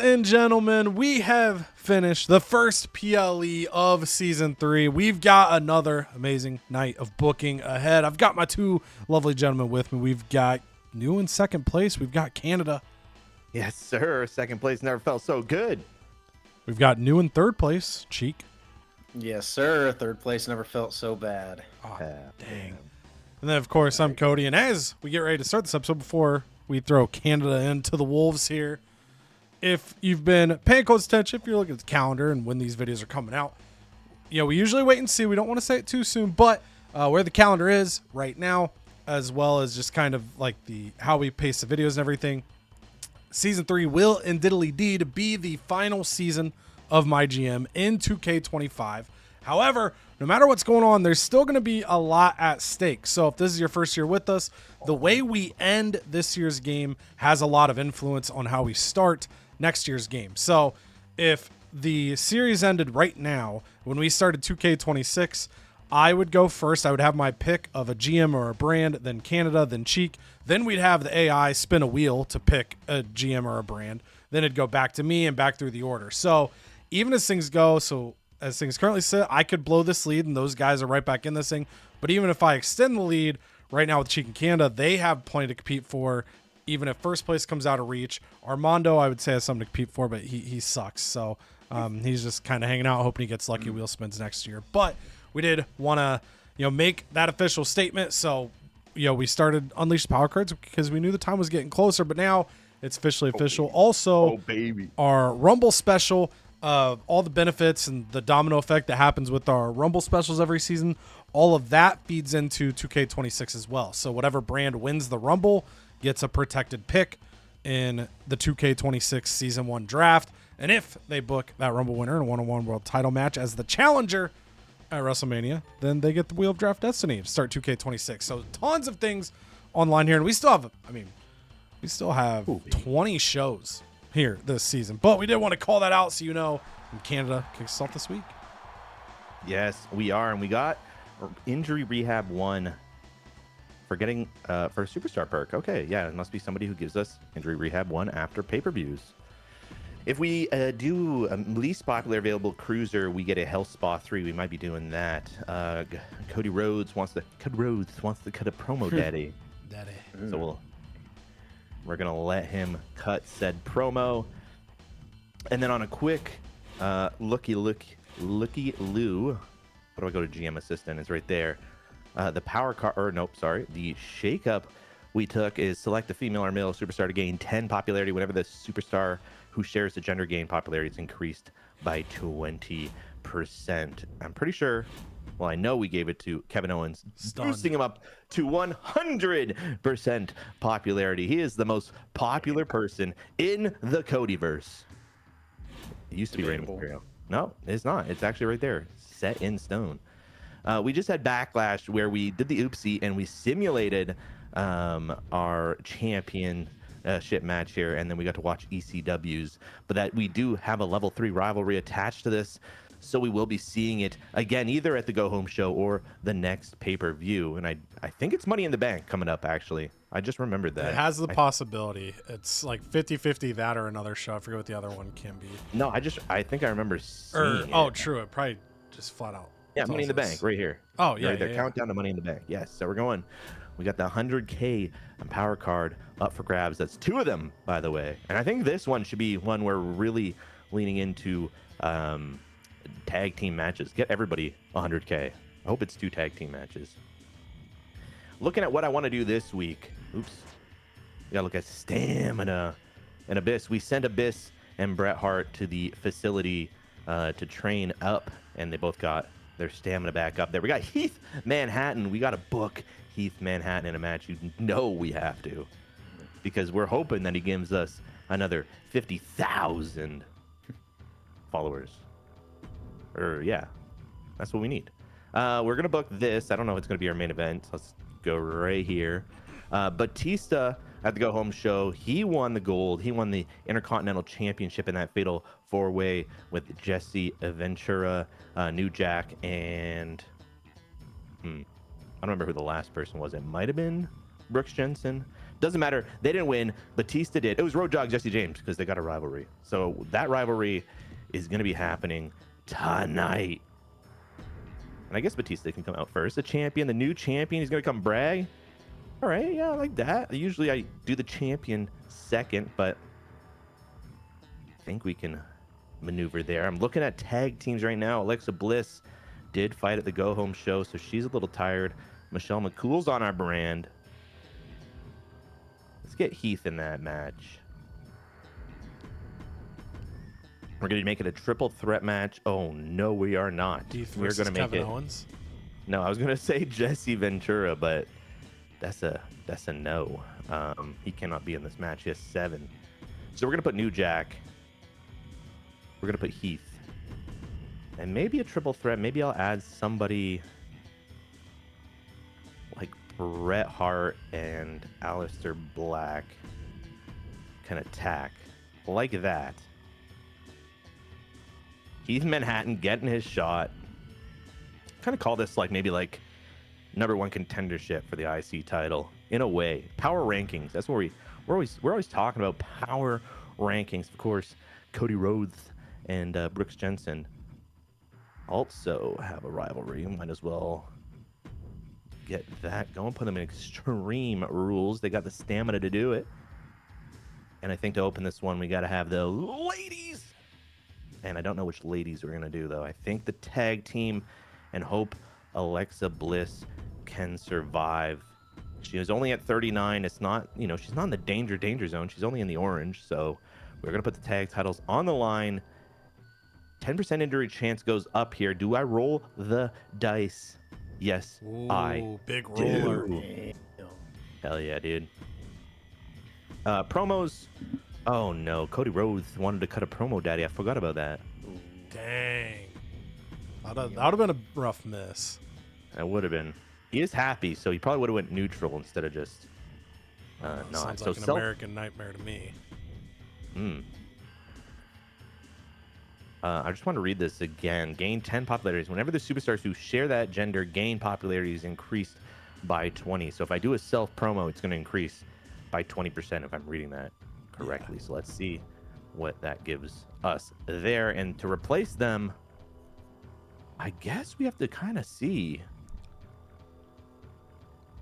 and gentlemen, we have finished the first PLE of Season 3. We've got another amazing night of booking ahead. I've got my two lovely gentlemen with me. We've got new in second place. We've got Canada. Yes, sir. Second place never felt so good. We've got new in third place, Cheek. Yes, sir. Third place never felt so bad. Oh, dang. And then, of course, I'm Cody. And as we get ready to start this episode, before we throw Canada into the wolves here, if you've been paying close attention, if you're looking at the calendar and when these videos are coming out, we usually wait and see. We don't want to say it too soon, but where the calendar is right now, as well as just kind of like how we pace the videos and everything, Season 3 will indeed be the final season of MyGM in 2K25. However, no matter what's going on, there's still going to be a lot at stake. So if this is your first year with us, the way we end this year's game has a lot of influence on how we start next year's game. So if the series ended right now, when we started 2K26, I would go first. I would have my pick of a GM or a brand, then Canada, then Cheek. Then we'd have the AI spin a wheel to pick a GM or a brand. Then it'd go back to me and back through the order. So even as things go, as things currently sit, I could blow this lead and those guys are right back in this thing. But even if I extend the lead right now with Cheek and Canada, they have plenty to compete for. Even if first place comes out of reach, Armando, I would say, has something to compete for, but he sucks. So he's just kind of hanging out, hoping he gets lucky wheel spins next year. But we did want to, make that official statement. So, we started Unleash Power Cards because we knew the time was getting closer, but now it's officially official. Also, baby. Our Rumble special, all the benefits and the domino effect that happens with our Rumble specials every season, all of that feeds into 2K26 as well. So whatever brand wins the Rumble gets a protected pick in the 2K26 Season 1 draft. And if they book that Rumble winner in a one-on-one world title match as the challenger at WrestleMania, then they get the Wheel of Draft Destiny to start 2K26. So tons of things online here. And we still have 20 shows here this season. But we did want to call that out so and Canada kicks off this week. Yes, we are. And we got Injury Rehab 1 for getting for a Superstar perk. Okay, yeah, it must be somebody who gives us Injury Rehab 1 after pay-per-views. If we do least popular available cruiser, we get a Health Spa 3. We might be doing that. Cody Rhodes wants to cut a promo, daddy. So we're gonna let him cut said promo. And then on a quick looky loo. How do I go to GM assistant? It's right there. The power card, the SHAKEUP we took is select a female or male superstar to gain 10 popularity whenever the superstar who shares the gender gain popularity is increased by 20%. I'm pretty sure, I know we gave it to Kevin Owens, boosting him up to 100% popularity. He is the most popular person in the CodyVerse. It used to be Raymond Mysterio. No, it's not. It's actually right there, set in stone. We just had Backlash where we did the oopsie and we simulated our championship match here, and then we got to watch ECWs. But that we do have a level 3 rivalry attached to this, so we will be seeing it again either at the Go Home show or the next pay-per-view. And I think it's Money in the Bank coming up, actually. I just remembered that. It has the possibility. It's like 50-50 that or another show. I forget what the other one can be. No, I think I remember seeing it. Oh, true. It probably just flat out. Yeah, Money in the Bank right here. Oh, yeah. Right there. Countdown to Money in the Bank. Yes. So we're going. We got the 100K power card up for grabs. That's 2 of them, by the way. And I think this one should be one where we're really leaning into tag team matches. Get everybody 100K. I hope it's 2 tag team matches. Looking at what I want to do this week. Oops. We got to look at stamina and Abyss. We sent Abyss and Bret Hart to the facility to train up, and they both got their stamina back up there. We got Heath Manhattan. We got to book Heath Manhattan in a match. You know we have to, because we're hoping that he gives us another 50,000 followers. Yeah, that's what we need. We're gonna book this. I don't know if it's gonna be our main event. Let's go right here. Batista at the Go Home show, he won the gold. He won the Intercontinental Championship in that fatal 4-way with Jesse Ventura, New Jack, and I don't remember who the last person was. It might have been Brooks Jensen. Doesn't matter. They didn't win. Batista did. It was Road Dogg Jesse James because they got a rivalry. So that rivalry is going to be happening tonight. And I guess Batista can come out first. The champion, the new champion, he's going to come brag. All right, yeah, I like that. Usually I do the champion second, but I think we can maneuver there. I'm looking at tag teams right now. Alexa Bliss did fight at the Go Home show, so she's a little tired. Michelle McCool's on our brand. Let's get Heath in that match. We're going to make it a triple threat match. Oh, no, we are not. Heath We're versus going to make Kevin it. Owens. No, I was going to say Jesse Ventura, but that's a no. He cannot be in this match. He has 7. So we're going to put New Jack. We're going to put Heath. And maybe a triple threat. Maybe I'll add somebody like Bret Hart and Aleister Black. Can attack. Like that. Heath Manhattan getting his shot. Kind of call this like maybe like #1 contendership for the IC title in a way. Power rankings. That's where we're always talking about power rankings. Of course, Cody Rhodes and Brooks Jensen also have a rivalry. Might as well get that going. Put them in Extreme Rules. They got the stamina to do it. And I think to open this one, we got to have the ladies. And I don't know which ladies we're going to do, though. I think the tag team, and hope Alexa Bliss can survive. She is only at 39. It's not, she's not in the danger zone. She's only in the orange. So we're going to put the tag titles on the line. 10% injury chance goes up here. Do I roll the dice? Yes, I big roller. do. Hell yeah, dude. Promos. Oh no, Cody Rhodes wanted to cut a promo, Daddy. I forgot about that. Dang. That would have been a rough miss. That would have been. He is happy, so he probably would have went neutral instead of just not. Sounds So like an American nightmare to me. I just want to read this again. Gain 10 popularities. Whenever the superstars who share that gender gain popularity is increased by 20. So if I do a self promo, it's going to increase by 20% if I'm reading that correctly. Yeah. So let's see what that gives us there. And to replace them, I guess we have to kind of see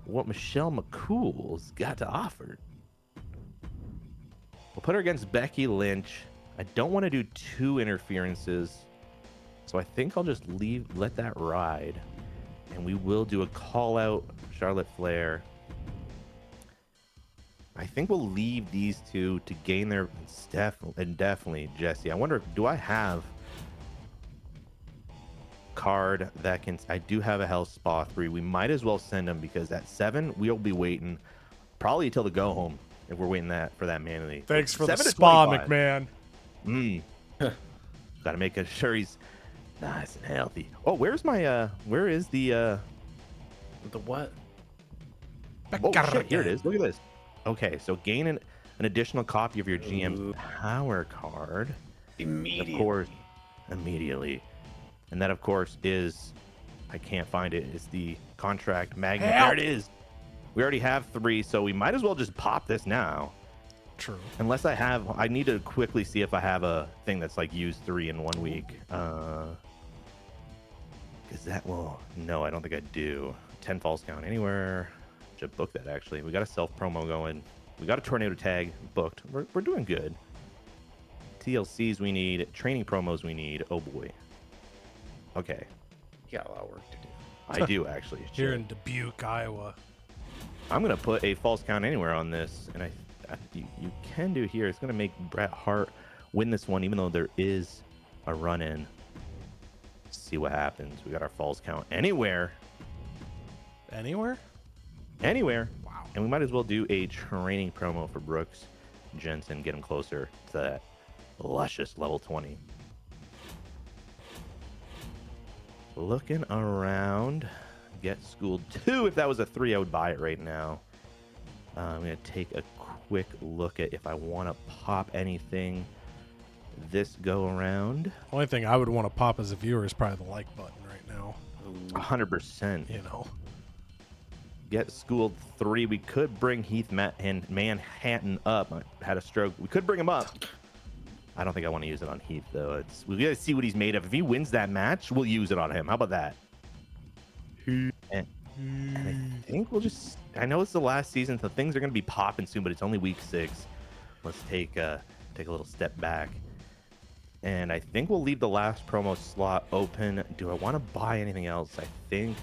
what Michelle McCool's got to offer. We'll put her against Becky Lynch. I don't want to do 2 interferences, so I think I'll just let that ride, and we will do a call out Charlotte Flair. I think we'll leave these 2 to gain their and definitely Jesse. I wonder, do I have card that can? I do have a Hell Spa 3. We might as well send them because at 7 we'll be waiting probably until the go home if we're waiting for that manually. Thanks for the spa, McMahon. Gotta make sure he's nice and healthy. Oh, where's my where is the what? Oh shit, here it is. Look at this. Okay, so gain an additional copy of your GM power card Immediately. Of course, immediately. And that of course is, I can't find it. It's the contract magnet. There it is. We already have 3, so we might as well just pop this now. True. Unless I need to quickly see if I have a thing that's like used 3 in 1 week. Is that, well, no, I don't think I do. 10 false count anywhere. Should book that actually. We got a self promo going. We got a tornado tag booked. We're doing good. TLCs we need. Training promos we need. Oh boy. Okay. You got a lot of work to do. I do actually. Here in Dubuque, Iowa. I'm gonna put a false count anywhere on this, and you can do here. It's gonna make Bret Hart win this one, even though there is a run-in. See what happens. We got our false count anywhere. Anywhere? Anywhere. Wow. And we might as well do a training promo for Brooks Jensen, get him closer to that luscious level 20. Looking around. Get Schooled 2. If that was a 3, I would buy it right now. I'm going to take a quick look at if I want to pop anything this go around. Only thing I would want to pop as a viewer is probably the like button right now. 100%. You know. get schooled 3. We could bring Heath Manhattan up. I had a stroke. We could bring him up. I don't think I want to use it on Heath, though. We got to see what he's made of. If he wins that match, we'll use it on him. How about that? And I think we'll just... I know it's the last season, so things are going to be popping soon, but it's only week 6. Let's take a little step back. And I think we'll leave the last promo slot open. Do I want to buy anything else? I think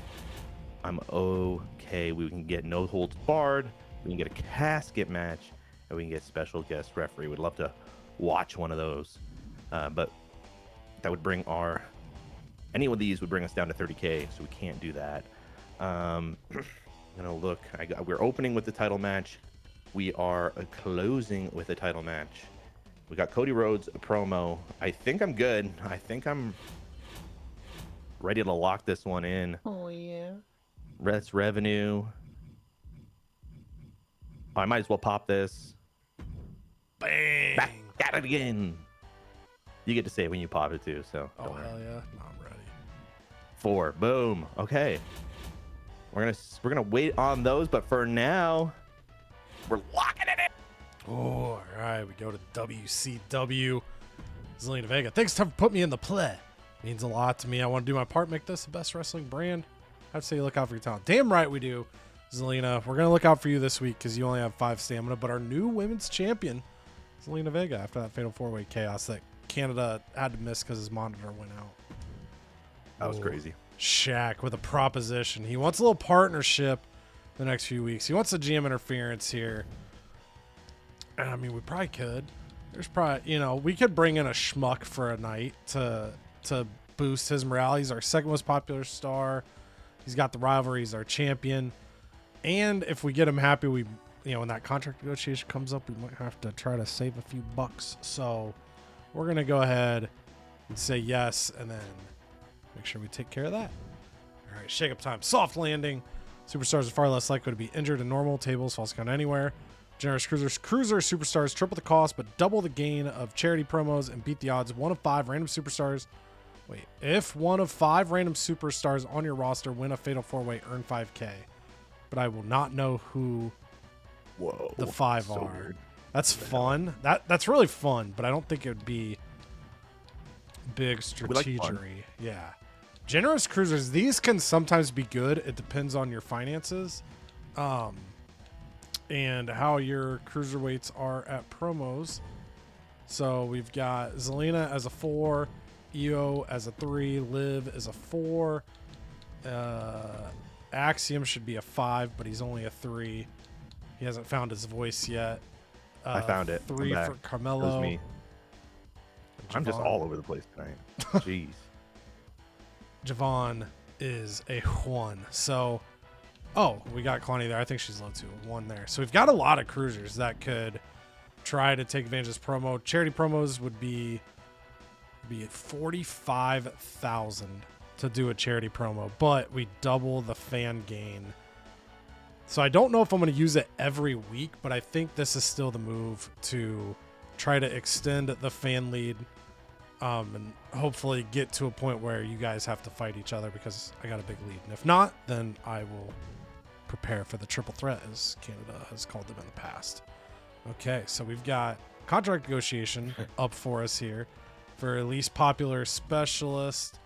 I'm okay. We can get no holds barred. We can get a casket match, and we can get special guest referee. Would love to watch one of those, but that would bring any one of these would bring us down to 30K, so we can't do that. I'm gonna look. We're opening with the title match. We are closing with a title match. We got Cody Rhodes a promo. I think I'm good. I think I'm ready to lock this one in. Oh yeah. That's revenue. I might as well pop this. Bang! Back at it again. You get to say it when you pop it too. So. Oh hell yeah! No, I'm ready. 4. Boom. Okay. We're gonna wait on those, but for now, we're locking it in. Oh, all right. We go to WCW. Zelina Vega. Thanks for putting me in the play. Means a lot to me. I want to do my part, make this the best wrestling brand. I have to say, look out for your talent. Damn right we do, Zelina. We're gonna look out for you this week because you only have 5 stamina. But our new women's champion, Zelina Vega, after that fatal 4-way chaos that Canada had to miss because his monitor went out. That was crazy. Shaq with a proposition. He wants a little partnership the next few weeks. He wants the GM interference here. And I mean, we probably could. There's probably, we could bring in a schmuck for a night to boost his morale. He's our second most popular star. He's got the rivalry. He's our champion. And if we get him happy, when that contract negotiation comes up, we might have to try to save a few bucks. So we're going to go ahead and say yes, and then make sure we take care of that. All right, shake up time. Soft landing. Superstars are far less likely to be injured in normal tables. False count anywhere. Generous cruiser superstars triple the cost but double the gain of charity promos and beat the odds. 1 of 5 random superstars. Wait, if 1 of 5 random superstars on your roster win a fatal 4-way, earn 5K. But I will not know who the 5 are. Weird. That's fun. That's really fun, but I don't think it would be big strategery. Yeah. Generous cruisers, these can sometimes be good. It depends on your finances. And how your cruiserweights are at promos. So we've got Zelina as a 4, Io as a 3, Liv as a 4, Axiom should be a 5, but he's only a 3. He hasn't found his voice yet. I found it. 3 for Carmelo. That was me. I'm just all over the place tonight. Jeez. Javon is a 1. So, we got Kalani there. I think she's low too. 1 there. So we've got a lot of cruisers that could try to take advantage of this promo. Charity promos would be 45,000 to do a charity promo, but we double the fan gain. So I don't know if I'm going to use it every week, but I think this is still the move to try to extend the fan lead, and hopefully get to a point where you guys have to fight each other because I got a big lead. And if not, then I will prepare for the triple threat, as Canada has called them in the past. Okay, so we've got contract negotiation up for us here for least popular specialist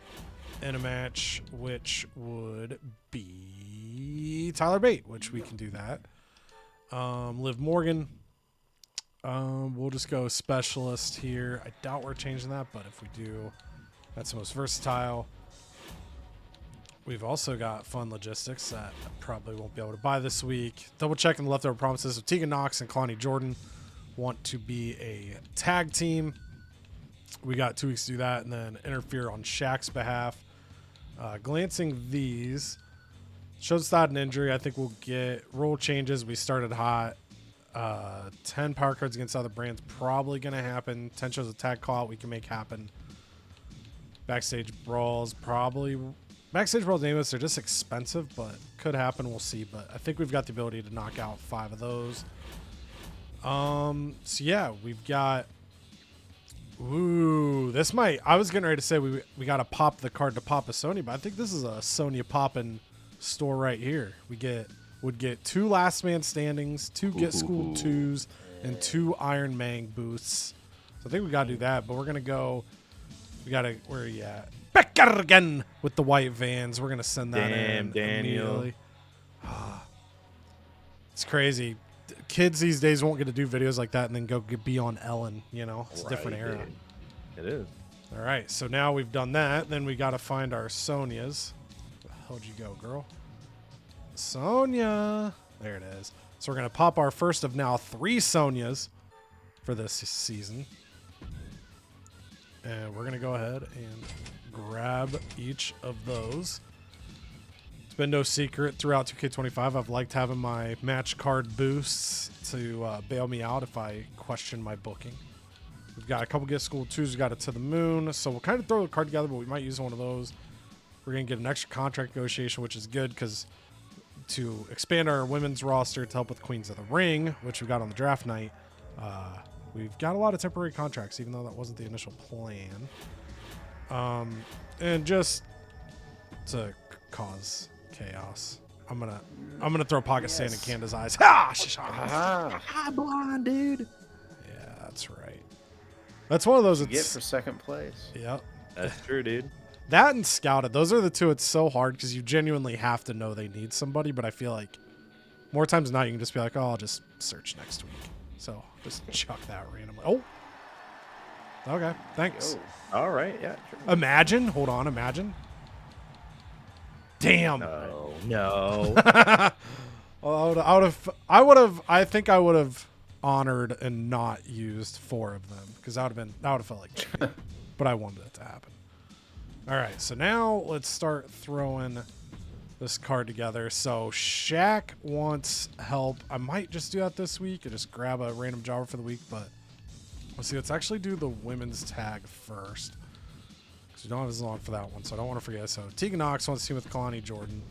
in a match, which would be Tyler Bate, which we can do that. Liv Morgan. We'll just go specialist here. I doubt we're changing that, but if we do, that's the most versatile. We've also got Fun Logistics that I probably won't be able to buy this week. Double checking the leftover promises of Tegan Knox and Kalani Jordan want to be a tag team. We got 2 weeks to do that and then interfere on Shaq's behalf. Glancing these, shows without an injury. I think we'll get rule changes. We started hot. 10 power cards against other brands, probably going to happen. 10 shows of tag call out we can make happen. Backstage brawls, probably. Backstage brawls, they're just expensive, but could happen. We'll see. But I think we've got the ability to knock out 5 of those. So yeah, we've got. Ooh, this might. I was getting ready to say we got to pop the card to pop a Sony, but I think this is a Sonya poppin' store right here. We get would get 2 last man standings, 2 get schooled 2s, and 2 Iron Man boosts. So I think we got to do that, but we're going to go. We got to. Where are you at? Back at it again with the white vans. We're going to send that in Daniel. immediately. It's crazy. Kids these days won't get to do videos like that and then go be on Ellen. You know, it's a different era. Dude. It is. All right, so now we've done that. Then we got to find our Sonias. Where the hell'd you go, girl? Sonia. There it is. So we're going to pop our first of now 3 Sonias for this season. And we're going to go ahead and grab each of those. It's been no secret throughout 2K25. I've liked having my match card boosts to bail me out if I question my booking. We've got a couple get school 2s. We got it to the moon. So we'll kind of throw the card together, but we might use one of those. We're going to get an extra contract negotiation, which is good because to expand our women's roster to help with Queens of the Ring, which we got on the draft night, we've got a lot of temporary contracts, even though that wasn't the initial plan. And just to cause chaos, I'm gonna throw pocket sand in Canada's eyes. Hi, blonde dude. Yeah, that's right. That's one of those. You get for second place. Yep. That's true, dude. That and Scouted. Those are the 2. It's so hard because you genuinely have to know they need somebody. But I feel like more times than not, you can just be like, oh, I'll just search next week. So just chuck that randomly. Oh. Okay. Thanks. Oh, all right. Yeah. Sure. Imagine. Hold on. Imagine. Damn. No. I think I would have honored and not used 4 of them because that would have felt like cheating. But I wanted it to happen. All right, so now let's start throwing this card together. So Shaq wants help. I might just do that this week and just grab a random jobber for the week, but let's see. Let's actually do the women's tag first because we don't have as long for that one, so I don't want to forget. So Tegan Knox wants to team with Kalani Jordan.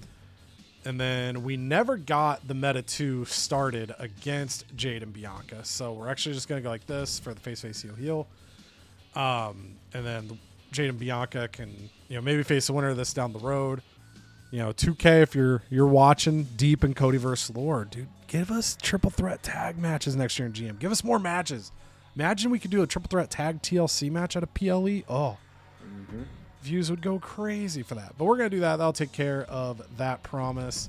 And then we never got the Meta 2 started against Jade and Bianca. So we're actually just going to go like this for the face, heel, heel. And then Jade and Bianca can, maybe face the winner of this down the road. 2K, if you're watching deep in CodyVerse lore, dude, give us triple threat tag matches next year in GM. Give us more matches. Imagine we could do a triple threat tag TLC match at a PLE. Oh, views would go crazy for that. But we're going to do that. That'll take care of that promise.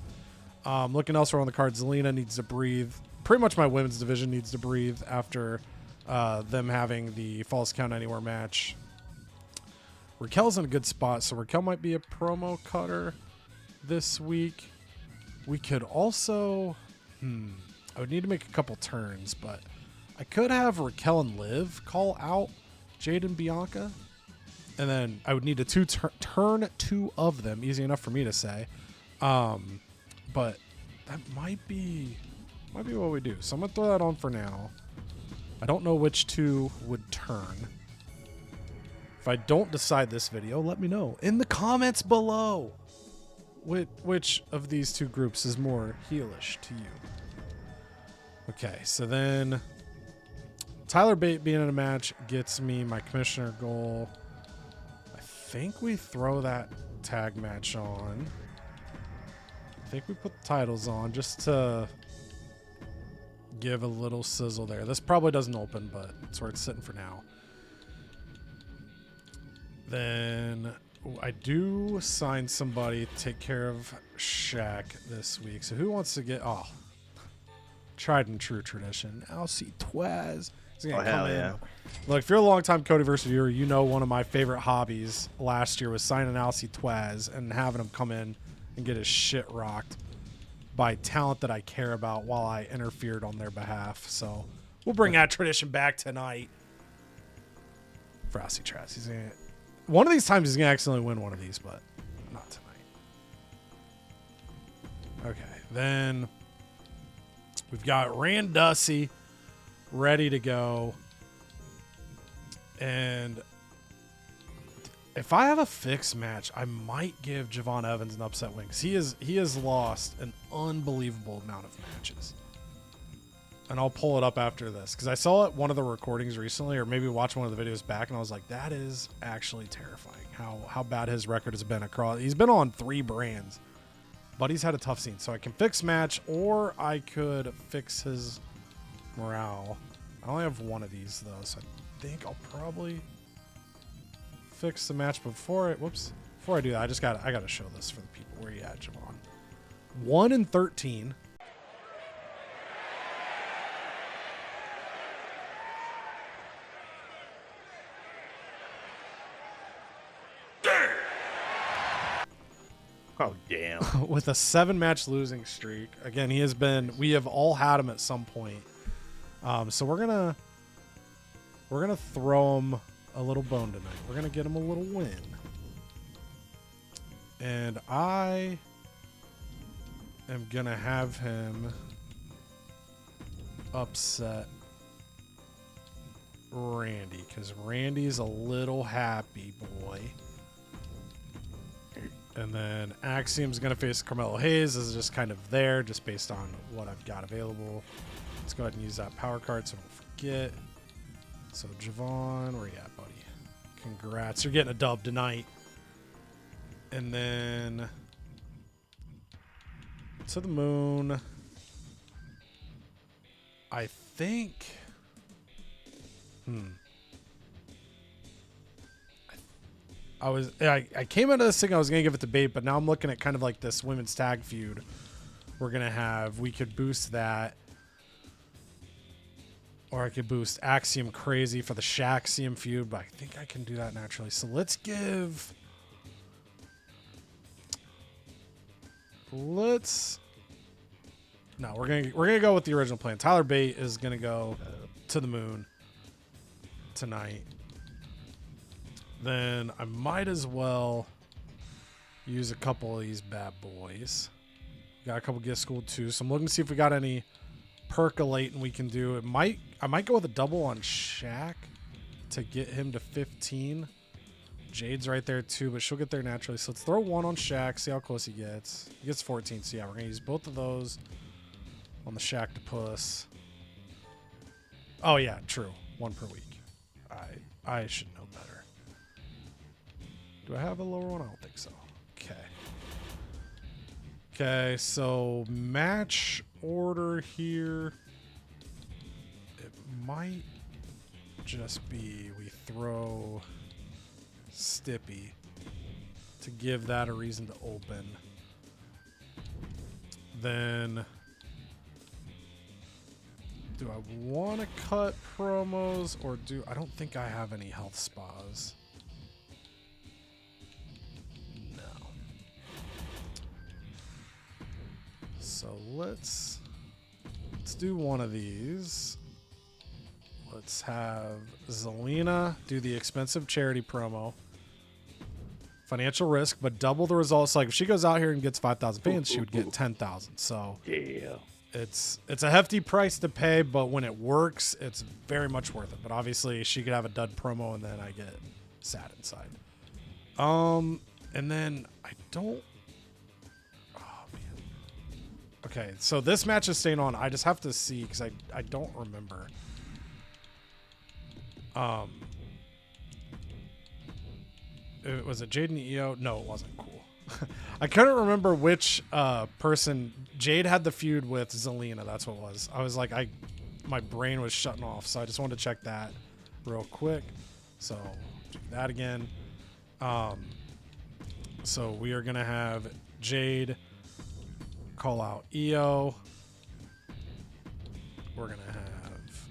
Looking elsewhere on the card, Zelina needs to breathe. Pretty much my women's division needs to breathe after them having the Falls Count Anywhere match. Raquel's in a good spot, so Raquel might be a promo cutter this week. We could also... I would need to make a couple turns, but I could have Raquel and Liv call out Jade and Bianca. And then I would need to turn 2 of them. Easy enough for me to say. But that might be what we do. So I'm going to throw that on for now. I don't know which 2 would turn. If I don't decide this video, let me know in the comments below which of these 2 groups is more heelish to you. Okay, so then Tyler Bate being in a match gets me my commissioner goal. I think we throw that tag match on. I think we put the titles on just to give a little sizzle there. This probably doesn't open, but it's where it's sitting for now. Then I do sign somebody to take care of Shaq this week. So who wants to get... Oh, tried and true tradition. Alcy Twaz. He's going to come in. Yeah. Look, if you're a longtime CodyVerse viewer, you know one of my favorite hobbies last year was signing Alcy Twaz and having him come in and get his shit rocked by talent that I care about while I interfered on their behalf. So we'll bring that tradition back tonight for Alcy Twaz. He's going to... One of these times he's going to accidentally win one of these, but not tonight. Okay, then we've got Randussy ready to go. And if I have a fixed match, I might give Javon Evans an upset win because he has lost an unbelievable amount of matches. And I'll pull it up after this because I saw it one of the recordings recently, or maybe watched one of the videos back, and I was like, that is actually terrifying how bad his record has been across. He's been on 3 brands Buddy's had a tough scene, so I can fix match, or I could fix his morale. I only have one of these though, so I think I'll probably fix the match before I do that. I gotta show this for the people. Where you at, Javon? 1-13. Oh, damn. With a 7-match losing streak. Again, we have all had him at some point. So we're gonna throw him a little bone tonight. We're gonna get him a little win. And I am gonna have him upset Randy, because Randy's a little happy boy. And then Axiom's going to face Carmelo Hayes. This is just kind of there, just based on what I've got available. Let's go ahead and use that power card so I don't forget. So, Javon, where you at, buddy? Congrats. You're getting a dub tonight. And then to the moon. I think... I came into this thing, I was going to give it to BEAT, but now I'm looking at kind of like this women's tag feud we're going to have. We could boost that. Or I could boost Axiom Crazy for the Shaxiom feud, but I think I can do that naturally. So let's give... No, we're gonna go with the original plan. Tyler Bate is going to go to the moon tonight. Then I might as well use a couple of these bad boys. Got a couple gift school too, so I'm looking to see if we got any percolating we can do. I might go with a double on Shaq to get him to 15. Jade's right there too, but she'll get there naturally. So let's throw one on Shaq, see how close he gets. He gets 14, so yeah, we're gonna use both of those on the Shaq to puss. Oh yeah, true. One per week. I should know better. Do I have a lower one? I don't think so. Okay, so match order here. It might just be we throw Stippy to give that a reason to open. Then do I want to cut promos or I don't think I have any health spas. So let's do one of these. Let's have Zelina do the expensive charity promo. Financial risk, but double the results. Like if she goes out here and gets 5,000 fans, she would get 10,000. So Yeah. It's a hefty price to pay, but when it works, it's very much worth it. But obviously she could have a dud promo and then I get sad inside. And then I don't... Okay, so this match is staying on. I just have to see because I don't remember. Was it Jade and EO? No, it wasn't. Cool. I couldn't remember which person. Jade had the feud with Zelina. That's what it was. I was like, my brain was shutting off, so I just wanted to check that real quick. So do that again. So we are gonna have Jade call out EO. We're gonna have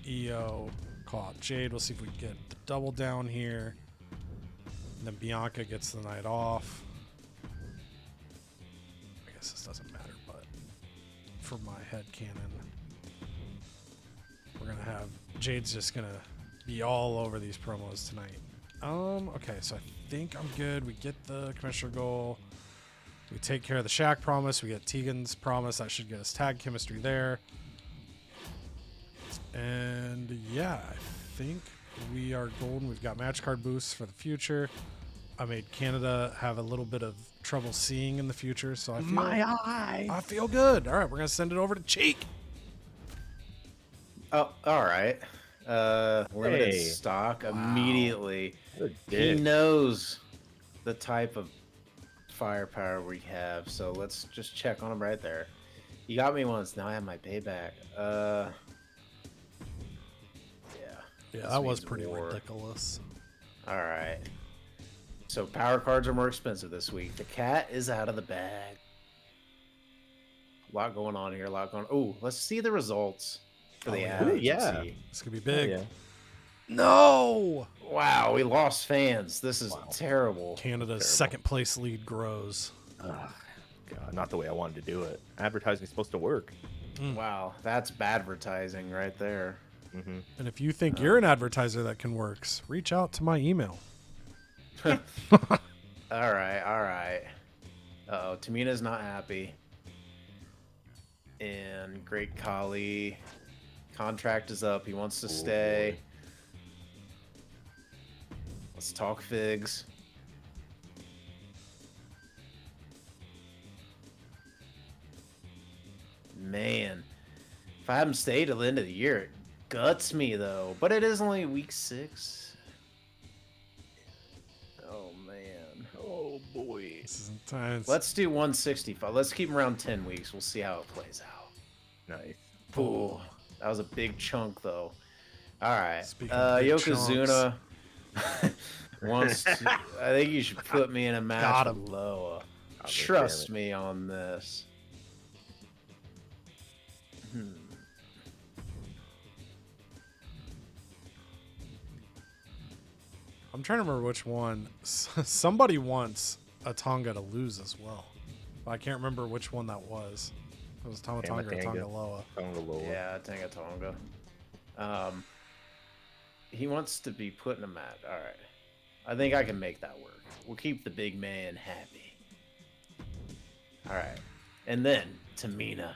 EO call out Jade. We'll see if we can get the double down here. And then Bianca gets the night off. I guess this doesn't matter, but for my head canon, we're gonna have Jade's just gonna be all over these promos tonight. Okay, so I think I'm good. We get the commissioner goal. We take care of the Shaq promise. We get Tegan's promise. That should get us tag chemistry there. And yeah, I think we are golden. We've got match card boosts for the future. I made Canada have a little bit of trouble seeing in the future, so I feel good. All right, we're gonna send it over to Cheek. Oh, all right. Limited Hey. stock immediately. Good He dick. knows the type of firepower we have. So let's just check on him right there. You got me once. Now I have my payback. Yeah. Yeah, This that was means pretty war. ridiculous. All right. So power cards are more expensive this week. The cat is out of the bag. A lot going on here. A lot going. Oh, let's see the results for the yeah. ad Ooh, yeah. agency. This could be big. Yeah. No! Wow, we lost fans. This is Wow. terrible. Canada's Terrible. second place lead grows. Ugh, God, not the way I wanted to do it. Advertising's supposed to work. Wow, that's bad advertising right there. Mm-hmm. And if you think you're an advertiser that can works, reach out to my email. All right, all right. Uh-oh, Tamina's not happy. And Great Kali, contract is up. He wants to stay. Boy. Let's talk figs. Man, if I haven't stayed till the end of the year, it guts me though. But it is only week 6. Oh man. Oh boy. This is intense. Let's do 165. Let's keep him around 10 weeks. We'll see how it plays out. Nice. Ooh, that was a big chunk though. All right. Speaking of big Yokozuna wants to, I think you should put me in a match Got with him. Loa. God Trust damn it. me on this. I'm trying to remember which one. Somebody wants a Tonga to lose as well. But I can't remember which one that was. It was Tonga Tonga or Tanga. Tonga Loa. Tonga Loa. Yeah, Tonga Tonga. He wants to be put in a match. All right. I think I can make that work. We'll keep the big man happy. All right. And then Tamina.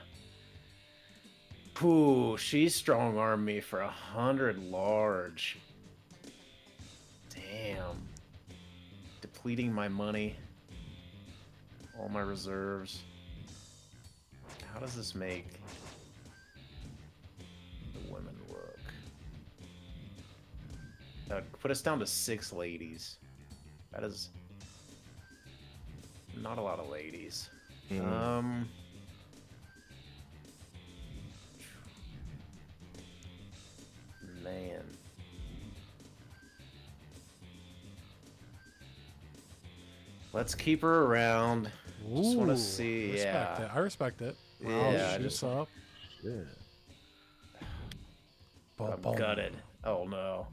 Ooh, she strong-armed me for 100 large. Damn. Depleting my money. All my reserves. How does this make the women look? That would put us down to 6 ladies. That is not a lot of ladies. Mhm. Man. Let's keep her around. Just want Ooh, to see, respect yeah. it. I respect it. Yeah, Shoots just- up. Yeah. Boom, I'm boom. gutted. Oh no.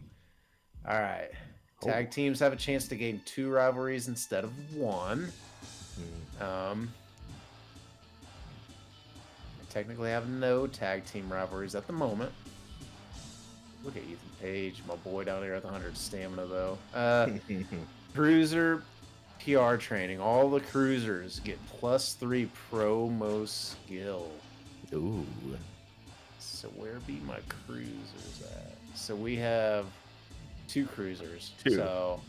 All right. Oh. Tag teams have a chance to gain 2 rivalries instead of 1. Mm. I technically have no tag team rivalries at the moment. Look at Ethan Page, my boy down here at the 100 stamina though. Cruiser PR training. All the cruisers get +3 promo skill. Ooh. So where be my cruisers at? So we have 2 cruisers. 2. So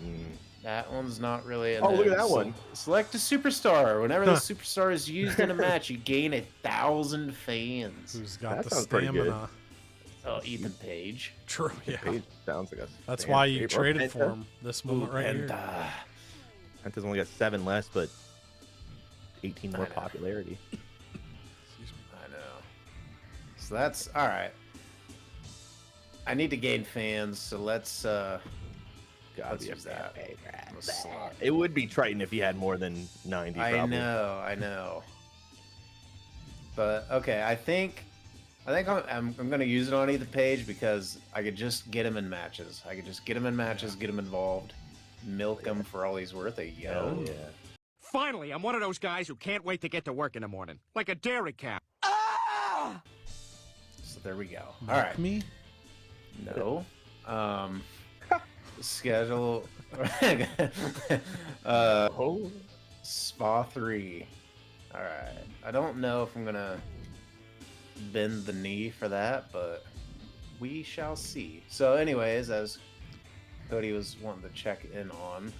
Mm. that one's not really. Oh, look at that one. Select a superstar. Whenever the superstar is used in a match, you gain 1,000 fans. Who's got That the sounds pretty good. stamina? Oh, Ethan Page. True, yeah. Page sounds like a That's fan why you favorite. traded Penta? for him this moment right and here. Penta's only got 7 less, but 18 more I know. popularity. I know. So that's all right. I need to gain fans, so let's Gotta let's be a use that. fan I'm a slut. It would be Triton if he had more than 90. I probably. know, I know. But okay, I think I'm gonna use it on Ethan Page because I could just get him in matches. I could just get him in matches, get him involved, milk him for all he's worth. There you Hell go. yeah. Finally, I'm one of those guys who can't wait to get to work in the morning. Like a dairy cow. So there we go. All right. Me? No. Schedule. Oh. Spa 3. All right. I don't know if I'm gonna bend the knee for that, but we shall see. So, anyways, as Cody was wanting to check in on,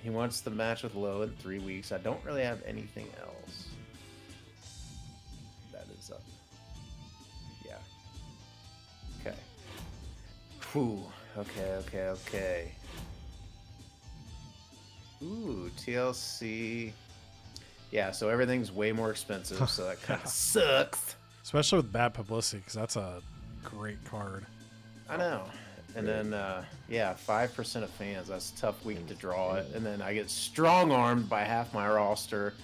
he wants the match with Lowe in 3 weeks. I don't really have anything else. That is up. Yeah. Okay. Whew. Okay. Ooh, TLC. Yeah, so everything's way more expensive, so that kind of sucks. Especially with bad publicity, because that's a great card. I know. And then, yeah, 5% of fans. That's a tough week to draw it. And then I get strong-armed by half my roster.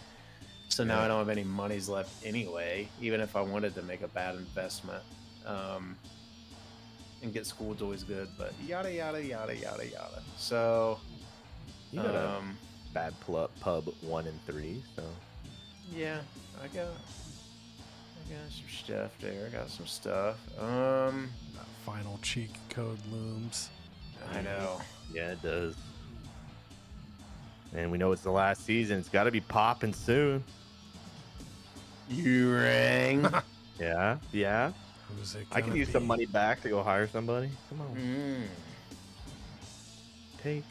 So now I don't have any monies left anyway, even if I wanted to make a bad investment. And get school's always good, but yada, yada, yada, yada, yada. So, You got a bad pub 1 and 3, so. yeah, I got some stuff there. I got some stuff. That final cheek code looms. I know. Yeah, it does. And we know it's the last season. It's got to be popping soon. You rang. Yeah, yeah. Who's it I can gonna use be? some money back to go hire somebody. Come on. Take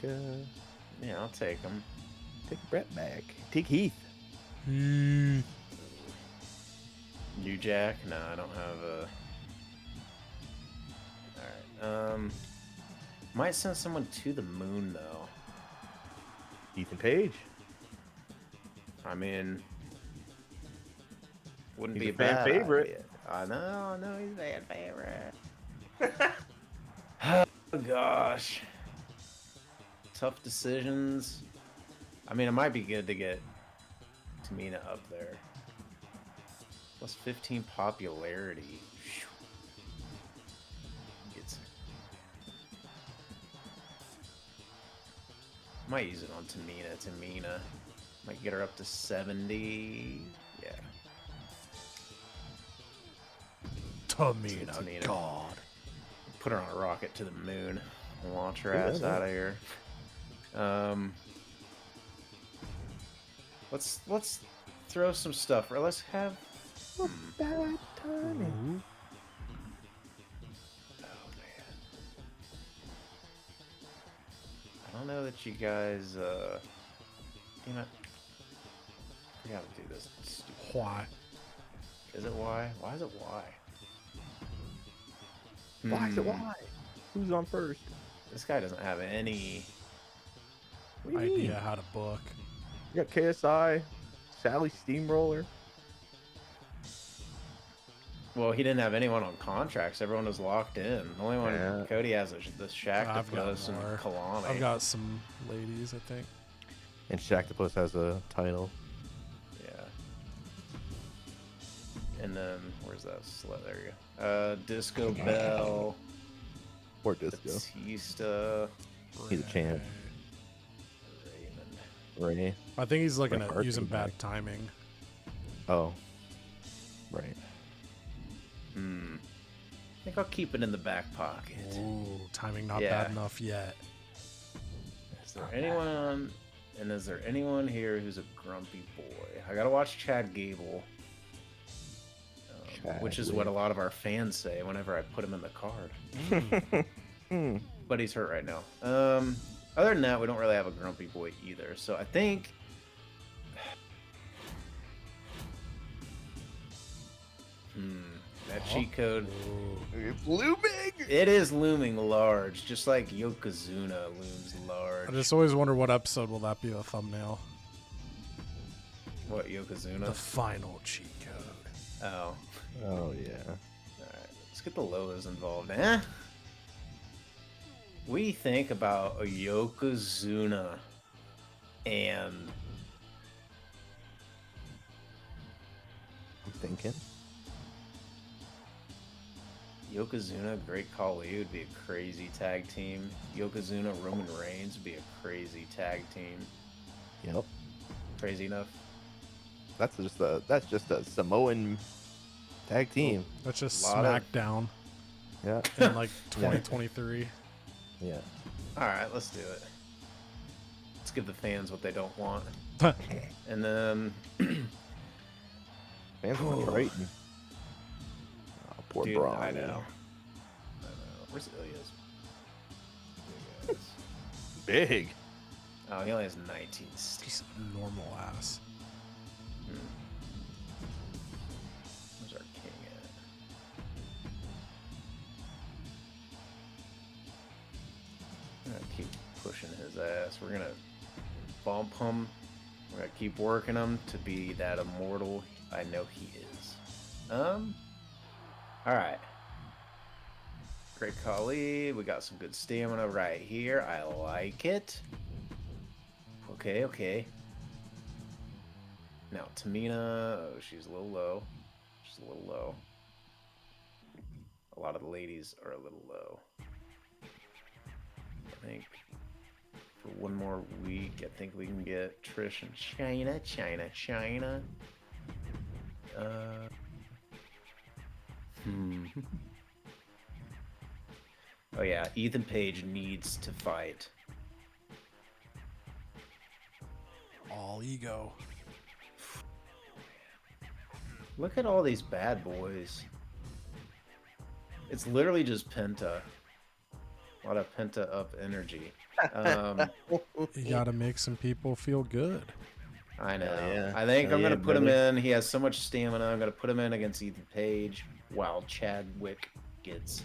Yeah, I'll take them. Brett back. Take Heath. Hmm. New Jack? No, I don't have a. Alright. Might send someone to the moon though. Ethan Page. I mean, wouldn't He's be a a fan bad favorite. idea. I know, he's a fan favorite. Oh gosh. Tough decisions. I mean, it might be good to get Tamina up there. Plus 15 popularity. Phew. Gets... Might use it on Tamina. Might get her up to 70. Yeah. Tamina, God. Put her on a rocket to the moon. Launch her ass out of here. Let's throw some stuff. Or let's have. Bad timing. Ooh. Oh man. I don't know that you guys. Damn it. I gotta do this. Stupid. Why? Is it Y? Why is it Y? Why is it why? Who's on first? This guy doesn't have any. What do you mean? Idea how to book. You got KSI, Sally Steamroller. Well, he didn't have anyone on contracts. Everyone was locked in. The only one Yeah. Cody has is the I've got SHAKEUP and more. Kalani. I've got some ladies, I think. And Shacktopus has a title. Yeah. And then where's that slut? There you go. Disco Bell, Or Disco. Batista, He's a champ. Raymond. Ray. I think he's looking Like at using Arthur bad timing. Oh. Right. I think I'll keep it in the back pocket. Ooh, timing not Yeah. bad enough yet. Is there anyone? And is there anyone here who's a grumpy boy? I gotta watch Chad Gable, which is what a lot of our fans say whenever I put him in the card. But he's hurt right now. Other than that, we don't really have a grumpy boy either. So I think. That cheat code. It's looming! It is looming large, just like Yokozuna looms large. I just always wonder what episode will that be the thumbnail. What, Yokozuna? The final cheat code. Oh. Oh, yeah. Alright, let's get the Lolas involved, eh? What do you think about a Yokozuna and... I'm thinking. Yokozuna, Great Khali would be a crazy tag team. Yokozuna, Roman Reigns would be a crazy tag team. Yep. Crazy enough? That's just a Samoan tag team. That's just Lot of- SmackDown Yeah. in like 2023. Yeah. Alright, let's do it. Let's give the fans what they don't want. And then... Fans from Triton. Oh, poor Dude, Braun. I know. Where's Ilya's? There he is. Big. Oh, he only has 19 steals. Just normal ass. Where's our king at? I'm gonna keep pushing his ass. We're gonna bump him. We're gonna keep working him to be that immortal I know he is. Alright. Great Kali. We got some good stamina right here. I like it. Okay, okay. Now, Tamina. Oh, she's a little low. She's a little low. A lot of the ladies are a little low. I think for one more week, I think we can get Trish and China. Oh yeah, Ethan Page needs to fight. All ego. Look at all these bad boys. It's literally just Penta. A lot of Penta up energy. You gotta make some people feel good. I know. yeah. I think Hell I'm yeah, going to put him brother. in. He has so much stamina. I'm going to put him in against Ethan Page while Chadwick gets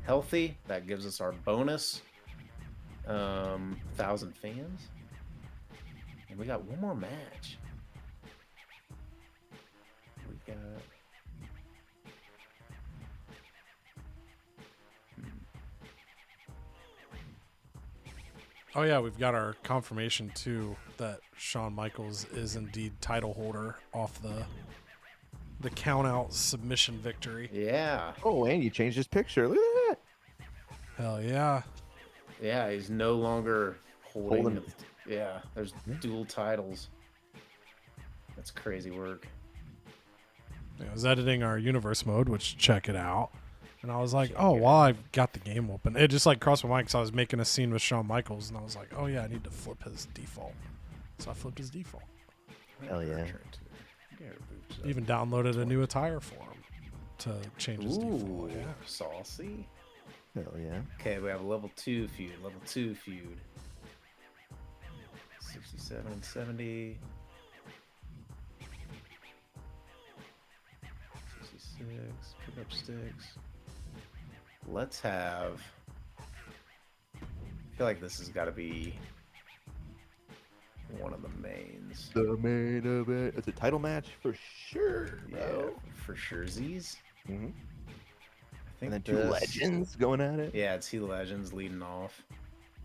healthy. That gives us our bonus. 1,000 fans. And we got one more match. We got... Oh yeah, we've got our confirmation too that Shawn Michaels is indeed title holder off the count out submission victory. Yeah. Oh, and you changed his picture. Look at that. Hell yeah. Yeah, he's no longer holding... Holding- Yeah, there's dual titles. That's crazy work. I was editing our universe mode, which check it out. And I was like, oh, while I've got the game open, it just like crossed my mind because I was making a scene with Shawn Michaels, and I was like, oh yeah, I need to flip his default. So I flipped his default. Hell yeah. Even downloaded a new attire for him to change his default. Ooh, Yeah. saucy. Hell yeah. Okay, we have a level 2 feud. Level 2 feud. 67 and 70. 66. Pick up sticks. Let's have... I feel like this has got to be one of the mains. The main event. It's a title match for sure, Yeah, bro. for surezies. Mm-hmm. I think And then two this- legends going at it. Yeah, two legends leading off.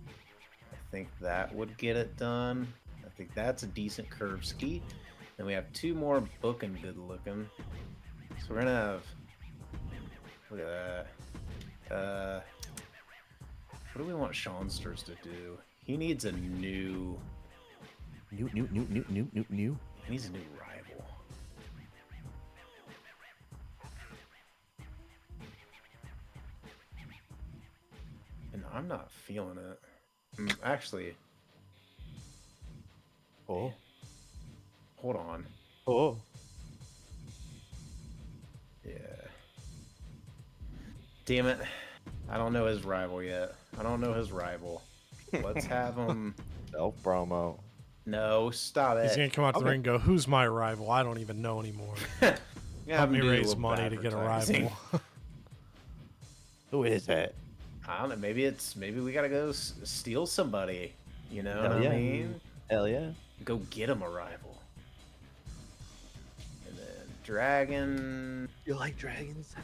I think that would get it done. I think that's a decent curve ski. Then we have two more booking good looking. So we're gonna have... Look at that. What do we want Shawnsters to do? He needs a new... New. He needs a new rival. And I'm not feeling it. Actually, Oh. hold on. Oh. Yeah. Damn it. I don't know his rival yet. I don't know his rival. Let's have him... Self promo. No, stop it. He's going to come out to the Okay. ring and go, who's my rival? I don't even know anymore. Yeah, Help me raise money to get a rival. Who is it? I don't know. Maybe we gotta go steal somebody. You know Hell what yeah. I mean? Hell yeah. Go get him a rival. And then Dragon. You like dragons?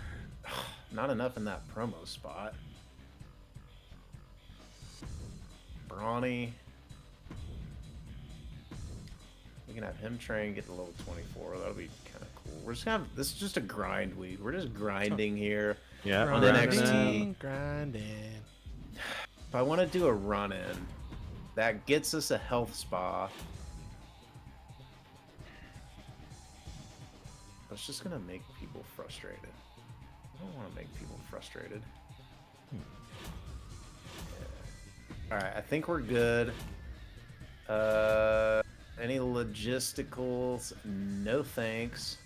Not enough in that promo spot. Brawny. We can have him train, get to level 24. That'll be kind of cool. We're just gonna have, this is just a grind week. We're just grinding here. Yeah. On the NXT. Grinding. If I want to do a run-in, that gets us a health spa. It's just gonna make people frustrated. I don't want to make people frustrated. Yeah. All right, I think we're good. Any logisticals? No thanks.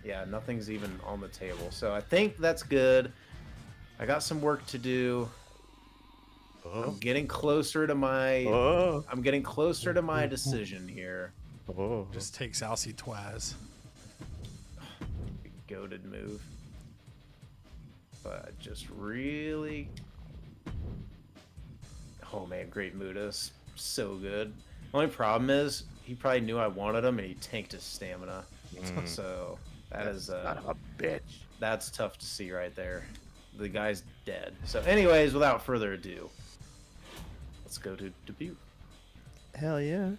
Yeah, nothing's even on the table. So I think that's good. I got some work to do. I'm getting closer to my... Oh. I'm getting closer to my decision here. Oh. Just takes Alcy Twaz. Goated move. But just really... Oh man, great Mudas. so good. Only problem is he probably knew I wanted him and he tanked his stamina. So that's son of a bitch. that's tough to see right there. The guy's dead. So anyways, without further ado, let's go to debut. Hell yeah.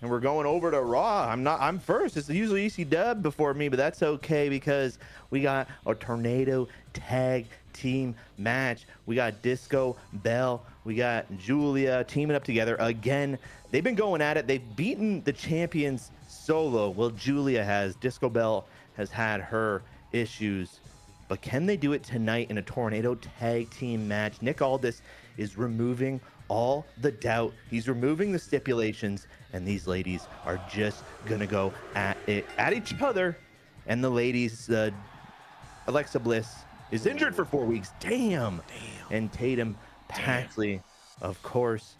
And we're going over to Raw. I'm first. It's usually EC Dub before me, but that's okay because we got a tornado tag team match. We got Disco Bell. We got Julia teaming up together again. They've been going at it. They've beaten the champions solo. Well, Julia has. Disco Bell has had her issues. But can they do it tonight in a tornado tag team match? Nick Aldis is removing all the doubt. He's removing the stipulations, and these ladies are just gonna go at it at each other. And the ladies, Alexa Bliss is injured for 4 weeks. Damn. And Tatum Paxley, of course,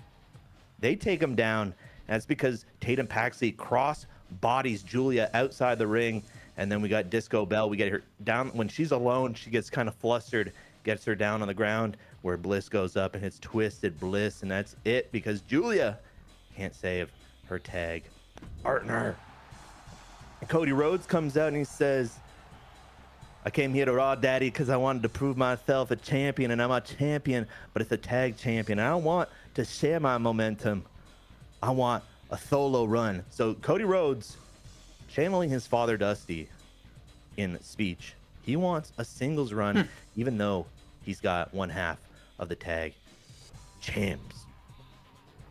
they take him down. That's because Tatum Paxley cross bodies Julia outside the ring. And then we got Disco Bell. We get her down when she's alone. She gets kind of flustered, gets her down on the ground where Bliss goes up and hits Twisted Bliss. And that's it because Julia can't save her tag partner. And Cody Rhodes comes out and he says, I came here to Raw, Daddy, because I wanted to prove myself a champion, and I'm a champion, but it's a tag champion. I don't want to share my momentum. I want a solo run. So Cody Rhodes, channeling his father Dusty in speech, he wants a singles run, even though he's got one half of the tag champs.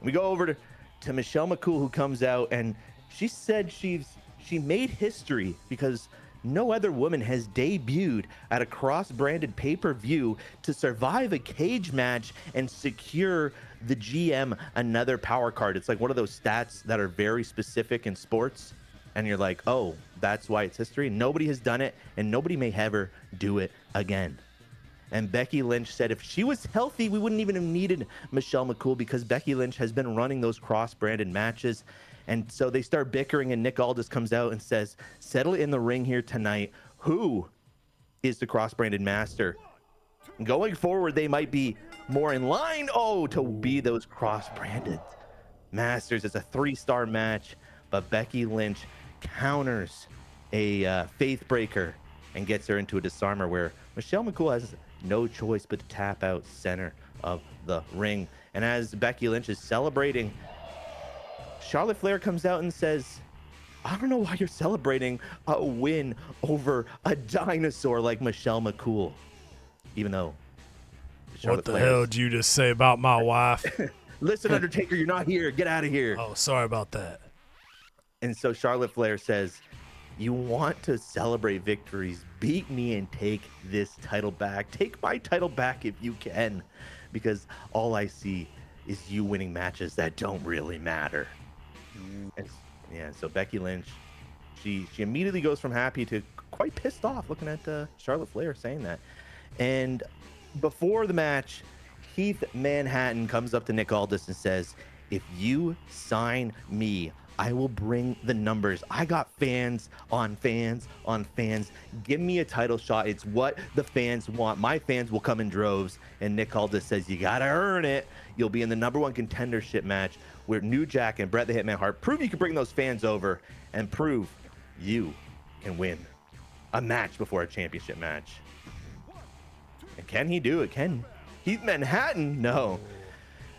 We go over to Michelle McCool, who comes out, and she said she made history because no other woman has debuted at a cross-branded pay-per-view to survive a cage match and secure the GM another power card. It's like one of those stats that are very specific in sports, and you're like, oh, that's why it's history. Nobody has done it, and nobody may ever do it again. And Becky Lynch said if she was healthy, we wouldn't even have needed Michelle McCool because Becky Lynch has been running those cross-branded matches. And so they start bickering, and Nick Aldis comes out and says, settle in the ring here tonight. Who is the cross-branded master? Going forward, they might be more in line, to be those cross-branded masters. It's a 3-star match, but Becky Lynch counters a faith breaker and gets her into a disarmer where Michelle McCool has no choice but to tap out center of the ring. And as Becky Lynch is celebrating, Charlotte Flair comes out and says, I don't know why you're celebrating a win over a dinosaur like Michelle McCool. Even though What the hell did you just say about my wife? Listen, Undertaker, you're not here. Get out of here. Oh, sorry about that. And so Charlotte Flair says, you want to celebrate victories, beat me and take this title back. Take my title back if you can, because all I see is you winning matches that don't really matter. And, yeah, so Becky Lynch, she immediately goes from happy to quite pissed off looking at Charlotte Flair saying that. And before the match, Keith Manhattan comes up to Nick Aldis and says, if you sign me, I will bring the numbers. I got fans on fans on fans. Give me a title shot. It's what the fans want. My fans will come in droves. And Nick Aldis says, you got to earn it. You'll be in the #1 contendership match where New Jack and Bret the Hitman Hart prove you can bring those fans over and prove you can win a match before a championship match. And can he do it? Can Keith Manhattan? No.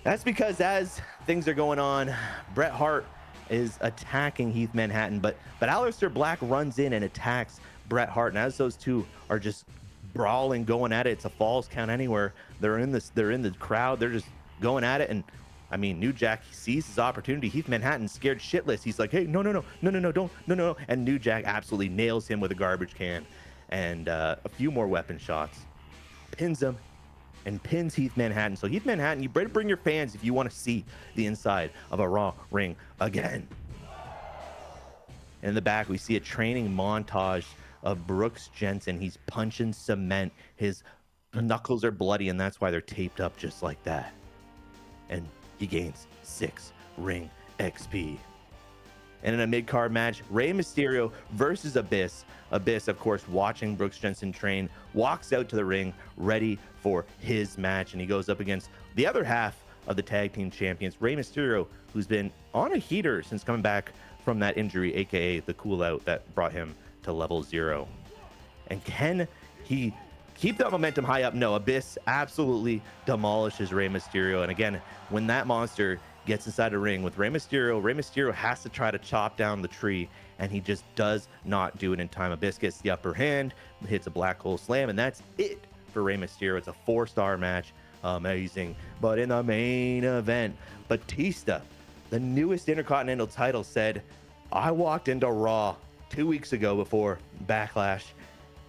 That's because as things are going on, Bret Hart is attacking Heath Manhattan, but Aleister Black runs in and attacks Bret Hart, and as those two are just brawling, going at it, it's a falls count anywhere. They're in the crowd, they're just going at it, and I mean, New Jack sees his opportunity. Heath Manhattan scared shitless. He's like, hey, no, don't. And New Jack absolutely nails him with a garbage can and a few more weapon shots. Pins him and pins Heath Manhattan. So Heath Manhattan, you better bring your fans if you want to see the inside of a Raw ring again. In the back, we see a training montage of Brooks Jensen. He's punching cement. His knuckles are bloody, and that's why they're taped up just like that. And he gains 6 ring XP. And in a mid-card match, Rey Mysterio versus Abyss. Abyss, of course, watching Brooks Jensen train, walks out to the ring ready for his match, and he goes up against the other half of the tag team champions, Rey Mysterio, who's been on a heater since coming back from that injury, aka the cool out that brought him to level 0. And can he keep that momentum high up? No, Abyss absolutely demolishes Rey Mysterio. And again, when that monster gets inside the ring with Rey Mysterio has to try to chop down the tree, and he just does not do it in time. Abyss gets the upper hand, hits a black hole slam, and that's it for Rey Mysterio. It's a 4-star match. Amazing. But in the main event, Batista, the newest Intercontinental title, said, I walked into Raw 2 weeks ago before Backlash,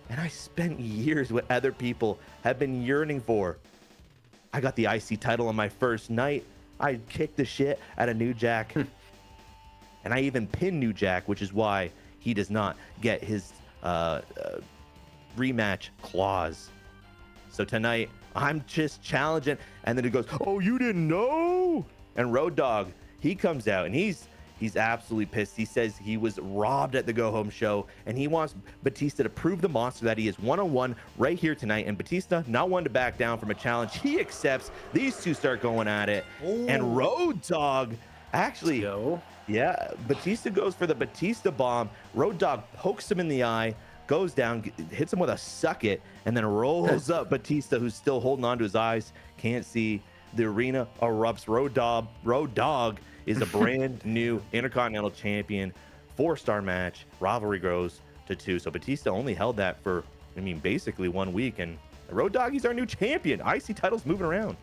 and I spent years what other people have been yearning for. I got the IC title on my first night. I kicked the shit out of New Jack. And I even pinned New Jack, which is why he does not get his rematch clause. So tonight, I'm just challenging. And then he goes, oh, you didn't know? And Road Dogg, he comes out and he's absolutely pissed. He says he was robbed at the Go Home show, and he wants Batista to prove the monster that he is one-on-one right here tonight. And Batista, not one to back down from a challenge. He accepts. These two start going at it. Ooh. And Road Dogg actually, yeah, Batista goes for the Batista bomb. Road Dogg pokes him in the eye, goes down, hits him with a suck it, and then rolls up Batista, who's still holding on to his eyes, can't see. The arena erupts. Road Dogg is a brand new Intercontinental champion. 4-star match. Rivalry grows to 2. So Batista only held that for, basically 1 week. And Road Dogg, he's our new champion. IC title's moving around.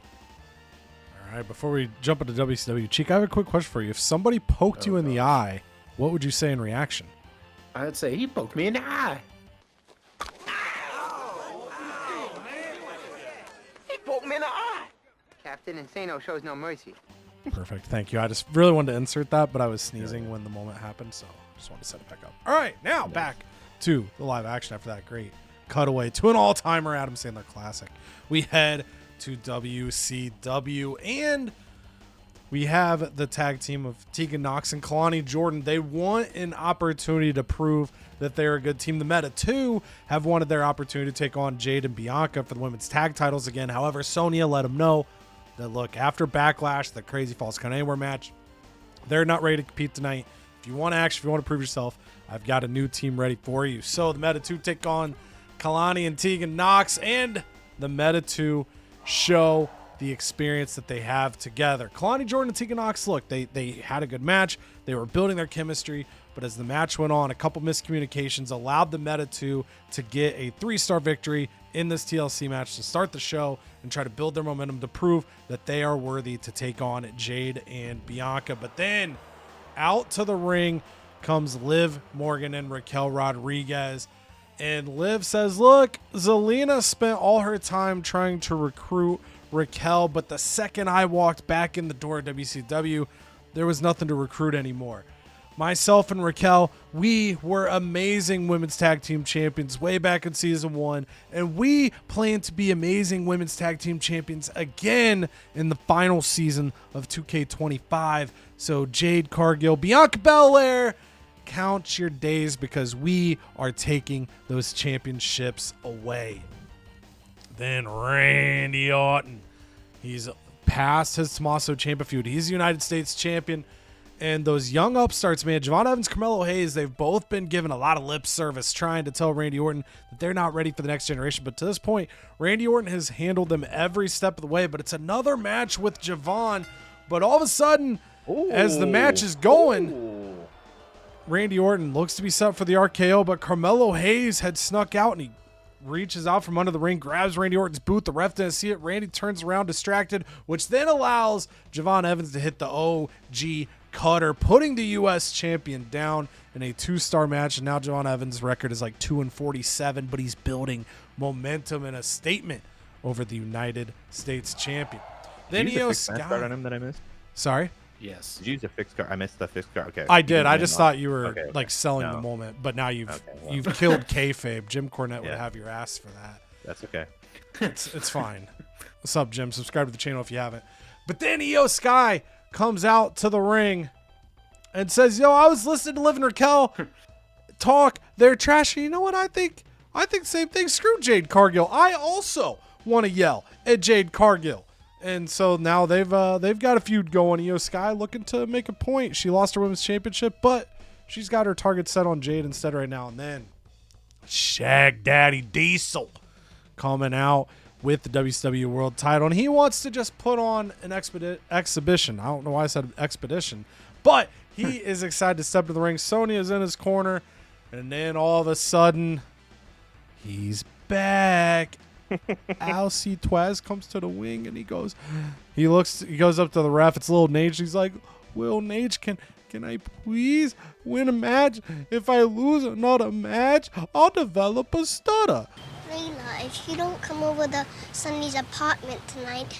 All right, before we jump into WCW, Cheek, I have a quick question for you. If somebody poked you in the eye, what would you say in reaction? I'd say he poked me in the eye. He poked me in the eye. Captain Insano shows no mercy. Perfect. Thank you. I just really wanted to insert that, but I was sneezing when the moment happened, so just wanted to set it back up. All right, now back to the live action after that great cutaway to an all-timer Adam Sandler classic. We head to WCW, and we have the tag team of Tegan Nox and Kalani Jordan. They want an opportunity to prove that they're a good team. The Meta 2 have wanted their opportunity to take on Jade and Bianca for the women's tag titles again. However, Sonya let them know that, look, after Backlash, the Crazy Falls Count Anywhere match, they're not ready to compete tonight. If you want action, if you want to prove yourself, I've got a new team ready for you. So the Meta 2 take on Kalani and Tegan Nox, and the Meta 2 show the experience that they have together. Kalani Jordan and Tegan Nox, look, they had a good match. They were building their chemistry, but as the match went on, a couple miscommunications allowed the Meta 2 to get a 3-star victory in this TLC match to start the show and try to build their momentum to prove that they are worthy to take on Jade and Bianca. But then out to the ring comes Liv Morgan and Raquel Rodriguez. And Liv says, look, Zelina spent all her time trying to recruit Raquel, but the second I walked back in the door at WCW, there was nothing to recruit anymore. Myself and Raquel, we were amazing women's tag team champions way back in season 1, and we plan to be amazing women's tag team champions again in the final season of 2K25. So Jade Cargill, Bianca Belair, count your days, because we are taking those championships away. Then Randy Orton, he's past his Tommaso Ciampa feud. He's the United States champion. And those young upstarts, man, Javon Evans, Carmelo Hayes, they've both been given a lot of lip service trying to tell Randy Orton that they're not ready for the next generation. But to this point, Randy Orton has handled them every step of the way. But it's another match with Javon. But all of a sudden, as the match is going, Randy Orton looks to be set for the RKO, but Carmelo Hayes had snuck out, and he reaches out from under the ring, grabs Randy Orton's boot. The ref didn't see it. Randy turns around distracted, which then allows Javon Evans to hit the OG cutter, putting the U.S. champion down in a 2-star match. And now Javon Evans' record is like 2-47, but he's building momentum and a statement over the United States champion. Then Io Sky on him that I missed. Sorry. Yes. Did you use a fixed card? I missed the fixed card. Okay. I did. I just thought you were selling the moment, but now you've killed kayfabe. Jim Cornette would have your ass for that. That's okay. It's fine. What's up, Jim? Subscribe to the channel if you haven't. But then Io Sky comes out to the ring and says, yo, I was listening to Liv and Raquel talk. They're trashy. You know what I think? I think the same thing. Screw Jade Cargill. I also want to yell at Jade Cargill. And so now they've got a feud going. Io Sky looking to make a point. She lost her women's championship, but she's got her target set on Jade instead right now. And then Shag Daddy Diesel coming out with the WCW World title. And he wants to just put on an exhibition. I don't know why I said expedition, but he is excited to step to the ring. Sonya's in his corner. And then all of a sudden, he's back. Alcee Twaz comes to the wing and he goes up to the ref. It's Lil Nate. He's like, Will Nate, can I please win a match? If I lose another match, I'll develop a stutter. Layla, if you don't come over to Sunny's apartment tonight,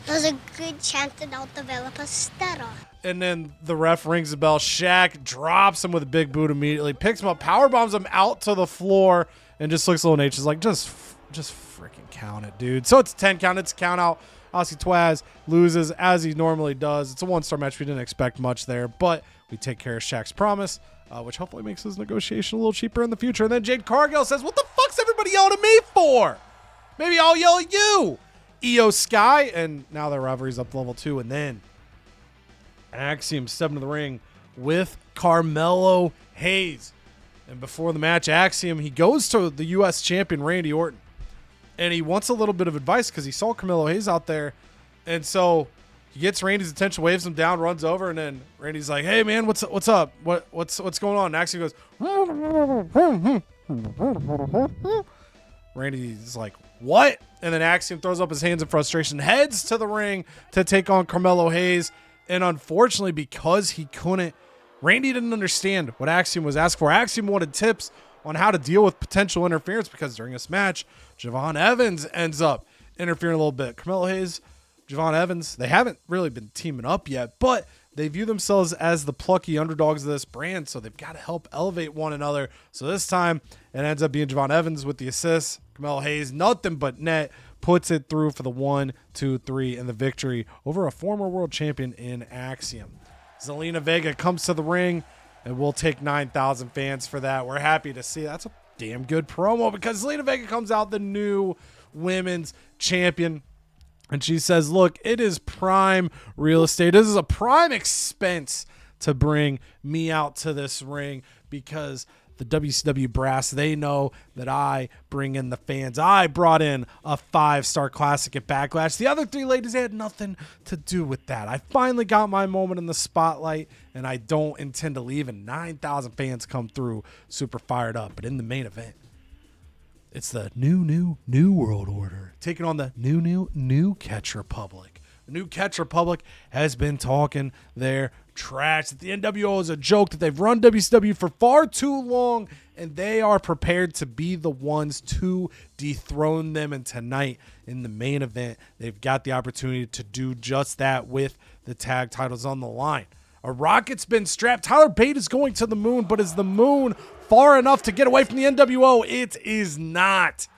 there's a good chance that I'll develop a stutter. And then the ref rings the bell. Shaq drops him with a big boot immediately, picks him up, power bombs him out to the floor, and just looks at Lil Nate. She's like, just freaking count it, dude. So it's a 10 count. It's a count out. Alcee Twaz loses as he normally does. It's a 1-star match. We didn't expect much there, but we take care of Shaq's promise, which hopefully makes his negotiation a little cheaper in the future. And then Jade Cargill says, what the fuck's everybody yelling at me for? Maybe I'll yell at you, Io Sky. And now their rivalry's up to level 2. And then Axiom stepping to the ring with Carmelo Hayes. And before the match, Axiom, he goes to the U.S. champion Randy Orton. And he wants a little bit of advice because he saw Carmelo Hayes out there. And so he gets Randy's attention, waves him down, runs over, and then Randy's like, hey, man, what's up? What's going on? And Axiom goes, Randy's like, what? And then Axiom throws up his hands in frustration, heads to the ring to take on Carmelo Hayes. And unfortunately, because Randy didn't understand what Axiom was asked for. Axiom wanted tips on how to deal with potential interference because during this match, Javon Evans ends up interfering a little bit. Carmelo Hayes, Javon Evans, they haven't really been teaming up yet, but they view themselves as the plucky underdogs of this brand, so they've got to help elevate one another. So this time, it ends up being Javon Evans with the assist. Carmelo Hayes, nothing but net, puts it through for the 1, 2, 3, and the victory over a former world champion in Axiom. Zelina Vega comes to the ring, and we'll take 9,000 fans for that. We're happy to see that's a damn good promo because Zelina Vega comes out the new women's champion, and she says, look, it is prime real estate. This is a prime expense to bring me out to this ring because the WCW brass, they know that I bring in the fans. I brought in a 5-star classic at Backlash. The other 3 ladies, they had nothing to do with that. I finally got my moment in the spotlight, and I don't intend to leave. And 9,000 fans come through super fired up. But in the main event, it's the new world order taking on the new Catch Republic. The new Catch Republic has been talking their trash. That the NWO is a joke, that they've run WCW for far too long, and they are prepared to be the ones to dethrone them. And tonight in the main event, they've got the opportunity to do just that with the tag titles on the line. A rocket's been strapped. Tyler Bate is going to the moon, but is the moon far enough to get away from the NWO? It is not.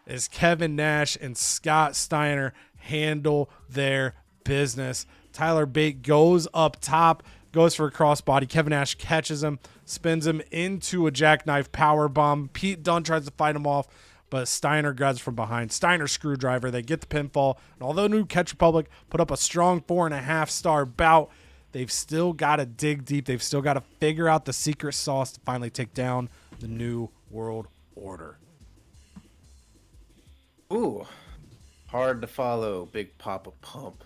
As Kevin Nash and Scott Steiner handle their business. Tyler Bate goes up top, goes for a crossbody. Kevin Nash catches him, spins him into a jackknife powerbomb. Pete Dunne tries to fight him off, but Steiner grabs from behind. Steiner screwdriver. They get the pinfall. And although New Catch Republic put up a strong 4.5-star bout, they've still got to dig deep. They've still got to figure out the secret sauce to finally take down the New World Order. Ooh, hard to follow Big Papa Pump.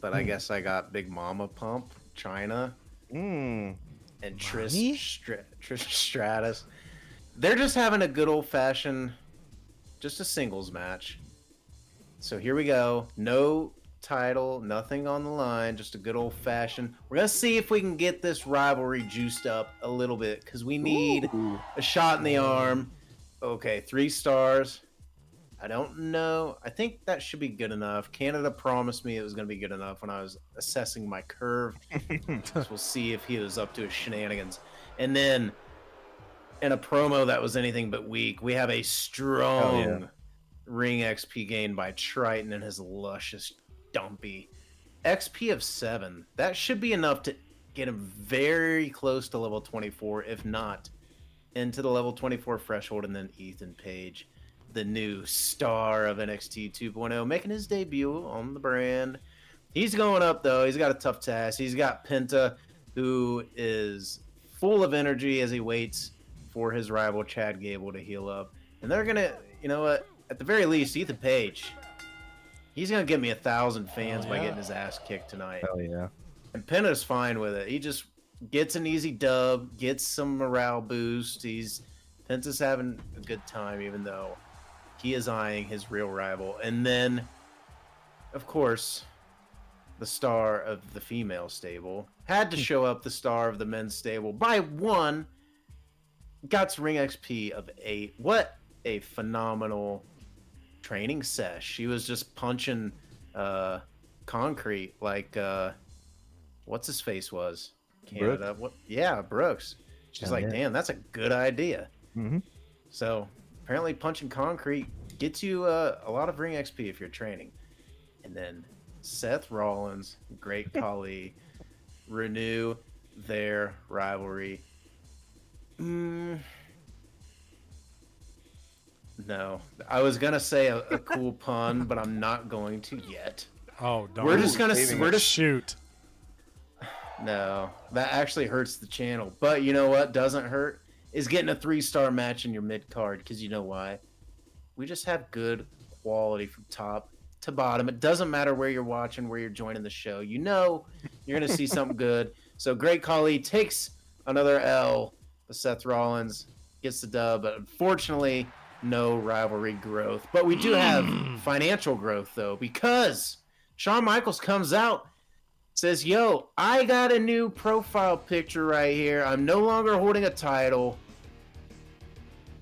But I guess I got Big Mama Pump, China, and Trish Stratus. They're just having a good old-fashioned, just a singles match. So here we go. No title, nothing on the line, just a good old-fashioned. We're going to see if we can get this rivalry juiced up a little bit because we need a shot in the arm. Okay, 3 stars. I don't know. I think that should be good enough. Canada promised me it was going to be good enough when I was assessing my curve. So we'll see if he was up to his shenanigans. And then in a promo that was anything but weak, we have a strong ring XP gain by Triton and his luscious dumpy. XP of 7. That should be enough to get him very close to level 24, if not into the level 24 threshold, and then Ethan Page. the new star of NXT 2.0, making his debut on the brand. He's going up, though. He's got a tough task. He's got Penta, who is full of energy as he waits for his rival Chad Gable to heal up. And they're going to, you know what, at the very least, Ethan Page, he's going to give me 1,000 fans by getting his ass kicked tonight. Hell yeah. And Penta's fine with it. He just gets an easy dub, gets some morale boost. Penta's having a good time, even though he is eyeing his real rival. And then, of course, the star of the female stable had to show up, the star of the men's stable, by 1. Got ring XP of 8. What a phenomenal training sesh. She was just punching concrete like what's his face was Canada. What? Yeah, Brooks. She's like, damn, that's a good idea. So apparently punching concrete gets you a lot of ring XP if you're training. And then Seth Rollins, Great Khali, renew their rivalry. No, I was gonna say a cool pun, but I'm not going to yet. Oh, darn. We're just shoot. No, that actually hurts the channel. But you know what doesn't hurt is getting a 3-star match in your mid card, because you know why? We just have good quality from top to bottom. It doesn't matter where you're watching, where you're joining the show. You know you're gonna see something good. So Great Khali takes another L. Seth Rollins gets the dub, but unfortunately, no rivalry growth. But we do have financial growth, though, because Shawn Michaels comes out, says, yo, I got a new profile picture right here. I'm no longer holding a title.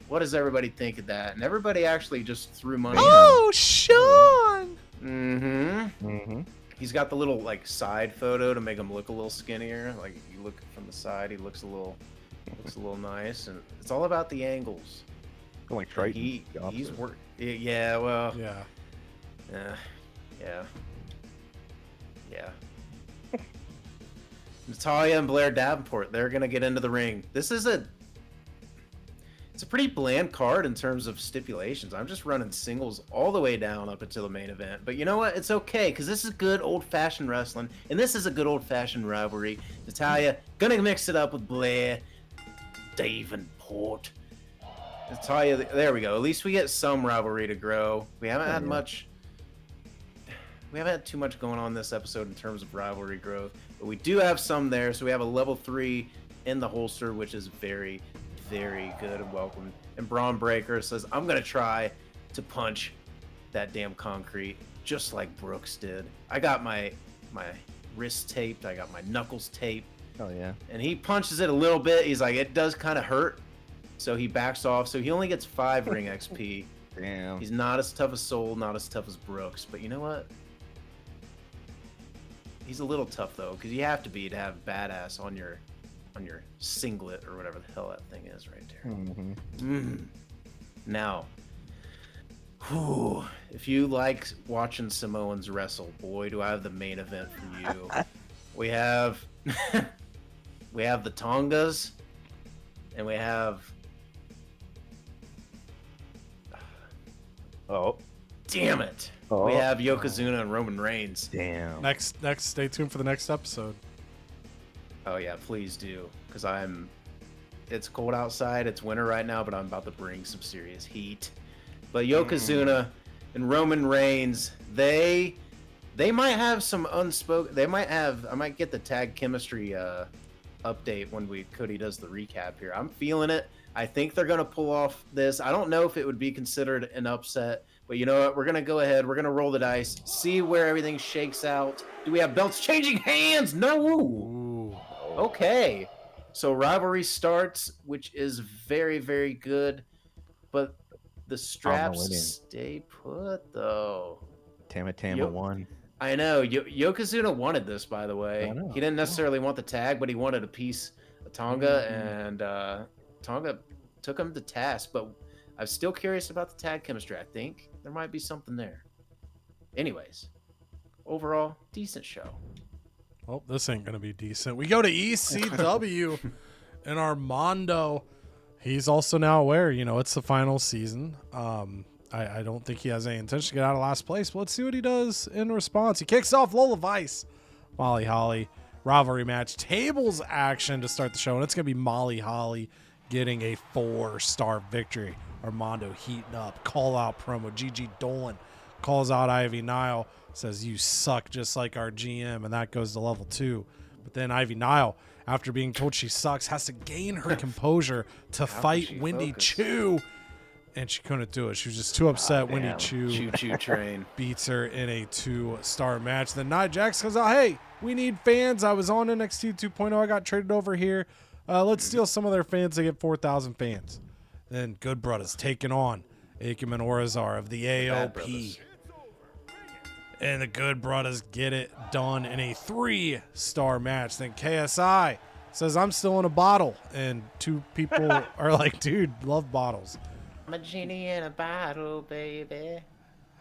What does everybody think of that? And everybody actually just threw money. Oh, Shawn! He's got the little, like, side photo to make him look a little skinnier. Like, you look from the side, he looks a little nice, and it's all about the angles. Like right. He's worked. Yeah, well. Yeah. Yeah. Natalya and Blair Davenport, they're gonna get into the ring. It's a pretty bland card in terms of stipulations. I'm just running singles all the way down up until the main event. But you know what? It's okay, because this is good old-fashioned wrestling, and this is a good old-fashioned rivalry. Natalya gonna mix it up with Blair Davenport. Natalya, there we go. At least we get some rivalry to grow. We haven't had much. We haven't had too much going on this episode in terms of rivalry growth, but we do have some there. So we have a level 3 in the holster, which is very, very good and welcome. And Braun Breaker says, I'm going to try to punch that damn concrete just like Brooks did. I got my wrist taped. I got my knuckles taped. Oh, yeah. And he punches it a little bit. He's like, it does kind of hurt. So he backs off. So he only gets 5 ring XP. Damn. He's not as tough as Soul, not as tough as Brooks. But you know what? He's a little tough, though, because you have to have badass on your singlet or whatever the hell that thing is right there. Now, if you like watching Samoans wrestle, boy, do I have the main event for you. We have the Tongas, and we have damn it. We have Yokozuna and Roman Reigns. Damn. Next, stay tuned for the next episode. Oh yeah, please do, because it's cold outside, it's winter right now, but I'm about to bring some serious heat. But Yokozuna and Roman Reigns, they might have some unspoken. I might get the tag chemistry update when Cody does the recap here. I'm feeling it. I think they're gonna pull off this. I don't know if it would be considered an upset, but you know what? We're gonna go ahead. We're gonna roll the dice, see where everything shakes out. Do we have belts changing hands? No. Ooh. Okay. So rivalry starts, which is very, very good, but the straps stay put though. Tama won. I know. Yokozuna wanted this, by the way. He didn't necessarily want the tag, but he wanted a piece of Tonga, and Tonga took him to task. But I'm still curious about the tag chemistry. I think there might be something there. Anyways, overall, decent show. Well, this ain't going to be decent. We go to ECW and Armando. He's also now aware, it's the final season. I don't think he has any intention to get out of last place, but let's see what he does in response. He kicks off Lola Vice, Molly Holly, rivalry match, tables action to start the show, and it's going to be Molly Holly getting a 4-star victory. Armando heating up, call out promo. Gigi Dolan calls out Ivy Nile, says, "You suck just like our GM," and that goes to level 2. But then Ivy Nile, after being told she sucks, has to gain her composure to fight Wendy Choo. And she couldn't do it. She was just too upset. Wendy Choo Choo-choo train beats her in a 2-star match. Then Nia Jax goes out, "Hey, we need fans. I was on NXT 2.0. I got traded over here. Let's steal some of their fans to get 4,000 fans." Then Good Brothers taking on Akam and Orazar of the AOP. And the Good Brothers get it done in a 3-star match. Then KSI says, "I'm still in a bottle." And 2 people are like, "Dude, love bottles." I'm a genie in a bottle, baby.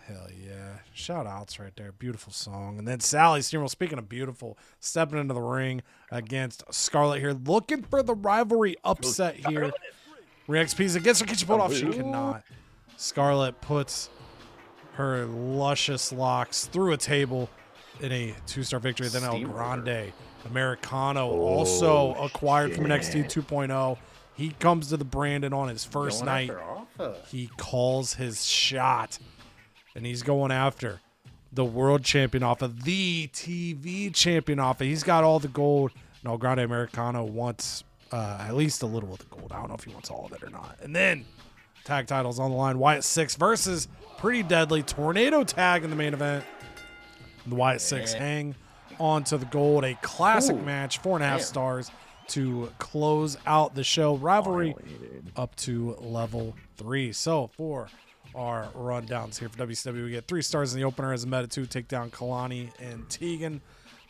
Hell yeah. Shout outs right there. Beautiful song. And then Sally Steamroll, speaking of beautiful, stepping into the ring against Scarlett here, looking for the rivalry upset here. ReXP's against her. Can she pull it off? She cannot. Scarlett puts her luscious locks through a table in a 2-star victory. Then El Grande Americano, also acquired from NXT 2.0. He comes to the Brandon on his first night. He calls his shot, and he's going after the world champion off of the TV champion off of. He's got all the gold. And El Grande Americano wants at least a little of the gold. I don't know if he wants all of it or not. And then tag titles on the line. Wyatt 6 versus Pretty Deadly. Tornado tag in the main event. The Wyatt 6 hang on to the gold. A classic match. 4.5 stars to close out the show. Rivalry up to level 3. So for our rundowns here for WCW, we get 3 stars in the opener as a Meta 2 take down Kalani and Tegan.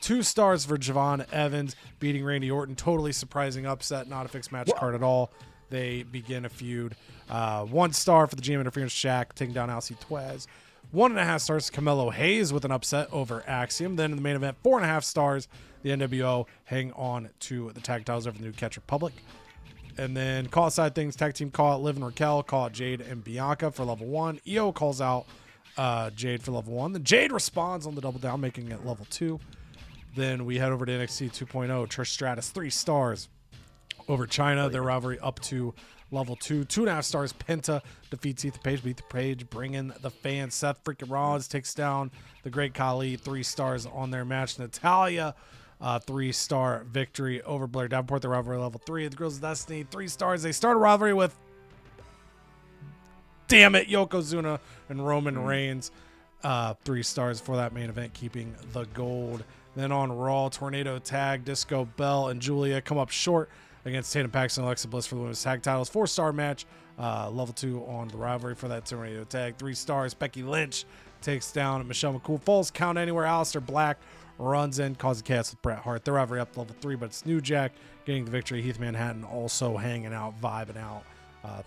2 stars for Javon Evans beating Randy Orton. Totally surprising upset, not a fixed match card at all. They begin a feud. 1 star for the GM interference Shaq taking down Alcee Twez. 1.5 stars to Camelo Hayes with an upset over Axiom. Then in the main event, 4.5 stars. The NWO hang on to the tag titles over the New Catch Republic. And then call side things, tag team call out Liv and Raquel, call out Jade and Bianca for level 1. EO calls out Jade for level 1. Then Jade responds on the double down, making it level 2. Then we head over to NXT 2.0. Trish Stratus, 3 stars over China. Their rivalry up to level 2. 2.5 stars. Penta defeats Ethan Page. Beat the Page, bringing the fans. Seth freaking Rollins takes down the Great Khali. 3 stars on their match. Natalya, 3-star victory over Blair Davenport. The rivalry level 3. The Girls of Destiny, 3 stars. They start a rivalry with, damn it, Yokozuna and Roman Reigns. 3 stars for that main event, keeping the gold. Then on Raw, Tornado Tag, Disco Bell and Julia come up short against Tatum Paxton and Alexa Bliss for the women's tag titles. 4-star match, level 2 on the rivalry for that Tornado Tag. 3 stars, Becky Lynch takes down Michelle McCool. Falls count anywhere. Aleister Black runs in, causes chaos with Bret Hart. The rivalry up to level 3, but it's New Jack getting the victory. Heath Manhattan also hanging out, vibing out.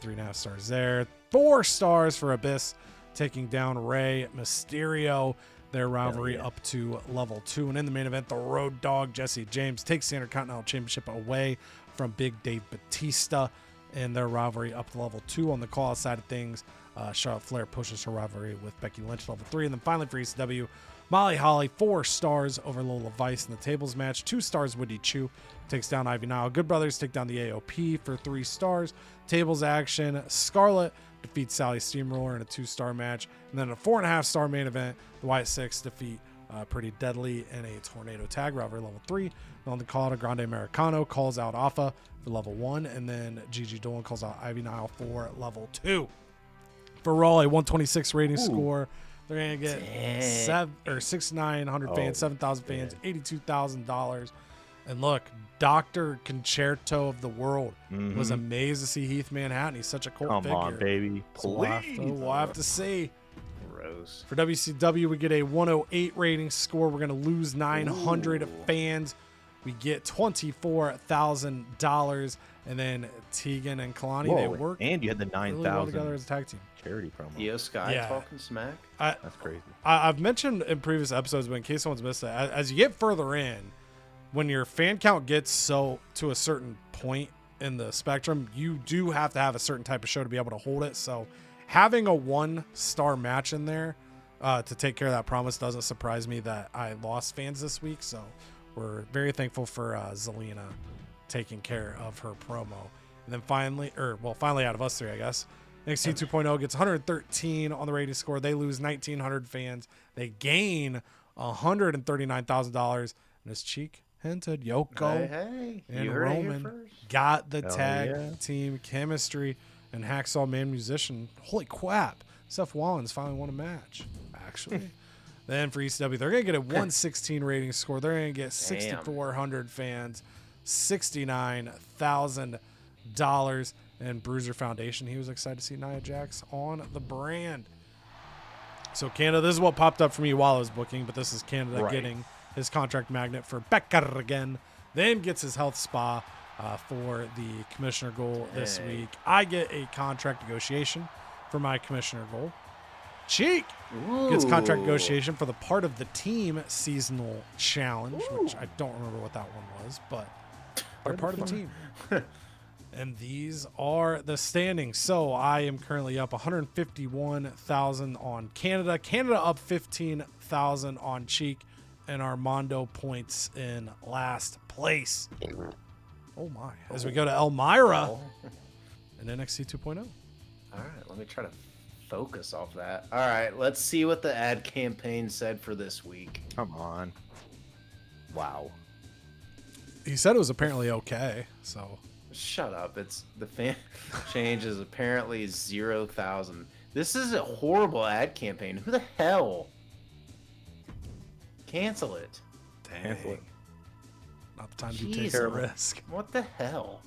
3.5 stars there. 4 stars for Abyss taking down Rey Mysterio. Their rivalry up to level 2. And in the main event, the Road Dogg Jesse James takes the Intercontinental Championship away from Big Dave Batista. And their rivalry up to level 2. On the call side of things, Charlotte Flair pushes her rivalry with Becky Lynch level 3. And then finally for ECW, Molly Holly, 4 stars over Lola Vice in the tables match. 2 stars, Wendy Choo takes down Ivy Nile. Good Brothers take down the AOP for 3 stars. Tables action, Scarlett defeats Sally Steamroller in a 2-star match. And then a 4.5 star main event, the Wyatt 6 defeat Pretty Deadly in a Tornado Tag, rivalry level 3. And on the call, Grande Americano calls out Alpha for level 1. And then Gigi Dolan calls out Ivy Nile for level 2. For Raw, a 126 rating score. They're going to get 6,900 fans, 7,000 fans, $82,000. And look, Dr. Concerto of the World was amazed to see Heath Manhattan. He's such a cult figure. Come on, baby. Please. So we'll have to see. Gross. For WCW, we get a 108 rating score. We're going to lose 900 fans. We get $24,000. And then Tegan and Kalani, they work. And you had the 9,000 really well together as a tag team. Charity promo. Io Sky talking smack. That's crazy. I've mentioned in previous episodes, but in case someone's missed it, as you get further in, when your fan count gets to a certain point in the spectrum, you do have to have a certain type of show to be able to hold it. So having a 1-star match in there to take care of that promise doesn't surprise me that I lost fans this week. So we're very thankful for Zelina taking care of her promo. And then finally out of us three, I guess, NXT 2.0 gets 113 on the rating score. They lose 1,900 fans. They gain $139,000. And as Cheek hinted, Yoko and you heard it here Roman first. got the tag team chemistry, and Hacksaw Man Musician. Holy crap. Seth Rollins finally won a match, actually. Then for ECW, they're going to get a 116 rating score. They're going to get 6,400 fans, $69,000. And Bruiser Foundation, he was excited to see Nia Jax on the brand. So Canada, this is what popped up for me while I was booking, but this is Canada getting his contract magnet for Becker again. Then gets his health spa for the commissioner goal this week. I get a contract negotiation for my commissioner goal. Cheek gets contract negotiation for the part of the team seasonal challenge, which I don't remember what that one was, but they're part of the team. And these are the standings. So I am currently up 151,000 on Canada. Canada up 15,000 on Cheek. And Armando points in last place. Oh my. As we go to Elmira and NXT 2.0. All right, let me try to focus off that. All right, let's see what the ad campaign said for this week. Come on. Wow. He said it was apparently okay, so... Shut up. It's the fan change is apparently 0,000. This is a horrible ad campaign. Who the hell? Cancel it. Dang. Cancel it. Not the time to take a risk. What the hell?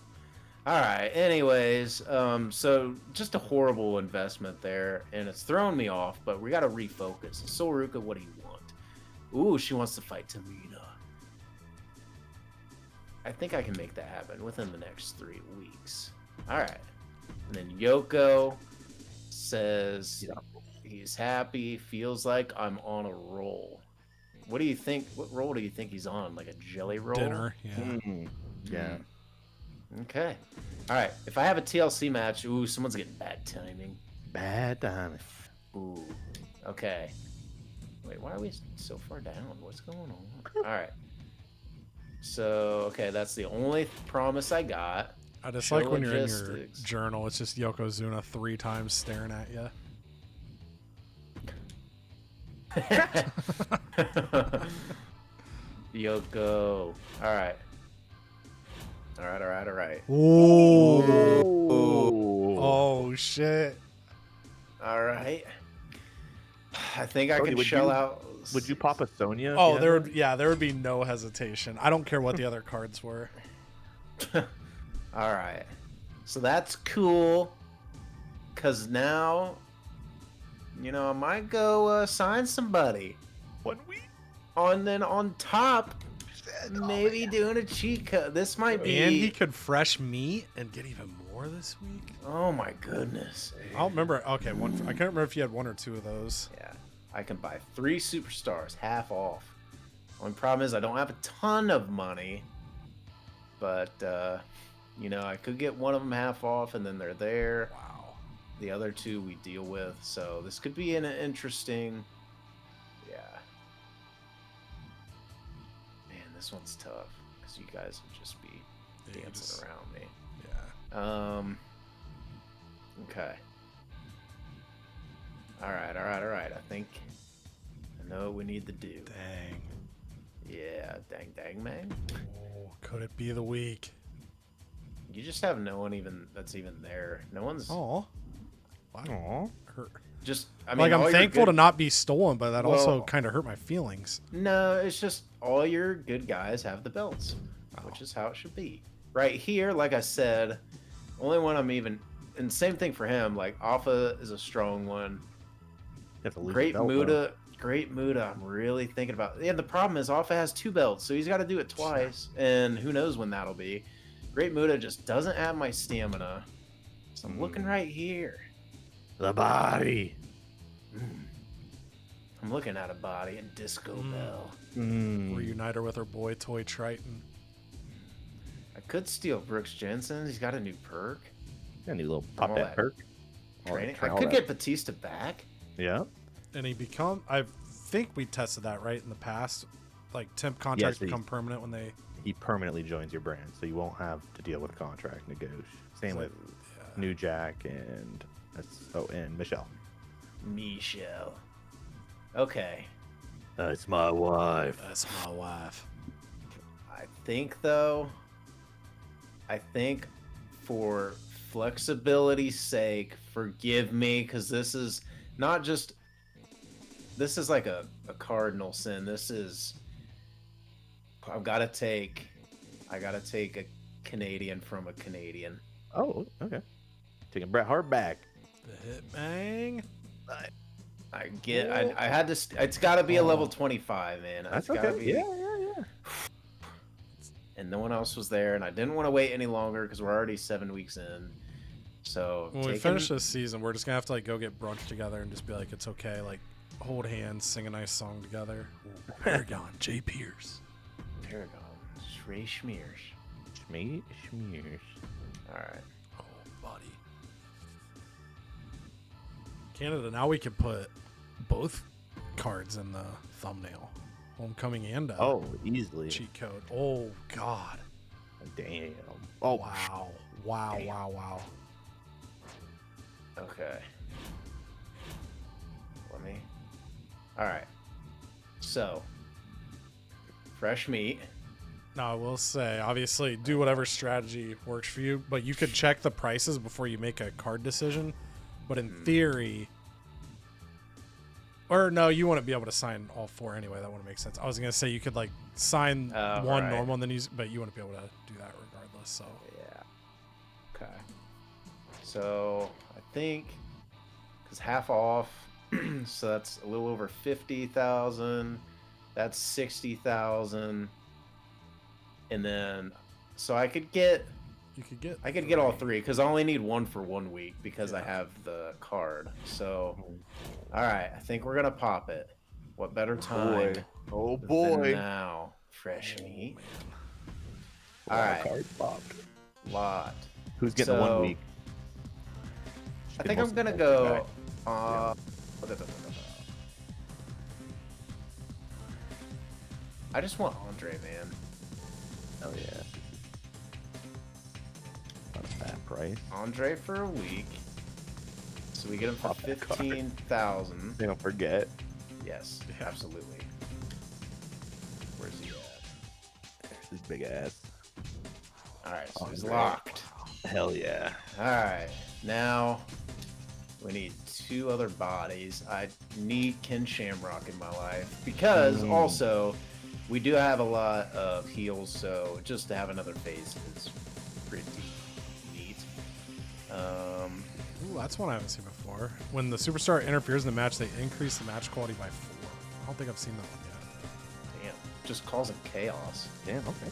All right. Anyways, so just a horrible investment there, and it's thrown me off, but we got to refocus. Soruka, what do you want? Ooh, she wants to fight Tamina. I think I can make that happen within the next 3 weeks. All right. And then Yoko says he's happy, feels like I'm on a roll. What do you think? What roll do you think he's on? Like a jelly roll? Dinner, yeah. Yeah. Okay. All right. If I have a TLC match, ooh, someone's getting bad timing. Bad timing. Ooh. Okay. Wait, why are we so far down? What's going on? All right. So, okay, that's the only promise I got. I just like when you're in your journal, it's just Yokozuna 3 times staring at you. Yoko. All right. Ooh. Oh, shit. All right. I think I can shell out. Would you pop a Sonya? Oh, there would be no hesitation. I don't care what the other cards were. All right. So that's cool. Because now, I might go sign somebody. 1 week? And then on top, maybe doing a cheat code. This might be... And he could fresh meat and get even more this week. Oh, my goodness. I don't remember. Okay, I can't remember if you had 1 or 2 of those. Yeah. I can buy 3 superstars, half off. Only problem is I don't have a ton of money. But, I could get one of them half off and then they're there. Wow. The other 2 we deal with. So this could be an interesting... Yeah. Man, this one's tough. Because you guys would just be dancing around me. Yeah. Okay. All right. I think I know what we need to do. Dang. Yeah, dang, man. Oh, could it be the week? You just have no one that's even there. No one's. Oh. Wow. Just, I mean, I'm thankful to not be stolen, but that also kind of hurt my feelings. No, it's just all your good guys have the belts, which is how it should be. Right here, like I said, only one I'm even. And same thing for him. Like Alpha is a strong one. Great Muda. I'm really thinking about. Yeah, the problem is Alpha has 2 belts, so he's got to do it twice, and who knows when that'll be. Great Muda just doesn't have my stamina, so I'm looking right here. The body. I'm looking at a body and Disco Bell. Reunite her with her boy Toy Triton. I could steal Brooks Jensen's. He's got a new perk. Got a new little pop that perk. Training. I Trail could rep. get Batista back. Yeah. And I think we tested that right in the past. Like temp contracts Yes, become permanent when they. He permanently joins your brand, so you won't have to deal with contract negotiation. Same with New Jack and Michelle. Michelle. Okay. That's my wife. That's my wife. I think for flexibility's sake, forgive me, because this is not just. This is like a cardinal sin. This is. I gotta take a Canadian from a Canadian. Oh, okay. Taking Bret Hart back. The hit bang. I had to. It's got to be a level 25, man. That's It's gotta okay. be. Yeah. And no one else was there, and I didn't want to wait any longer because we're already 7 weeks in. So When we finish this season, we're just gonna have to like go get brunch together and just be like, it's okay, like hold hands, sing a nice song together. Paragon, Jay Pierce. Paragon, Shrey Schmears. Schmears. All right. Oh, buddy. Canada, now we could put both cards in the thumbnail. Homecoming and Easily. cheat code. Oh, God. Damn. Oh, wow. Wow, Damn. wow. Okay. All right. So, fresh meat. Now, I will say, obviously, do whatever strategy works for you, but you could check the prices before you make a card decision. But in theory, or no, you wouldn't be able to sign all four anyway. That wouldn't make sense. I was going to say you could like sign one right. normal and then use, but you wouldn't be able to do that regardless. So, Yeah. Okay. So, I think, because half off, so that's a little over 50,000. That's 60,000. And then, so I could get all three because I only need one for 1 week because I have the card. So, all right, I think we're gonna pop it. What better time? Oh than boy. now, fresh meat. All right, Card popped. lot. Who's getting the 1 week? I think I'm gonna go. I just want Andre, man. Oh yeah. Not a bad price. Andre for a week. So we get him for Pop that card. 15,000. They don't forget. Yes, absolutely. Where's he at? His big ass. Alright, so he's Andre. locked. Hell yeah. Alright, now we need two other bodies. I need Ken Shamrock in my life because also we do have a lot of heals, so just to have another phase is pretty neat. ooh, that's one I haven't seen before. When the superstar interferes in the match, they increase the match quality by 4. I don't think I've seen that one yet. Damn, just causing chaos. Damn, okay.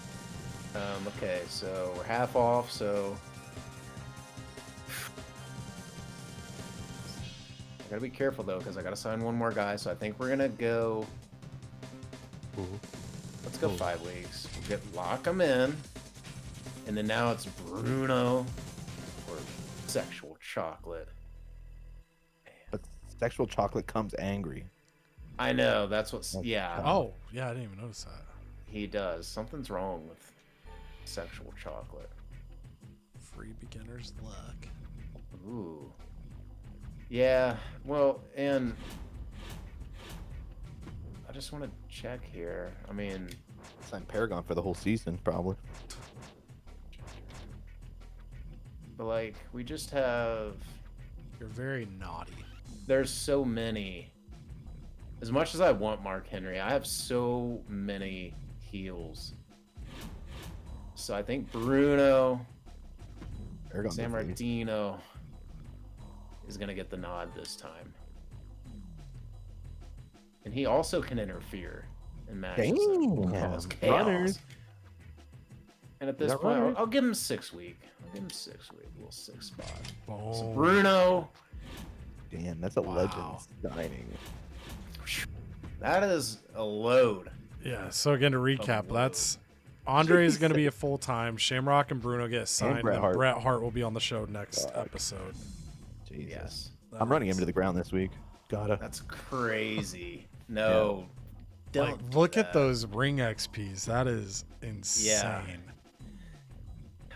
Okay, so we're half off, so I gotta be careful though, because I gotta sign one more guy. So I think we're gonna go. Let's go 5 weeks. We'll lock him in, and then now it's Bruno or Sexual Chocolate. But sexual chocolate comes angry. I know that's what's yeah. Oh, yeah, I didn't even notice that. He does. Something's wrong with Sexual Chocolate. Free beginner's luck. Ooh. Yeah, well, and I just want to check here. I mean, Sign Paragon for the whole season, probably. but like, we just have. You're very naughty. There's so many. As much as I want Mark Henry, I have so many heals. So I think Bruno, Paragon's San the free. Martino is going to get the nod this time. And he also can interfere in matches. and cause Damn. chaos. Runners. And at this Is that point, right? I'll give him 6 week. I'll give him 6 week, little 6 spot. So Boom. Bruno, Damn, that's a Wow. legend signing. that is a load. Yeah, so again, to recap, Whoa. that's Andre is going to be a full-time. Shamrock and Bruno get signed. Bret And Hart. Bret Hart will be on the show next episode. Jesus. Yes. I'm running him to the ground this week. Gotta. That's crazy. No. Don't Like, do look at that. those ring XPs. That is insane.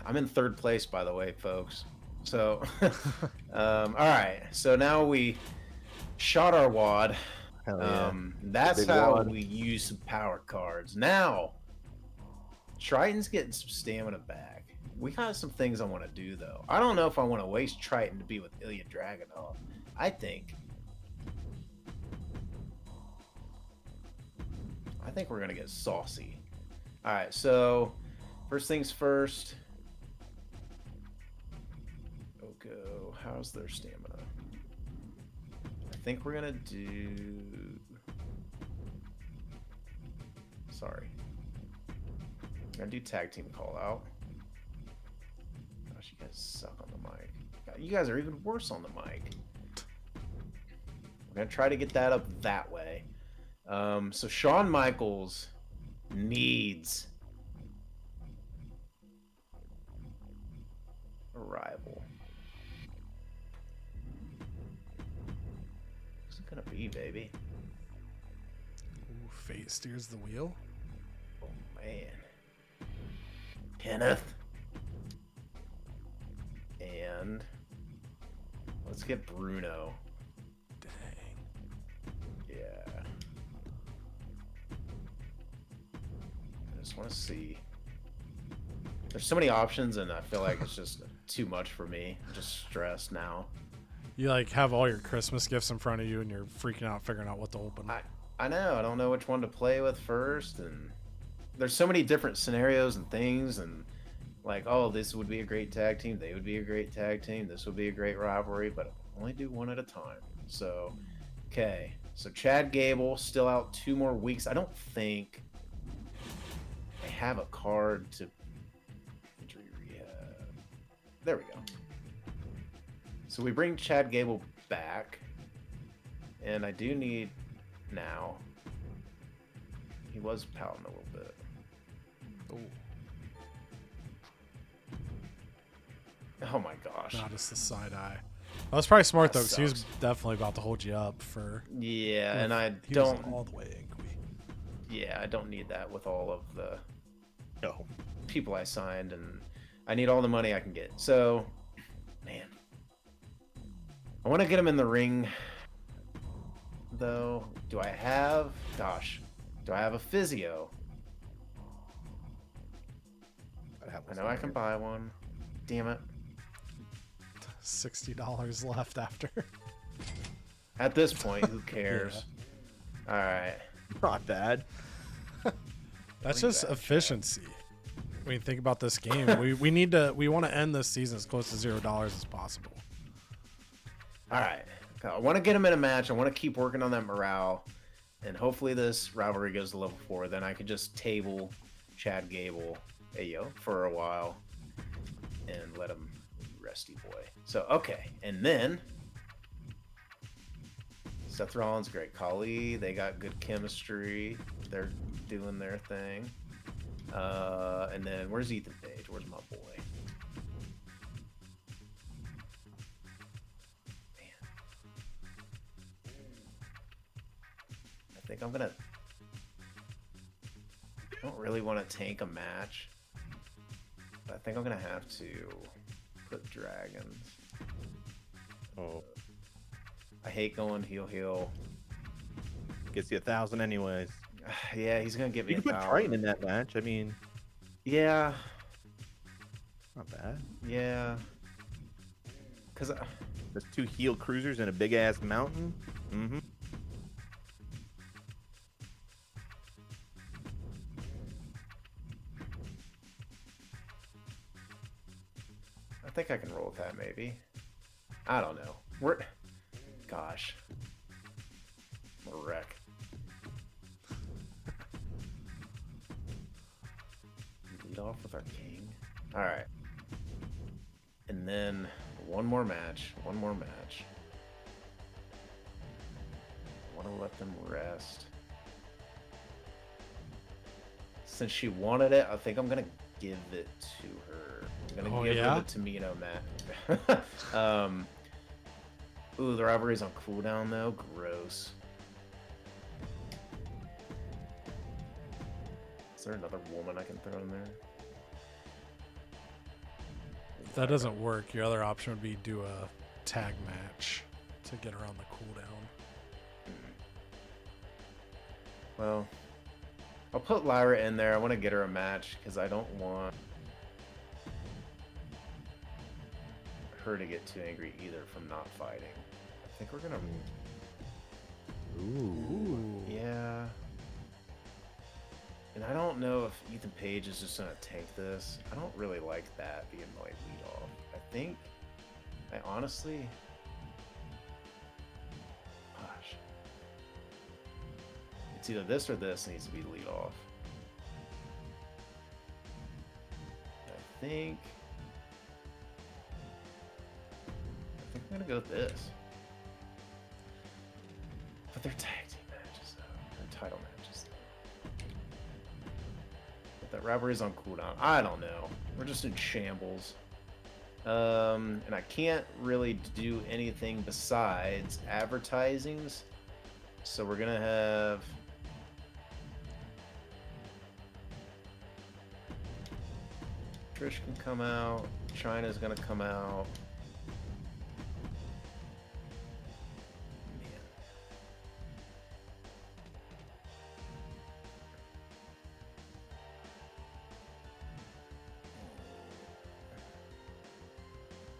I'm in 3rd place, by the way, folks. So, all right. So now we shot our wad. Hell yeah. That's Big how wad. we use some power cards. Now, Triton's getting some stamina back. We got some things I want to do, though. I don't know if I want to waste Triton to be with Ilya Dragunov. I think we're going to get saucy. All right, so first things first. Oko, how's their stamina? I think we're going to do... Sorry. I'm going to do tag team call out. Gosh, you guys suck on the mic. God, you guys are even worse on the mic. We're going to try to get that up that way. So Shawn Michaels needs a rival. Who's it gonna be, baby? Ooh, fate steers the wheel. Oh man, Kenneth. And let's get Bruno. Dang. Yeah. I just want to see. There's so many options, and I feel like it's just too much for me. I'm just stressed now. You like have all your Christmas gifts in front of you and you're freaking out figuring out what to open. I know. I don't know which one to play with first, and there's so many different scenarios and things, and like, oh, this would be a great tag team. They would be a great tag team. This would be a great rivalry, but only do one at a time. So, okay. So Chad Gable still out 2 more weeks. I don't think they have a card to injury rehab. There we go. So we bring Chad Gable back, and I do need now. He was pouting a little bit. Ooh, Oh my gosh. not just the side eye. That was probably smart That though, because he was sucks. definitely about to hold you up for. Yeah, and I He was don't. all the way angry. Yeah, I don't need that with all of the No. people I signed, and I need all the money I can get. So, man, I want to get him in the ring, though. Do I have? Gosh, do I have a physio? I know I can buy one. Damn it! $60 left after. At this point, who cares? All right. Not bad. That's Bring just back efficiency. When you think about this game, we want to end this season as close to $0 as possible. All right. I want to get him in a match. I want to keep working on that morale. And hopefully this rivalry goes to level 4. Then I can just table Chad Gable for a while and let him resty boy. So, okay. And then Seth Rollins, Great Khali. They got good chemistry. They're doing their thing. And then where's Ethan Page? Where's my boy? I think I'm gonna. I don't really want to tank a match, but I think I'm gonna have to put dragons. Oh, I hate going heel. gets you 1,000 anyways. Yeah, he's gonna get me You a can put 1,000. Triton in that match. I mean, Yeah, not bad. yeah. Cause There's 2 heel cruisers and a big ass mountain. Mm-hmm. I think I can roll with that. Maybe. I don't know. Gosh. I'm a wreck. Lead off with our king. All right. And then one more match. I want to let them rest. Since she wanted it, I think I'm gonna give it to her. I'm gonna give her the Tamino match. Ooh, the rivalry's on cooldown though. Gross. Is there another woman I can throw in there? If that doesn't work, your other option would be do a tag match to get around the cooldown. Well, I'll put Lyra in there. I want to get her a match because I don't want her to get too angry either from not fighting. I think we're gonna. Ooh. Yeah. And I don't know if Ethan Page is just gonna tank this. I don't really like that being like lead off. I honestly, gosh, it's either this or this needs to be lead off. I think I'm gonna go with this. But they're tag team matches though. They're title matches though. But that rivalry's on cooldown. I don't know. We're just in shambles. And I can't really do anything besides advertisings. So we're gonna have Trish can come out. China's gonna come out. Man.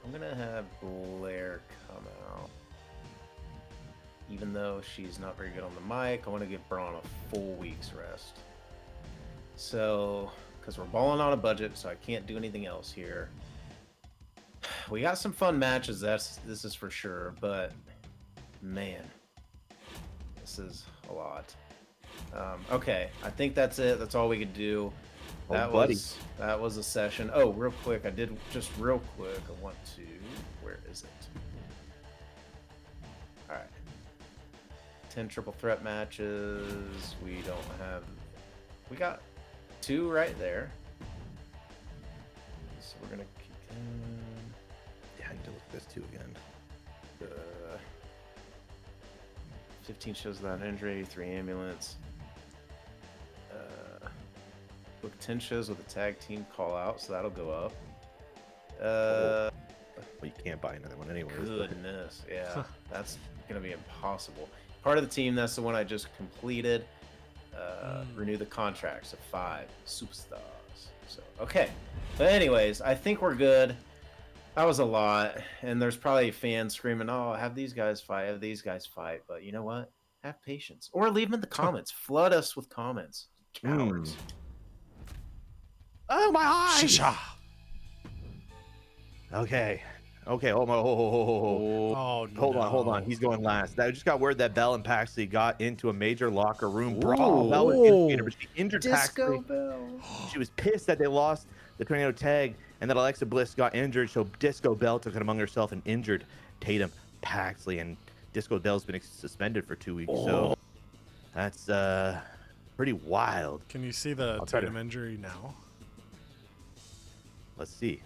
I'm gonna have Blair come out. Even though she's not very good on the mic, I want to give Braun a full week's rest. So, because we're balling on a budget, so I can't do anything else here. We got some fun matches, this is for sure, but man, this is a lot. Okay, I think that's it. That's all we could do. That was a session. Oh, real quick, I want to. Where is it? All right. 10 triple threat matches. We don't have. We got 2 right there. So we're gonna keep them. Yeah, I need to look at this too again. 15 shows without injury, 3 ambulance. Book 10 shows with a tag team call out, so that'll go up. Well, you can't buy another one anyway. Goodness, yeah, that's gonna be impossible. Part of the team, that's the one I just completed. Renew the contracts of 5 superstars. So okay, but anyways, I think we're good. That was a lot, and there's probably fans screaming, "Oh, have these guys fight, have these guys fight." But you know what? Have patience, or leave them in the comments. Flood us with comments, cowards. Oh, my eyes! Shisha. Okay. Oh, Oh, no. hold on. He's going last. I just got word that Bell and Paxley got into a major locker room brawl. Ooh. Bell was indicated, but she injured Disco Paxley. Bell. She was pissed that they lost the tornado tag and that Alexa Bliss got injured, so Disco Bell took it among herself and injured Tatum Paxley, and Disco Bell's been suspended for 2 weeks. So that's pretty wild. Can you see the I'll try to- Tatum injury now? Let's see.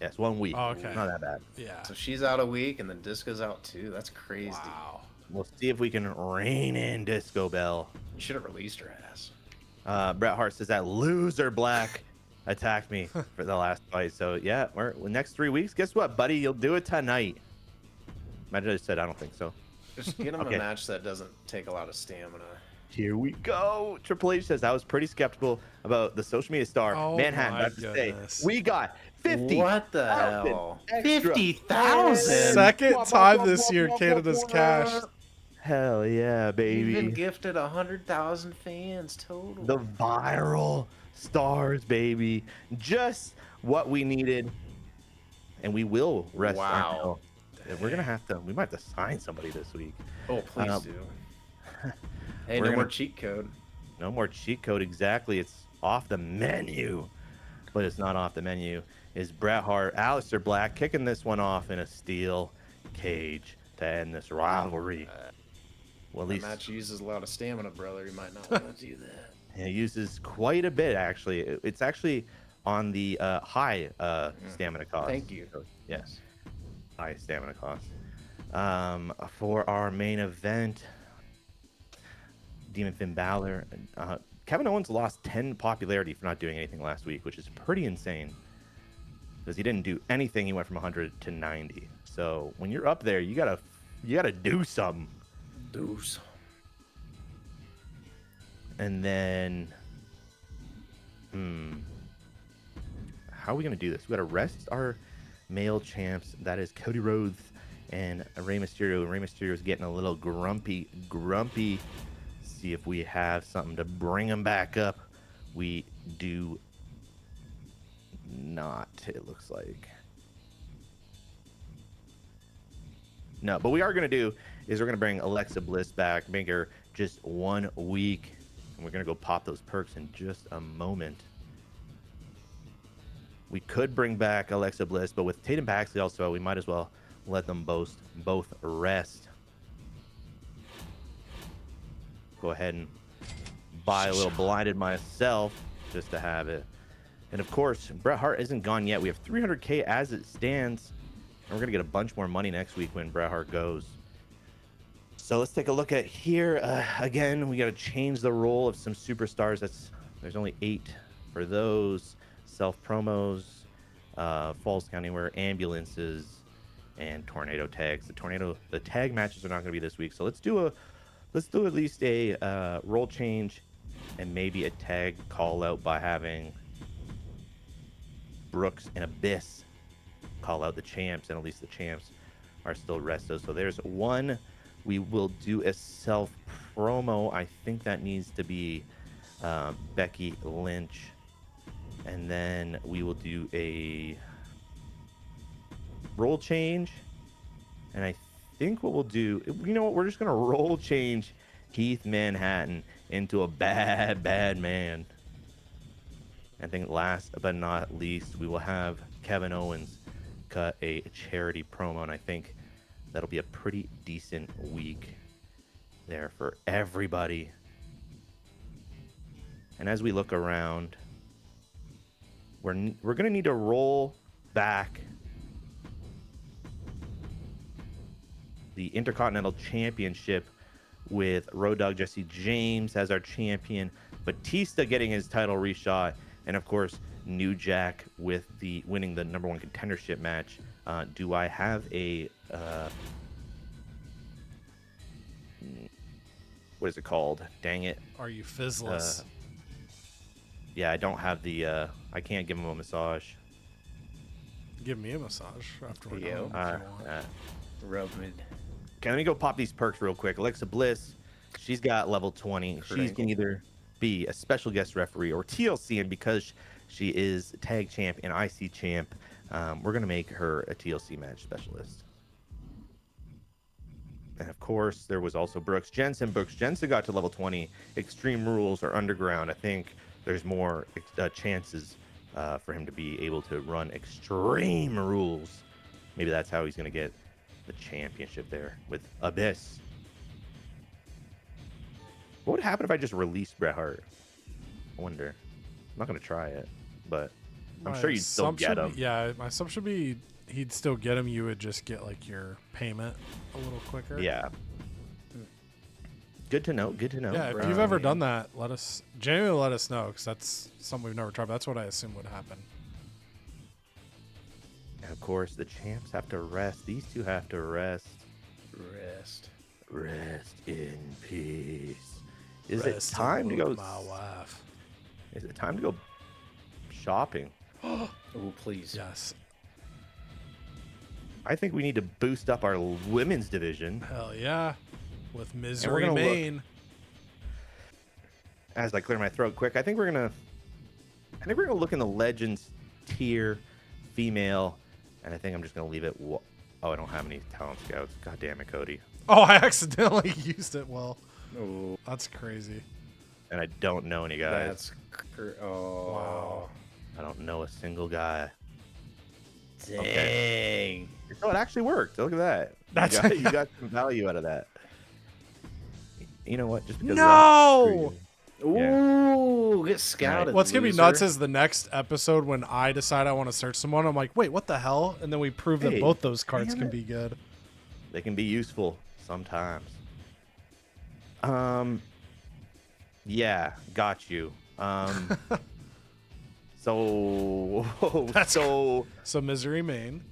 Yes, 1 week. Oh, okay. Not that bad. Yeah. So she's out a week, and then Disco's out too. That's crazy. Wow. We'll see if we can rein in Disco Bell. You should have released her ass. Bret Hart says that loser Black attacked me for the last fight. So yeah, we're next 3 weeks. Guess what, buddy? You'll do it tonight. I just said I don't think so. Just get him Okay. a match that doesn't take a lot of stamina. Here we go. Triple H says I was pretty skeptical about the social media star Oh Manhattan. my About to say goodness. we got 50. What the hell? extra 50,000. Second time this year Canada's cashed. Hell yeah, We've been baby. gifted 100,000 fans total. The viral stars, baby. Just what we needed. And we will rest. Wow. We're gonna have to. We might have to sign somebody this week. Oh, please do. Hey, we're no more gonna- cheat code. No more cheat code. Exactly. It's off the menu, but it's not off the menu. Is Bret Hart, Aleister Black kicking this one off in a steel cage to end this rivalry? Well, at That least match uses a lot of stamina, brother. You might not want to do that. it uses quite a bit. Actually, it's actually on the high stamina cost. Thank you. So, yes, high stamina cost. For our main event, Demon Finn Balor. Kevin Owens lost 10 popularity for not doing anything last week, which is pretty insane. Because he didn't do anything. He went from 100 to 90. So when you're up there, you gotta do something. Do some. And then, how are we gonna do this? We gotta rest our male champs. That is Cody Rhodes and Rey Mysterio. Rey Mysterio is getting a little grumpy. See if we have something to bring him back up. We do not, it looks like. No, but we are going to do is we're going to bring Alexa Bliss back, make her just 1 week. And we're going to go pop those perks in just a moment. We could bring back Alexa Bliss, but with Tatum Paxley also, we might as well let them both rest. Go ahead and buy a little blinded myself just to have it. And of course, Bret Hart isn't gone yet. We have 300K as it stands. And we're going to get a bunch more money next week when Bret Hart goes. So let's take a look at here. Again, we got to change the role of some superstars. There's only 8 for those. Self-promos, Falls County Anywhere, ambulances, and tornado tags. The tag matches are not going to be this week. So let's do at least a role change and maybe a tag call out by having Brooks and Abyss call out the champs, and at least the champs are still rested. So there's one. We will do a self promo. I think that needs to be Becky Lynch, and then we will do a role change. And I think what we'll do, you know what, we're just gonna role change Heath Manhattan into a bad man. I think last but not least, we will have Kevin Owens cut a charity promo, and I think that'll be a pretty decent week there for everybody. And as we look around, we're gonna need to roll back the Intercontinental Championship with Road Dogg Jesse James as our champion, Batista getting his title reshot, and of course New Jack with winning the #1 contendership match. Do I have a what is it called? Dang it! Are you fizzless? Yeah, I don't have the. I can't give him a massage. Give me a massage after we're Yeah. done. If you want. Rub me. Okay, let me go pop these perks real quick. Alexa Bliss, she's got level 20. She can either be a special guest referee or TLC, and because she is tag champ and IC champ, we're going to make her a TLC match specialist. And of course, there was also Brooks Jensen. Brooks Jensen got to level 20. Extreme Rules or Underground. I think there's more chances for him to be able to run Extreme Rules. Maybe that's how he's going to get the championship there with Abyss. What would happen if I just released Bret Hart? I wonder. I'm not going to try it, but I'm sure you'd still get him. Yeah, my assumption would be he'd still get him. You would just get like your payment a little quicker. Yeah. Good to know. Yeah, if you've ever done that, genuinely let us know, because that's something we've never tried. But that's what I assume would happen. And of course, the champs have to rest. These two have to rest. Rest in peace. Is it time to go? My wife. Is it time to go shopping? Oh, please. Yes. I think we need to boost up our women's division. Hell yeah. With we're Misery gonna Main. As I clear my throat quick, I think we're gonna look in the Legends tier, female, and I think I'm just gonna leave it. Oh, I don't have any talent scouts. God damn it, Cody. Oh, I accidentally used it. Well, Oh, that's crazy. And I don't know any guys. that's. Wow. I don't know a single guy. Dang. Okay. So it actually worked. Look at that. That's you got some value out of that. You know what? Just because No! Ooh, get scouted. What's gonna be loser. nuts is the next episode when I decide I want to search someone. I'm like, wait, what the hell? And then we prove that Hey, both those cards damn can it. be good. They can be useful sometimes. Yeah, got you. So So Misery Main.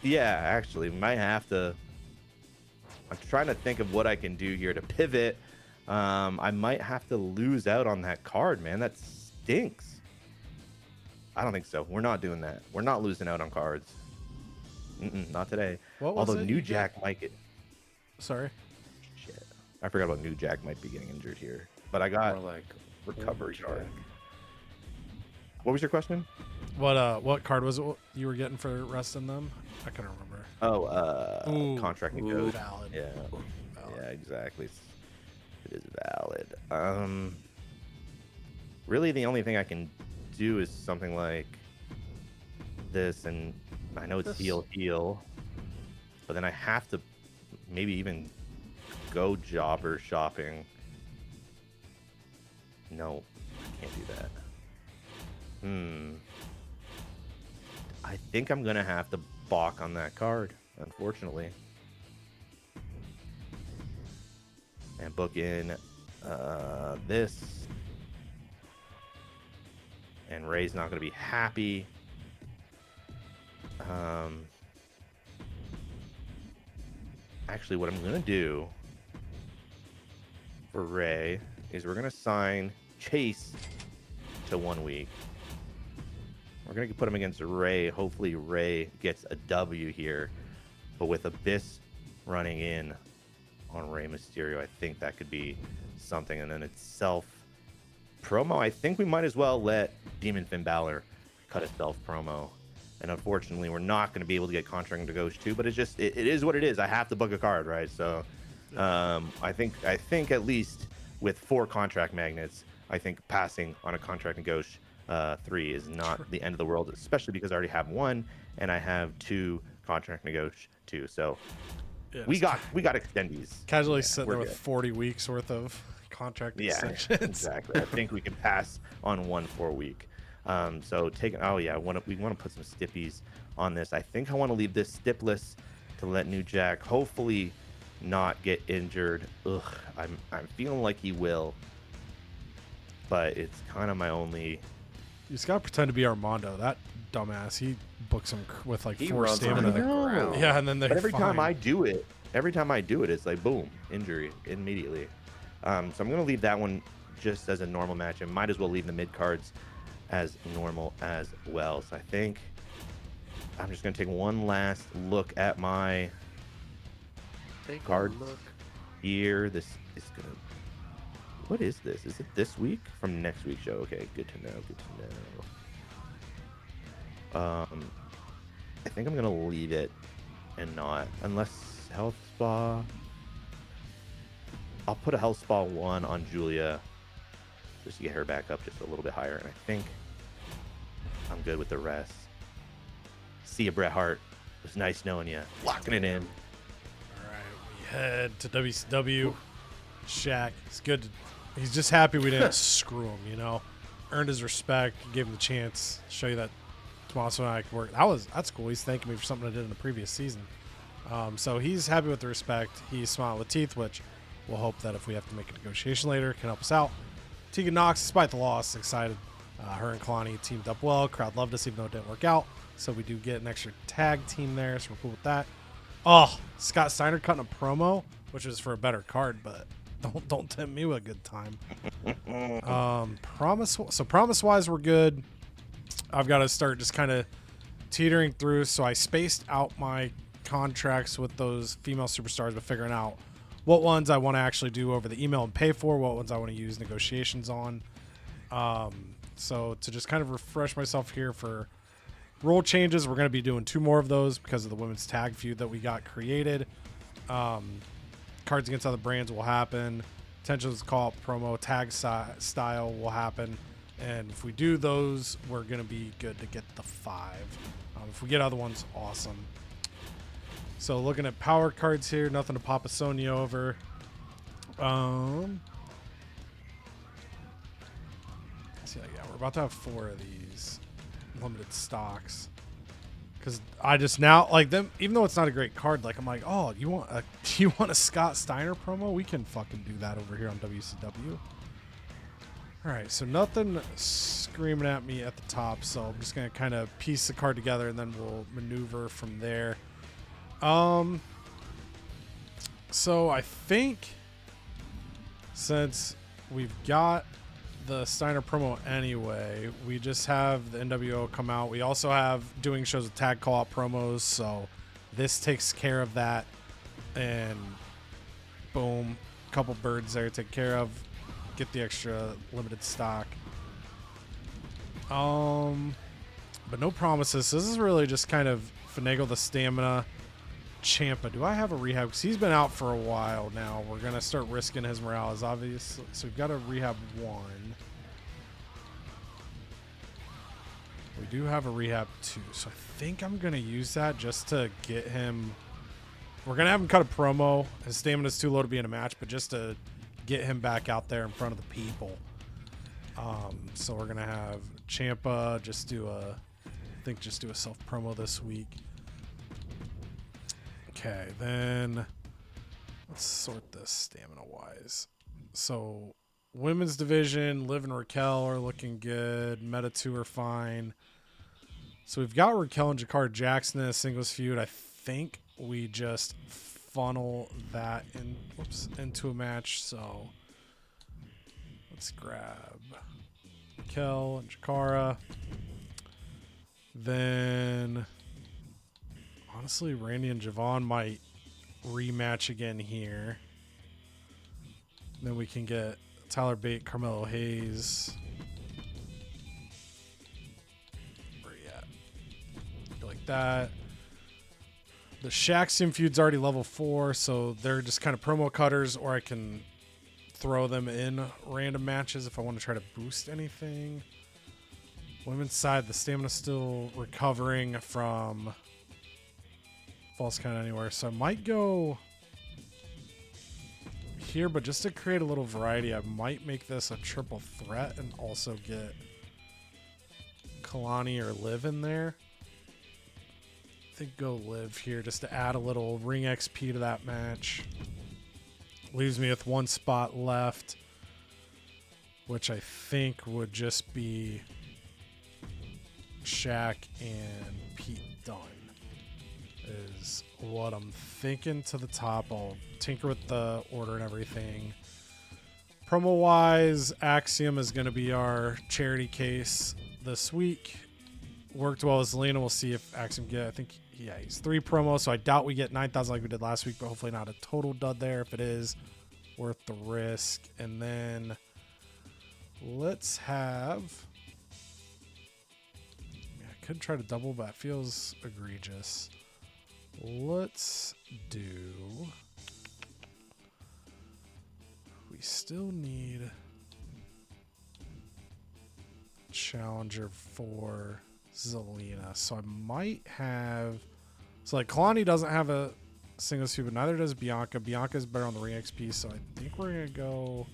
yeah, actually, might have to. I'm trying to think of what I can do here to pivot. I might have to lose out on that card, man. That stinks. I don't think so. We're not doing that. We're not losing out on cards. Not today. What was Although it New you Jack might get. Sorry. Shit. I forgot about New Jack might be getting injured here. But I got More like recovery Jack. card. What was your question? What card was it you were getting for resting them? I couldn't remember. Oh, Ooh. contract Ooh. negotiation. Valid. Yeah. Valid. Yeah, exactly. It is valid. Really, the only thing I can do is something like this, and I know it's heal, but then I have to maybe even go jobber shopping. No, I can't do that. I think I'm gonna have to balk on that card, unfortunately. And book in this. And Ray's not going to be happy. Actually, what I'm going to do for Ray is we're going to sign Chase to 1 week. We're going to put him against Ray. Hopefully, Ray gets a W here. But with Abyss running in on Rey Mysterio, I think that could be something. And then itself promo, I think we might as well let Demon Finn Balor cut a self promo. And unfortunately, we're not going to be able to get contract to Ghost 2, but it's just it is what it is. I have to book a card, right? So I think at least with 4 contract magnets, I think passing on a contract to Ghost 3 is not the end of the world, especially because I already have 1 and I have 2 contract negotiations too. So Yeah, we got extendies. Casually sitting there we're with good. 40 weeks worth of contract Yeah, extensions. exactly. I think we can pass on 1 4-week. So we want to put some stippies on this. I think I want to leave this stipless to let New Jack hopefully not get injured. Ugh, I'm feeling like he will, but it's kind of my only. You just gotta pretend to be Armando. That dumbass. He books him with like He 4 runs stamina. on the ground. Yeah, and then they're But every fine. time I do it, it's like boom, injury immediately. So I'm gonna leave that one just as a normal match, and might as well leave the mid cards as normal as well. So I think I'm just gonna take one last look at my cards here. This is gonna. What is this? Is it this week from next week's show? Okay, good to know. Good to know. I think I'm gonna leave it and not unless health spa. I'll put a health spa 1 on Julia just to get her back up just a little bit higher, and I think I'm good with the rest. See you, Bret Hart. It was nice knowing you. Locking it in. All right, we head to WCW. Shaq, he's just happy we didn't screw him, you know. Earned his respect, gave him the chance, show you that Tommaso and I could work. That's cool. He's thanking me for something I did in the previous season. So he's happy with the respect. He's smiling with teeth, which we'll hope that if we have to make a negotiation later, can help us out. Tegan Knox, despite the loss, excited. Her and Kalani teamed up well. Crowd loved us, even though it didn't work out. So we do get an extra tag team there, so we're cool with that. Oh, Scott Steiner cutting a promo, which is for a better card, but don't tempt me with a good time. Promise-wise, we're good. I've got to start just kind of teetering through, so I spaced out my contracts with those female superstars, but figuring out what ones I want to actually do over the email and pay for, what ones I want to use negotiations on. So to just kind of refresh myself here for rule changes, we're going to be doing 2 more of those because of the women's tag feud that we got created. Cards against other brands will happen. Tensions call-up promo tag style will happen. And if we do those, we're going to be good to get the 5. If we get other ones, awesome. So looking at power cards here, nothing to pop a Sony over. So yeah, we're about to have 4 of these limited stocks. Because I just now like them, even though it's not a great card. Like I'm like, oh, you want a Scott Steiner promo? We can fucking do that over here on WCW. All right, so nothing screaming at me at the top, so I'm just gonna kind of piece the card together and then we'll maneuver from there. So I think since we've got the Steiner promo anyway, we just have the NWO come out. We also have doing shows with tag call-out promos, so this takes care of that. And boom, couple birds there to take care of. Get the extra limited stock. But no promises. So this is really just kind of finagle the stamina. Ciampa, do I have a rehab? Because he's been out for a while now. We're going to start risking his morale, as obviously. So we've got a rehab 1. We do have a rehab 2. So I think I'm going to use that just to get him. We're going to have him cut a promo. His stamina's too low to be in a match, but just to get him back out there in front of the people. So we're going to have Ciampa just do a self promo this week. Okay, then let's sort this stamina-wise. So, women's division, Liv and Raquel are looking good. Meta 2 are fine. So, we've got Raquel and Jakar Jackson in a singles feud. I think we just funnel that into a match. So, let's grab Raquel and Jakara. Then honestly, Randy and Javon might rematch again here. Then we can get Tyler Bate, Carmelo Hayes. Where you at? Go like that. The SHAKEUP feud's already level 4, so they're just kind of promo cutters, or I can throw them in random matches if I want to try to boost anything. Women's side, the stamina's still recovering from false count anywhere, so I might go here, but just to create a little variety, I might make this a triple threat and also get Kalani or Liv in there. I think go Liv here just to add a little ring XP to that match. Leaves me with one spot left, which I think would just be Shaq and Pete Dunne is what I'm thinking to the top. I'll tinker with the order and everything. Promo wise, Axiom is going to be our charity case this week. Worked well with Zelina. We'll see if Axiom get, I think, yeah, he's 3 promos, so I doubt we get 9,000 like we did last week, but hopefully not a total dud there. If it is, worth the risk. And then let's have, I could try to double, but it feels egregious. Let's do, we still need challenger for Zelina, so I might have, so like Kalani doesn't have a singles feud, but neither does Bianca. Bianca's better on the ring XP, so I think we're gonna go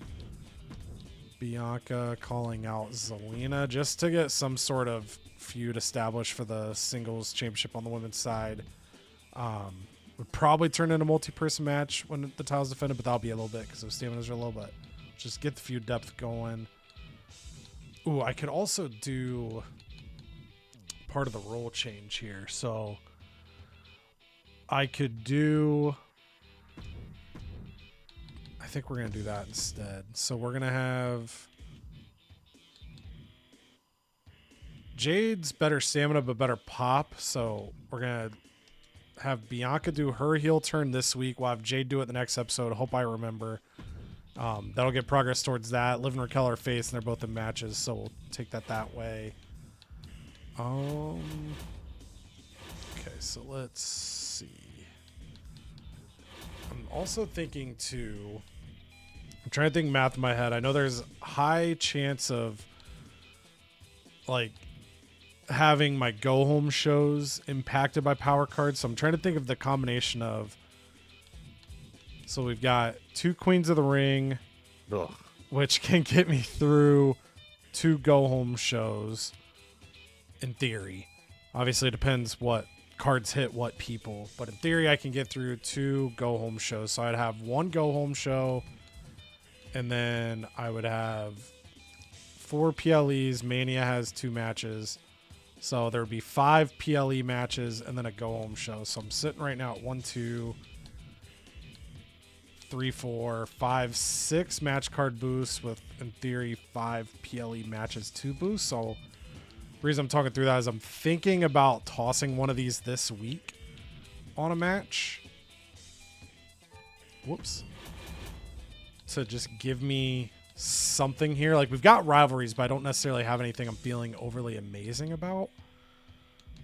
Bianca calling out Zelina just to get some sort of feud established for the singles championship on the women's side. Would probably turn into a multi-person match when the title's defended, but that'll be a little bit because those staminas are low, but just get the feud depth going. Ooh, I could also do part of the role change here. So I could do, I think we're going to do that instead. So we're going to have Jade's better stamina, but better pop. So we're going to have Bianca do her heel turn this week. We'll have Jade do it the next episode. Hope I remember. That'll get progress towards that. Liv and Raquel are face, and they're both in matches, so we'll take that way. Okay, so let's see. I'm also thinking too, I'm trying to think math in my head. I know there's high chance of like having my go home shows impacted by power cards, so I'm trying to think of the combination of, so we've got 2 Queens of the Ring, Ugh. which can get me through 2 go home shows in theory. Obviously it depends what cards hit what people. But in theory, I can get through 2 go-home shows. So I'd have 1 go-home show, and then I would have 4 PLEs. Mania has 2 matches. So there would be 5 PLE matches and then a go-home show. So I'm sitting right now at 1, 2, 3, 4, 5, 6 match card boosts with, in theory, 5 PLE matches to boost. So the reason I'm talking through that is I'm thinking about tossing one of these this week on a match. Whoops. To just give me something here. Like, we've got rivalries, but I don't necessarily have anything I'm feeling overly amazing about.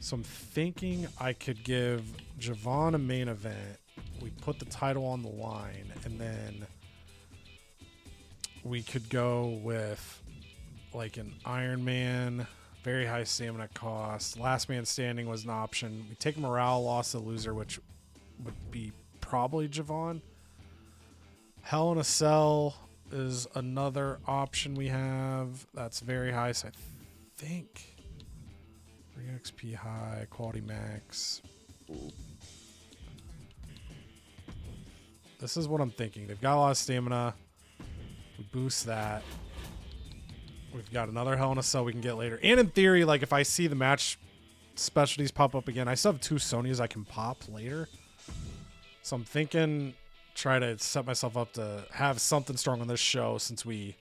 So I'm thinking I could give Javon a main event. We put the title on the line, and then we could go with like an Iron Man, very high stamina cost. Last man standing was an option. We take morale, loss the loser, which would be probably Javon. Hell in a Cell is another option we have. That's very high, so I think 3 XP high, quality max. This is what I'm thinking. They've got a lot of stamina. We boost that. We've got another Hell in a Cell we can get later. And in theory, like, if I see the match specialties pop up again, I still have 2 Sonyas I can pop later. So I'm thinking try to set myself up to have something strong on this show, since we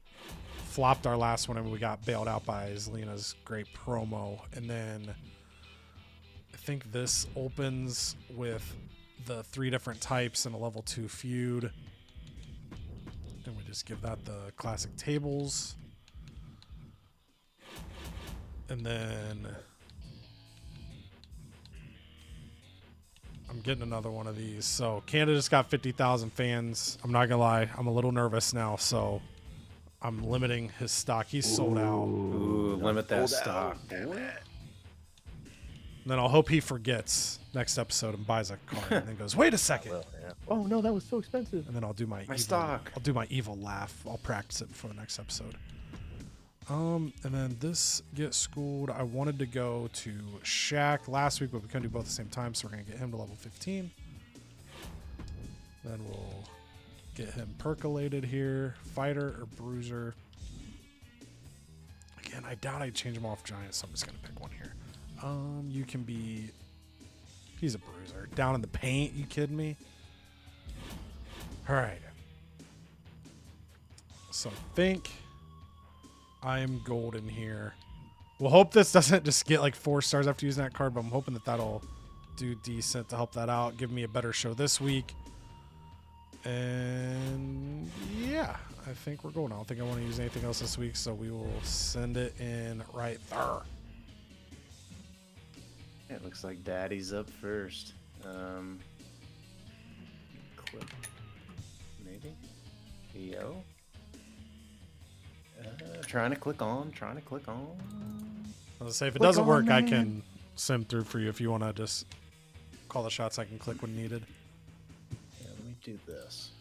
flopped our last one and we got bailed out by Zelina's great promo. And then I think this opens with the 3 different types and a level 2 feud. And we just give that the classic tables. And then I'm getting another one of these. So Canada just got 50,000 fans. I'm not gonna lie, I'm a little nervous now, so I'm limiting his stock. He's sold out. Ooh, limit that stock. Damn it. And then I'll hope he forgets next episode and buys a card and then goes, wait a second. Well, yeah. Oh no, that was so expensive. And then I'll do my evil, stock. I'll do my evil laugh. I'll practice it before the next episode. And then this Get Schooled, I wanted to go to Shaq last week, but we couldn't do both at the same time, so we're going to get him to level 15. Then we'll get him percolated here. Fighter or Bruiser. Again, I doubt I'd change him off Giant, so I'm just going to pick one here. You can be... He's a Bruiser. Down in the paint, you kidding me? Alright. So I think I am golden here. We'll hope this doesn't just get like 4 stars after using that card, but I'm hoping that that'll do decent to help that out. Give me a better show this week. And yeah, I think we're golden. I don't think I want to use anything else this week, so we will send it in right there. It looks like Daddy's up first. Click. Maybe? Yo. Trying to click on. I was gonna say, if it doesn't work, I can sim through for you if you want to just call the shots. I can click when needed. Yeah, let me do this.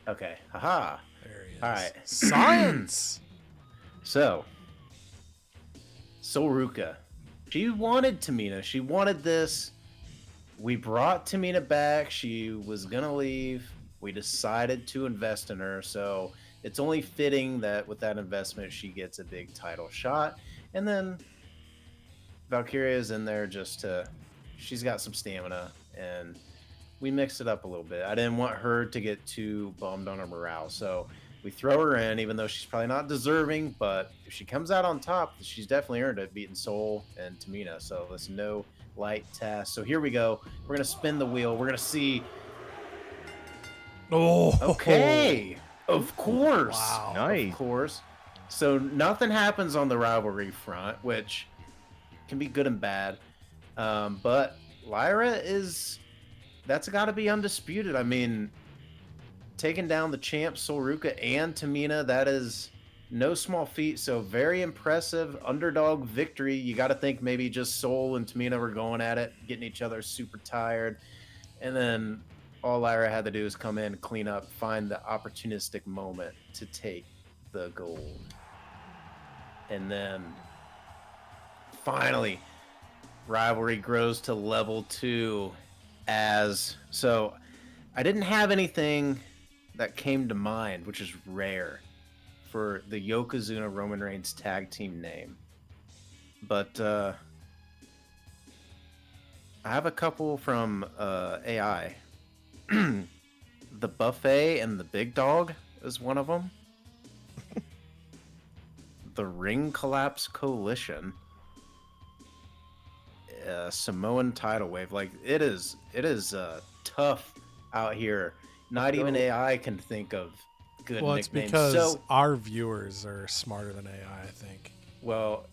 Okay. Haha. There he is. All right. Science! So, Solruka. She wanted Tamina. She wanted this. We brought Tamina back. She was going to leave. We decided to invest in her. So it's only fitting that with that investment, she gets a big title shot. And then Valkyria is in there just to... She's got some stamina. And we mixed it up a little bit. I didn't want her to get too bummed on her morale. So we throw her in, even though she's probably not deserving, but if she comes out on top, she's definitely earned it, beating Soul and Tamina. So that's no light task. So here we go. We're going to spin the wheel. We're going to see. Oh, okay. Of course. Wow. Nice. Of course. So nothing happens on the rivalry front, which can be good and bad. But Lyra is, that's got to be undisputed. I mean, taking down the champ Solruka and Tamina, that is no small feat. So very impressive underdog victory. You got to think maybe just Sol and Tamina were going at it, getting each other super tired. And then all Lyra had to do is come in, clean up, find the opportunistic moment to take the gold. And then finally rivalry grows to level 2 so I didn't have anything that came to mind, which is rare for the Yokozuna Roman Reigns tag team name. But I have a couple from AI. The Buffet and the Big Dog is one of them. The Ring Collapse Coalition. Samoan Tidal Wave. Like, it is tough out here. Not even AI can think of good Well, it's nicknames. because So, our viewers are smarter than AI, I think. well,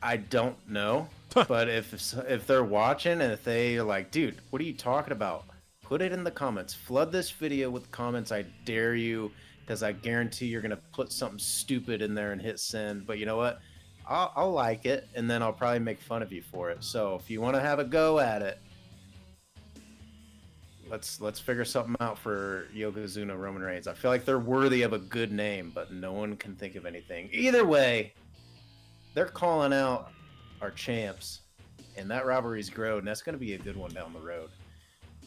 I don't know, but if they're watching and if they are like, dude, what are you talking about? Put it in the comments. Flood this video with comments. I dare you, because I guarantee you're gonna put something stupid in there and hit send. But you know what? I'll like it, and then I'll probably make fun of you for it. So if you want to have a go at it, let's figure something out for Yokozuna Roman Reigns. I feel like they're worthy of a good name, but no one can think of anything. Either way, they're calling out our champs, and that rivalry's grown, and that's going to be a good one down the road.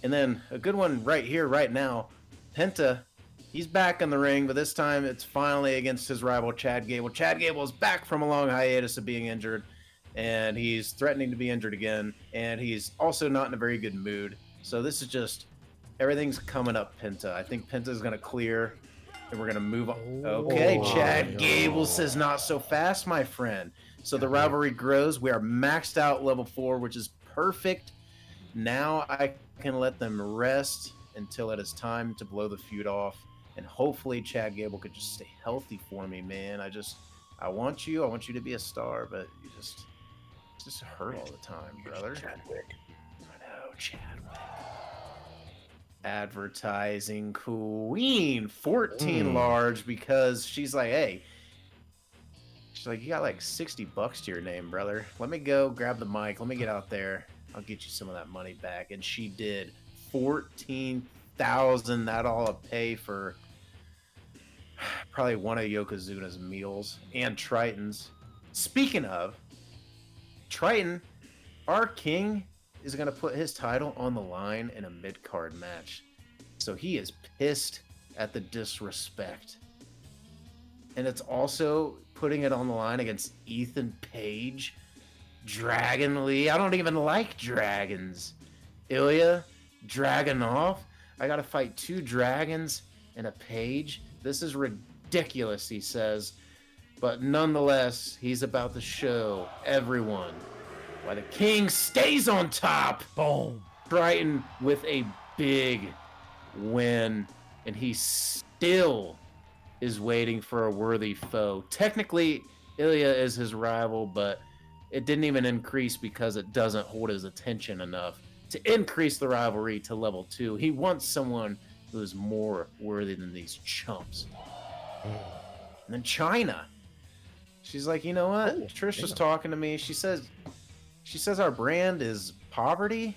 And then a good one right here, right now, Penta, he's back in the ring, but this time it's finally against his rival, Chad Gable. Chad Gable is back from a long hiatus of being injured, and he's threatening to be injured again, and he's also not in a very good mood. So this is just, everything's coming up, Penta. I think Penta's going to clear, and we're going to move on. Okay, Chad Gable says not so fast, my friend. So the rivalry grows. We are maxed out level 4, which is perfect. Now I can let them rest until it is time to blow the feud off. And hopefully Chad Gable could just stay healthy for me, man. I want you to be a star, but you just hurt all the time, brother. Chadwick. I know, Chadwick. Advertising queen, 14 large, because she's like, hey, she's like, you got like $60 to your name, brother. Let me go grab the mic. Let me get out there. I'll get you some of that money back. And she did. 14,000. That all pay for probably one of Yokozuna's meals and Triton's. Speaking of Triton, our king is going to put his title on the line in a mid-card match. So he is pissed at the disrespect. And it's also putting it on the line against Ethan Page, Dragon Lee. I don't even like dragons. Ilya Dragunov. I got to fight 2 dragons and a Page. This is ridiculous, he says. But nonetheless, he's about to show everyone why the king stays on top. Boom. Triton with a big win, and he still is waiting for a worthy foe. Technically, Ilya is his rival, but it didn't even increase because it doesn't hold his attention enough to increase the rivalry to level 2. He wants someone who is more worthy than these chumps. And then China. She's like, you know what? Trish was talking to me. She says our brand is poverty.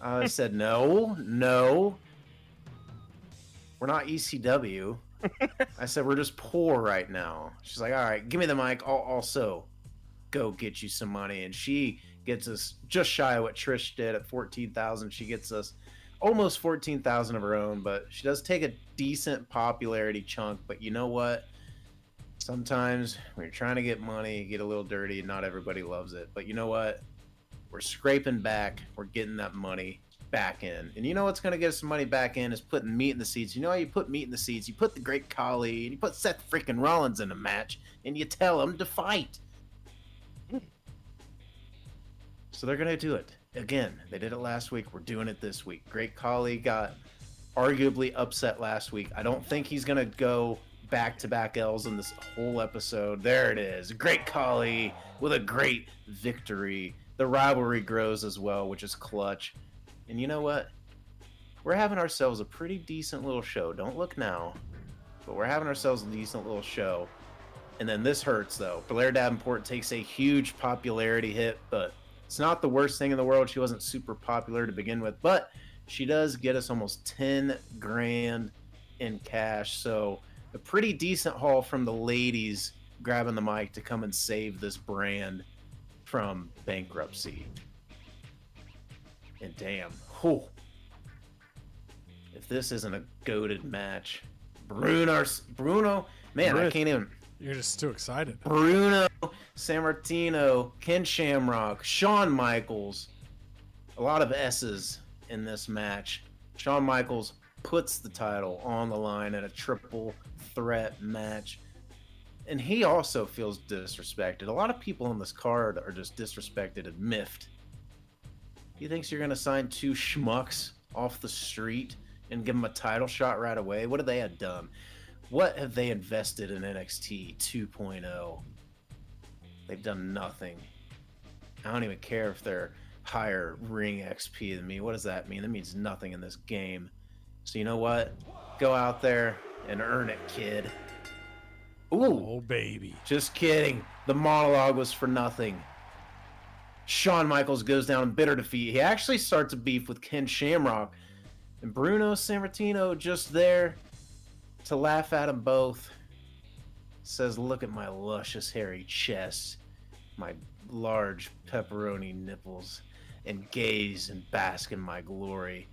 I said, no. We're not ECW. I said, we're just poor right now. She's like, all right, give me the mic. I'll also go get you some money. And she gets us just shy of what Trish did at 14,000. She gets us almost 14,000 of her own, but she does take a decent popularity chunk. But you know what? Sometimes when you're trying to get money, you get a little dirty and not everybody loves it. But you know what? We're scraping back. We're getting that money back in. And you know what's going to get us some money back in is putting meat in the seats. You know how you put meat in the seats? You put the Great Khali and you put Seth freaking Rollins in a match and you tell them to fight. So they're going to do it. Again, they did it last week. We're doing it this week. Great Khali got arguably upset last week. I don't think he's going to go back-to-back L's in this whole episode. There it is. Great Khali with a great victory. The rivalry grows as well, which is clutch. And you know what? We're having ourselves a pretty decent little show. Don't look now. But we're having ourselves a decent little show. And then this hurts, though. Blair Davenport takes a huge popularity hit, but it's not the worst thing in the world. She wasn't super popular to begin with, but she does get us almost 10 grand in cash. So a pretty decent haul from the ladies grabbing the mic to come and save this brand. from bankruptcy. And damn, whew, if this isn't a goated match, Bruno, man, I can't even. You're just too excited. Bruno Sammartino, Ken Shamrock, Shawn Michaels. A lot of S's in this match. Shawn Michaels puts the title on the line in a triple threat match. And he also feels disrespected. A lot of people on this card are just disrespected and miffed. He thinks you're going to sign 2 schmucks off the street and give them a title shot right away? What have they had done? What have they invested in NXT 2.0? They've done nothing. I don't even care if they're higher ring XP than me. What does that mean? That means nothing in this game. So you know what? Go out there and earn it, kid. Ooh. Oh, baby. Just kidding. The monologue was for nothing. Shawn Michaels goes down in bitter defeat. He actually starts a beef with Ken Shamrock. And Bruno Sammartino just there to laugh at them both. Says, look at my luscious hairy chest, my large pepperoni nipples, and gaze and bask in my glory.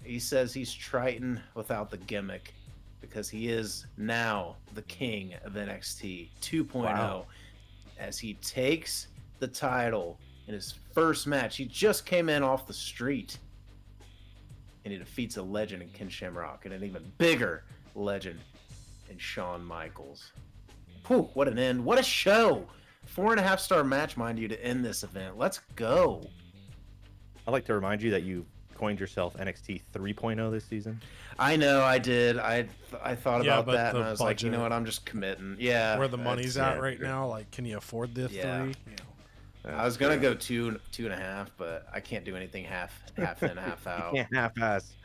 He says he's Triton without the gimmick because he is now the king of NXT 2.0. Wow. As he takes the title in his first match. He just came in off the street. And he defeats a legend in Ken Shamrock and an even bigger legend in Shawn Michaels. Whew, what an end. What a show. 4.5-star match, mind you, to end this event. Let's go. I'd like to remind you that you coined yourself NXT 3.0 this season. I know, I did. I thought Yeah, about but that, and the I was like, you know budget- what, I'm just committing. Yeah. Where the money's that's- at right now, like, can you afford the Yeah. 3? I was gonna go 2.5, but I can't do anything half in, half out. You can't half-ass.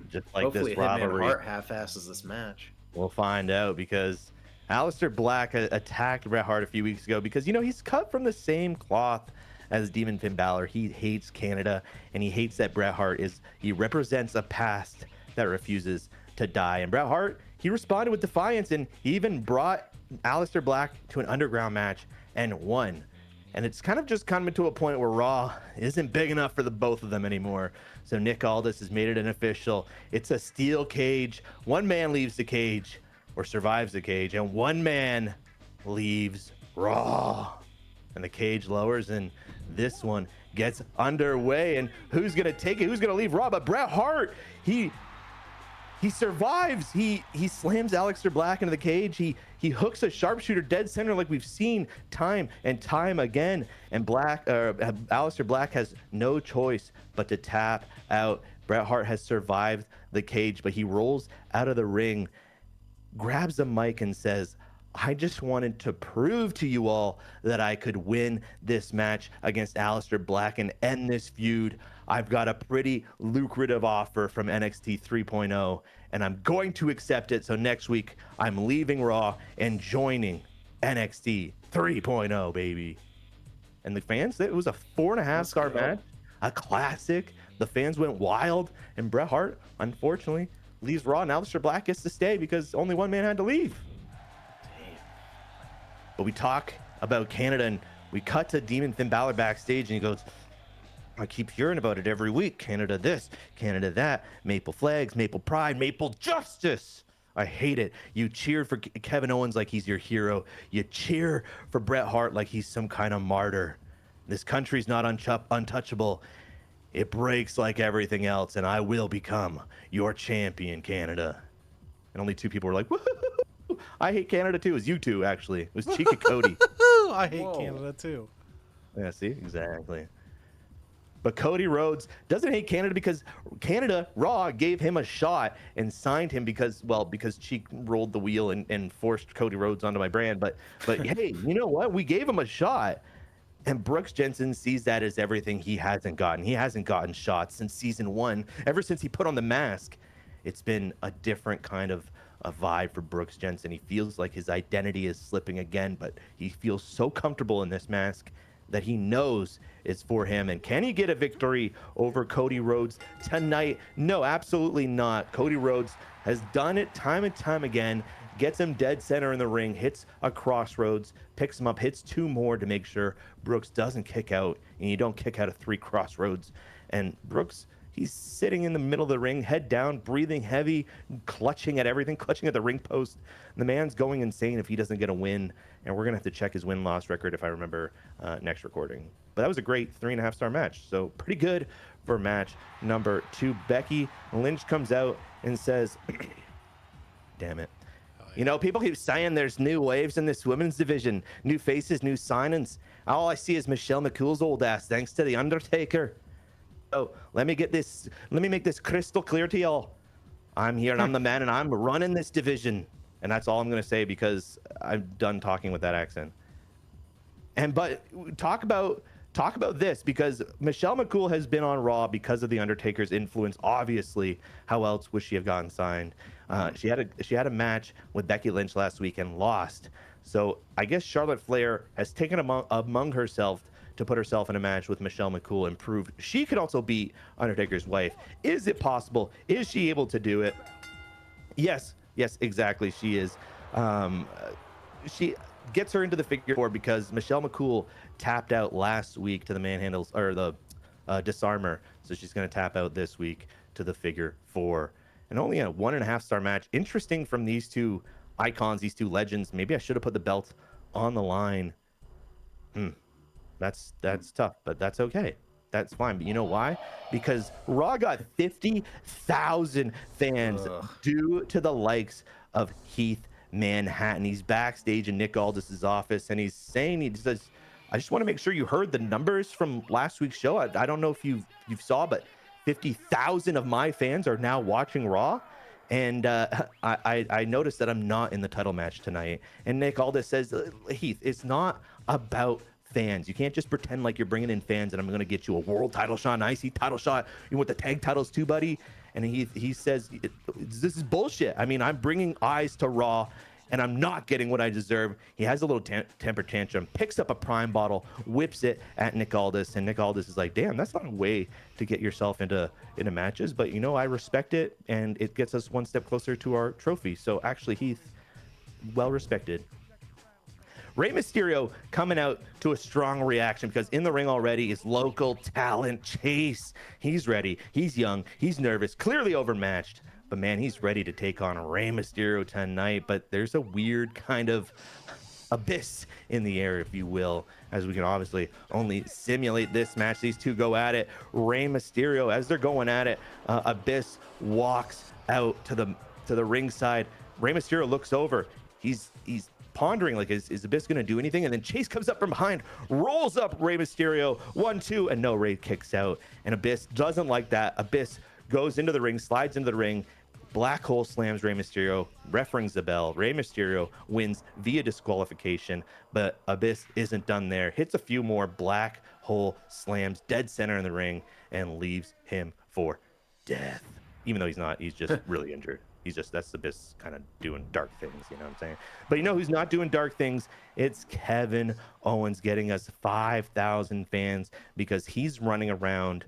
Just like Hopefully, this Hitman rivalry. Hart half-asses this match. We'll find out because Aleister Black attacked Bret Hart a few weeks ago because, you know, he's cut from the same cloth as Demon Finn Balor. He hates Canada, and he hates that Bret Hart he represents a past that refuses to die. And Bret Hart, he responded with defiance, and he even brought Aleister Black to an underground match and won. And it's kind of just coming to a point where Raw isn't big enough for the both of them anymore. So Nick Aldis has made it an official. It's a steel cage. One man leaves the cage or survives the cage, and one man leaves Raw. And the cage lowers, and this one gets underway. And who's going to take it? Who's going to leave Raw? But Bret Hart, he survives. He slams Aleister Black into the cage. He hooks a sharpshooter dead center like we've seen time and time again. And Aleister Black has no choice but to tap out. Bret Hart has survived the cage, but he rolls out of the ring, grabs a mic and says, I just wanted to prove to you all that I could win this match against Aleister Black and end this feud. I've got a pretty lucrative offer from NXT 3.0, and I'm going to accept it. So next week, I'm leaving Raw and joining NXT 3.0, baby. And the fans, it was a 4.5-star match, a classic. The fans went wild, and Bret Hart, unfortunately, leaves Raw, and Aleister Black gets to stay because only one man had to leave. But we talk about Canada, and we cut to Demon Finn Balor backstage, and he goes, I keep hearing about it every week. Canada this, Canada that, maple flags, maple pride, maple justice. I hate it. You cheer for Kevin Owens like he's your hero. You cheer for Bret Hart like he's some kind of martyr. This country's not untouchable. It breaks like everything else, and I will become your champion, Canada. And only 2 people were like, woohoo! I hate Canada too. It was you two, actually. It was Cheek and Cody. I hate Canada too. Yeah, see? Exactly. But Cody Rhodes doesn't hate Canada because Canada, Raw, gave him a shot and signed him because Cheek rolled the wheel and forced Cody Rhodes onto my brand. But hey, you know what? We gave him a shot. And Brooks Jensen sees that as everything he hasn't gotten. He hasn't gotten shots since season 1. Ever since he put on the mask, it's been a different kind of a vibe for Brooks Jensen. He feels like his identity is slipping again, but he feels so comfortable in this mask that he knows it's for him. And can he get a victory over Cody Rhodes tonight? No, absolutely not. Cody Rhodes has done it time and time again. gets him dead center in the ring, hits a crossroads, picks him up, hits 2 more to make sure Brooks doesn't kick out, and you don't kick out of 3 crossroads. And Brooks, he's sitting in the middle of the ring, head down, breathing heavy, clutching at everything, clutching at the ring post. The man's going insane if he doesn't get a win, and we're going to have to check his win-loss record if I remember next recording. But that was a great 3.5-star match, so pretty good for match number 2. Becky Lynch comes out and says, damn it. You know, people keep saying there's new waves in this women's division, new faces, new signings. All I see is Michelle McCool's old ass, thanks to The Undertaker. So let me make this crystal clear to y'all. I'm here and I'm the man and I'm running this division. And that's all I'm going to say because I'm done talking with that accent. But talk about this, because Michelle McCool has been on Raw because of The Undertaker's influence. Obviously, how else would she have gotten signed? She had a match with Becky Lynch last week and lost. So I guess Charlotte Flair has taken among herself to put herself in a match with Michelle McCool and prove she could also beat Undertaker's wife. Is it possible? Is she able to do it? Yes, exactly. She is. She gets her into the figure 4 because Michelle McCool tapped out last week to the manhandles or the disarmer. So she's going to tap out this week to the figure 4. And only a 1.5-star match. Interesting from these 2 icons, these 2 legends. Maybe I should have put the belt on the line. That's tough, but that's okay. That's fine. But you know why? Because Raw got 50,000 fans due to the likes of Heath Manhattan. He's backstage in Nick Aldis's office, and he's saying, he says, I just want to make sure you heard the numbers from last week's show. I don't know if you saw, but 50,000 of my fans are now watching Raw. And I noticed that I'm not in the title match tonight. And Nick Aldis says, Heath, it's not about fans. You can't just pretend like you're bringing in fans and I'm going to get you a world title shot, an IC title shot. You want the tag titles too, buddy? And he says, this is bullshit. I mean, I'm bringing eyes to Raw and I'm not getting what I deserve. He has a little temper tantrum, picks up a Prime bottle, whips it at Nick Aldis, and Nick Aldis is like, damn, that's not a way to get yourself into matches, but you know, I respect it, and it gets us one step closer to our trophy. So actually, Heath, well respected. Rey Mysterio coming out to a strong reaction because in the ring already is local talent Chase. He's ready. He's young. He's nervous. Clearly overmatched. But man, he's ready to take on Rey Mysterio tonight. But there's a weird kind of abyss in the air, if you will, as we can obviously only simulate this match. These two go at it. Rey Mysterio, as they're going at it, Abyss walks out to the ringside. Rey Mysterio looks over. He's pondering, like, is Abyss going to do anything? And then Chase comes up from behind, rolls up Rey Mysterio, 1-2, and no, Rey kicks out. And Abyss doesn't like that. Abyss goes into the ring, slides into the ring. Black Hole slams Rey Mysterio. Ref rings the bell. Rey Mysterio wins via disqualification, but Abyss isn't done there. Hits a few more Black Hole slams dead center in the ring and leaves him for death. Even though he's not, he's just really injured. That's Abyss kind of doing dark things, you know what I'm saying? But you know who's not doing dark things? It's Kevin Owens getting us 5,000 fans because he's running around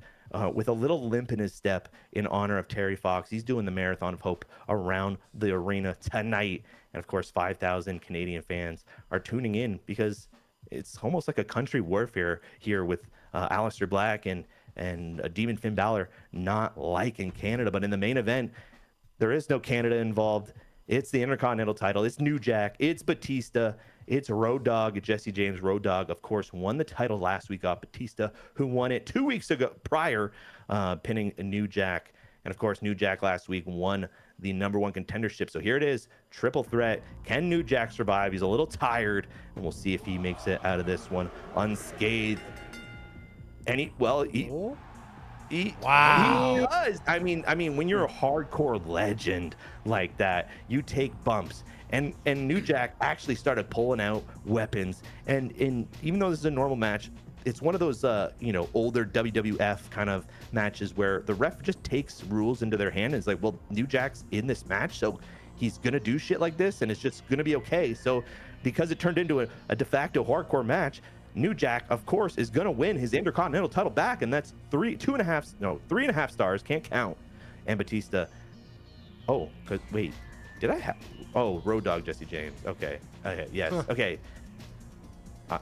with a little limp in his step in honor of Terry Fox. He's doing the Marathon of Hope around the arena tonight. And of course, 5,000 Canadian fans are tuning in because it's almost like a country warfare here with Aleister Black and Demon Finn Balor not liking Canada. But in the main event, there is no Canada involved. It's the Intercontinental title. It's New Jack. It's Batista. It's Road Dogg. Jesse James. Road Dogg, of course, won the title last week off Batista, who won it 2 weeks ago prior, pinning New Jack. And of course, New Jack last week won the #1 contendership. So here it is, triple threat. Can New Jack survive? He's a little tired, and we'll see if he makes it out of this one unscathed. And he wow. He does. I mean, when you're a hardcore legend like that, you take bumps. And New Jack actually started pulling out weapons. And even though this is a normal match, it's one of those older WWF kind of matches where the ref just takes rules into their hand and is like, well, New Jack's in this match, so he's gonna do shit like this, and it's just gonna be okay. So because it turned into a de facto hardcore match, New Jack, of course, is going to win his Intercontinental title back, and that's 3.5 stars, can't count. And Batista, wait, Did I have? Oh, Road Dogg Jesse James. Okay. Okay. Yes. Okay.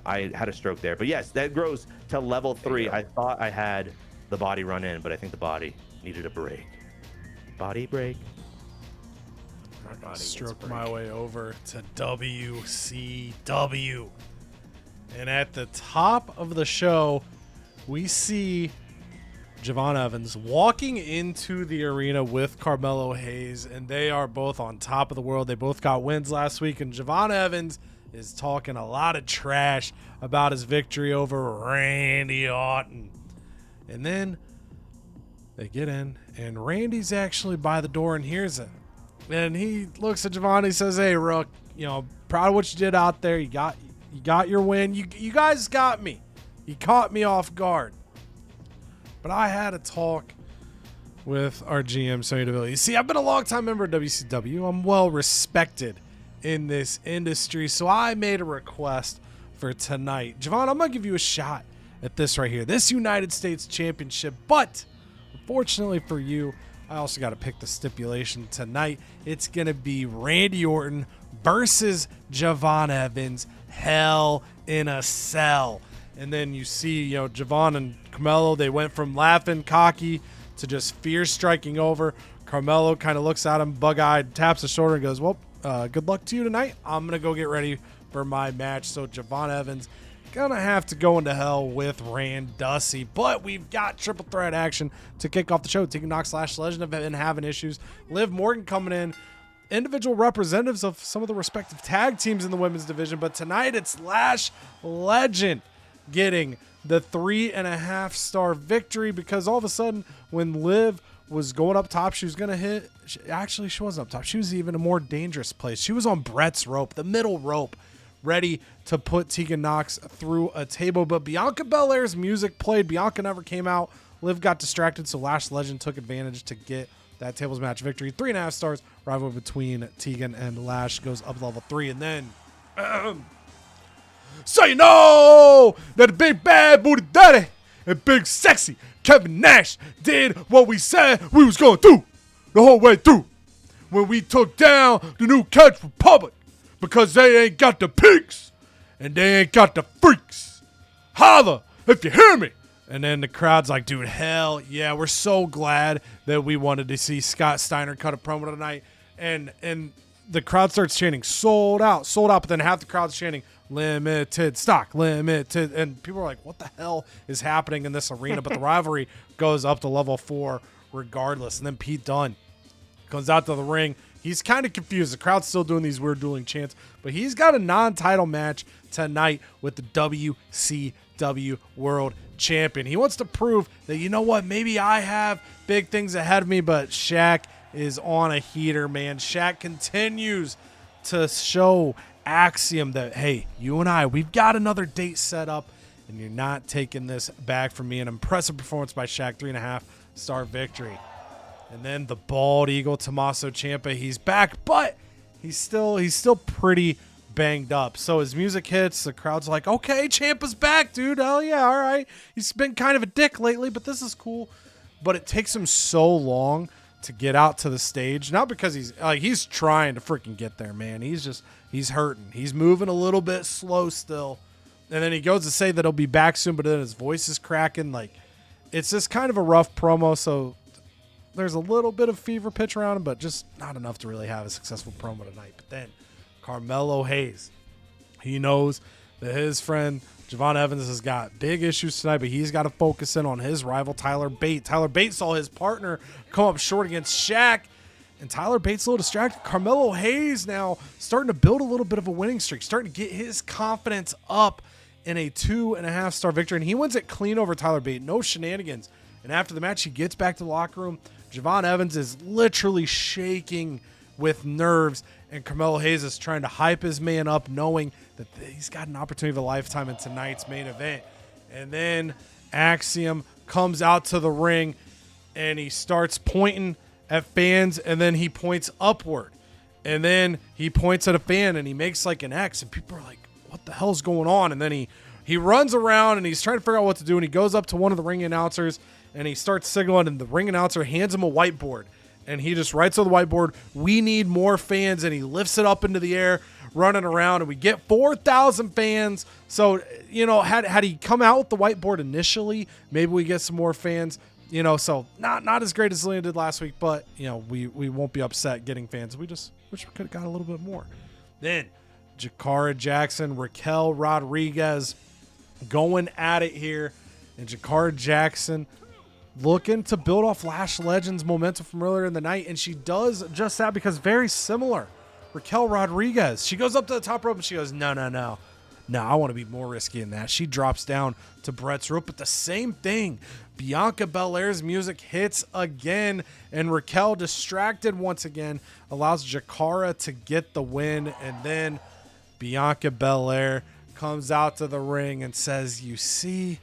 I had a stroke there, but yes, that grows to level 3. I thought I had the body run in, but I think the body needed a break. Body break. Stroke my way over to WCW. And at the top of the show, we see Javon Evans walking into the arena with Carmelo Hayes, and they are both on top of the world. They both got wins last week, and Javon Evans is talking a lot of trash about his victory over Randy Orton. And then they get in, and Randy's actually by the door and hears it. And he looks at Javon and he says, "Hey, Rook, proud of what you did out there. You got your win. You guys got me. You caught me off guard. But I had a talk with our GM, Sonny DeVille. You see, I've been a long-time member of WCW. I'm well respected in this industry, so I made a request for tonight. Javon, I'm going to give you a shot at this right here, this United States Championship, but unfortunately for you, I also got to pick the stipulation tonight. It's going to be Randy Orton versus Javon Evans, Hell in a Cell." And then you see, Javon and Carmelo, they went from laughing, cocky, to just fierce striking over. Carmelo kind of looks at him, bug-eyed, taps his shoulder and goes, "Well, good luck to you tonight. I'm going to go get ready for my match." So Javon Evans going to have to go into hell with Randussy. But we've got triple threat action to kick off the show. Tegan Knox, Lash Legend have been having issues. Liv Morgan coming in. Individual representatives of some of the respective tag teams in the women's division. But tonight it's Lash Legend getting the 3.5-star victory, because all of a sudden when Liv was going up top, she was going to hit. Actually, she wasn't up top. She was even a more dangerous place. She was on Brett's rope, the middle rope, ready to put Tegan Knox through a table. But Bianca Belair's music played. Bianca never came out. Liv got distracted, so Lash Legend took advantage to get that tables match victory. 3.5 stars. Rivalry between Tegan and Lash goes up level 3. And then so you know that the big bad booty daddy and big sexy Kevin Nash did what we said we was going to do the whole way through when we took down the New Catch Republic, because they ain't got the peaks and they ain't got the freaks. Holla if you hear me. And then the crowd's like, "Dude, hell yeah, we're so glad that we wanted to see Scott Steiner cut a promo tonight." And the crowd starts chanting, "Sold out, sold out." But then half the crowd's chanting, "Limited stock, limited." And people are like, what the hell is happening in this arena? But the rivalry goes up to level 4 regardless. And then Pete Dunne comes out to the ring. He's kind of confused. The crowd's still doing these weird dueling chants, but he's got a non-title match tonight with the WCW World Champion. He wants to prove that, you know what, maybe I have big things ahead of me, but Shaq is on a heater, man. Shaq continues to show Axiom that, hey, you and I, we've got another date set up, and you're not taking this back from me. An impressive performance by Shaq, 3.5-star victory. And then the bald eagle, Tommaso Ciampa, he's back, but he's still pretty banged up. So his music hits, the crowd's like, okay, Ciampa's back, dude. Hell yeah, all right. He's been kind of a dick lately, but this is cool. But it takes him so long to get out to the stage, not because he's trying to freaking get there, man. He's hurting. He's moving a little bit slow still. And then he goes to say that he'll be back soon, but then his voice is cracking. Like, it's just kind of a rough promo, so there's a little bit of fever pitch around him, but just not enough to really have a successful promo tonight. But then Carmelo Hayes, he knows that his friend Javon Evans has got big issues tonight, but he's got to focus in on his rival, Tyler Bate. Tyler Bate saw his partner come up short against Shaq, and Tyler Bate's a little distracted. Carmelo Hayes now starting to build a little bit of a winning streak, starting to get his confidence up in a 2.5-star victory, and he wins it clean over Tyler Bate. No shenanigans. And after the match, he gets back to the locker room. Javon Evans is literally shaking with nerves, and Carmelo Hayes is trying to hype his man up, knowing that he's got an opportunity of a lifetime in tonight's main event. And then Axiom comes out to the ring, and he starts pointing at fans, and then he points upward. And then he points at a fan, and he makes like an X, and people are like, what the hell's going on? And then he runs around, and he's trying to figure out what to do, and he goes up to one of the ring announcers, and he starts signaling, and the ring announcer hands him a whiteboard. and he just writes on the whiteboard, "We need more fans," and he lifts it up into the air, running around, and we get 4,000 fans. So, had he come out with the whiteboard initially, maybe we get some more fans. So not as great as Selena did last week, but we won't be upset getting fans. We just wish we could have got a little bit more. Then Jakara Jackson, Raquel Rodriguez going at it here, and Jakara Jackson looking to build off Lash Legends momentum from earlier in the night, and she does just that because very similar. Raquel Rodriguez, she goes up to the top rope and she goes, no, I want to be more risky than that. She drops down to Brett's rope, but the same thing. Bianca Belair's music hits again, and Raquel, distracted once again, allows Jakara to get the win, and then Bianca Belair comes out to the ring and says, "You see,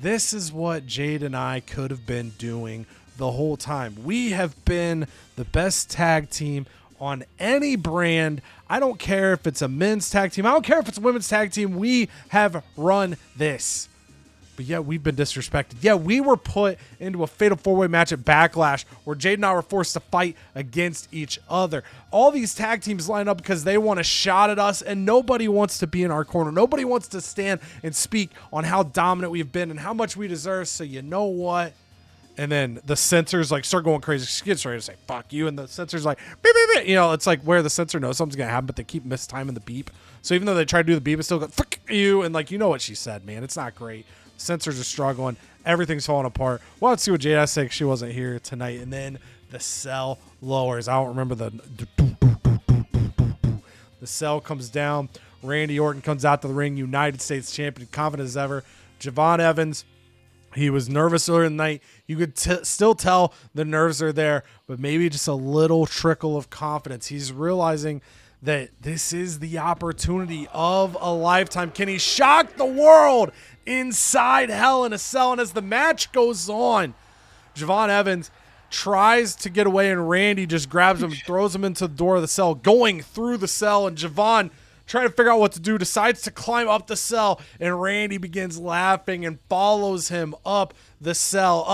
this is what Jade and I could have been doing the whole time. We have been the best tag team on any brand. I don't care if it's a men's tag team. I don't care if it's a women's tag team. We have run this. But yeah, we've been disrespected. Yeah, we were put into a fatal four-way match at Backlash where Jade and I were forced to fight against each other. All these tag teams line up because they want a shot at us, and nobody wants to be in our corner. Nobody wants to stand and speak on how dominant we've been and how much we deserve. So you know what?" And then the censors start going crazy. She gets ready to say, "Fuck you." And the censor's like, beep, beep, beep. It's like where the censor knows something's going to happen, but they keep mistiming the beep. So even though they try to do the beep, it's still going, "Fuck you." And you know what she said, man. It's not great. Censors are struggling. Everything's falling apart. Well, let's see what Jade has to say. She wasn't here tonight. And then the cell lowers. I don't remember the cell comes down. Randy Orton comes out to the ring. United States champion, confident as ever. Javon Evans, he was nervous earlier in the night. You could still tell the nerves are there, but maybe just a little trickle of confidence. He's realizing that this is the opportunity of a lifetime. Can he shock the world inside Hell in a Cell? And as the match goes on, Javon Evans tries to get away, and Randy just grabs him, throws him into the door of the cell, going through the cell, and Javon, trying to figure out what to do, decides to climb up the cell, and Randy begins laughing and follows him up the cell,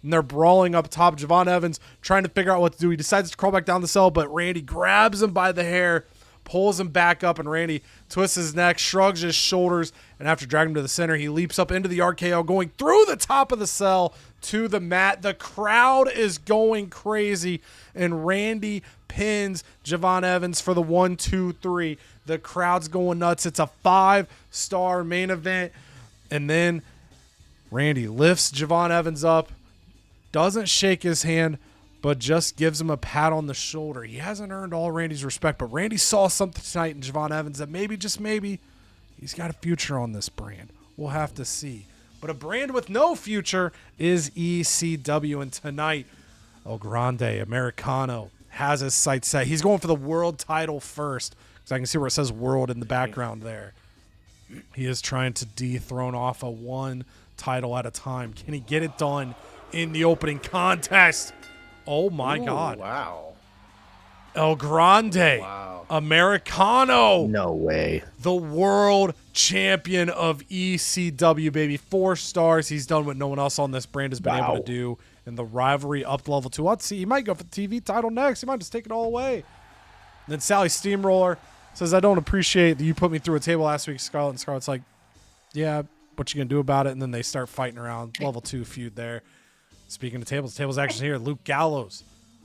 and they're brawling up top. Javon Evans trying to figure out what to do. He decides to crawl back down the cell, but Randy grabs him by the hair, pulls him back up, and Randy twists his neck, shrugs his shoulders, and after dragging him to the center, he leaps up into the RKO, going through the top of the cell to the mat. The crowd is going crazy, and Randy pins Javon Evans for the 1, 2, 3. The crowd's going nuts. It's a 5-star main event, and then Randy lifts Javon Evans up, doesn't shake his hand, but just gives him a pat on the shoulder. He hasn't earned all Randy's respect, but Randy saw something tonight in Javon Evans that maybe, just maybe, he's got a future on this brand. We'll have to see. But a brand with no future is ECW, and tonight, El Grande Americano has his sights set. He's going for the world title first, because I can see where it says world in the background there. He is trying to dethrone off a one title at a time. Can he get it done in the opening contest? Oh my God. Wow. El Grande Americano. No way. The world champion of ECW, baby. 4 stars. He's done what no one else on this brand has been able to do. And the rivalry up to level 2. Let's see. He might go for the TV title next. He might just take it all away. And then Sally Steamroller says, "I don't appreciate that you put me through a table last week, Scarlett." And Scarlett's like, "Yeah, what you going to do about it?" And then they start fighting around. Level 2 feud there. Speaking of tables action here. Luke Gallows,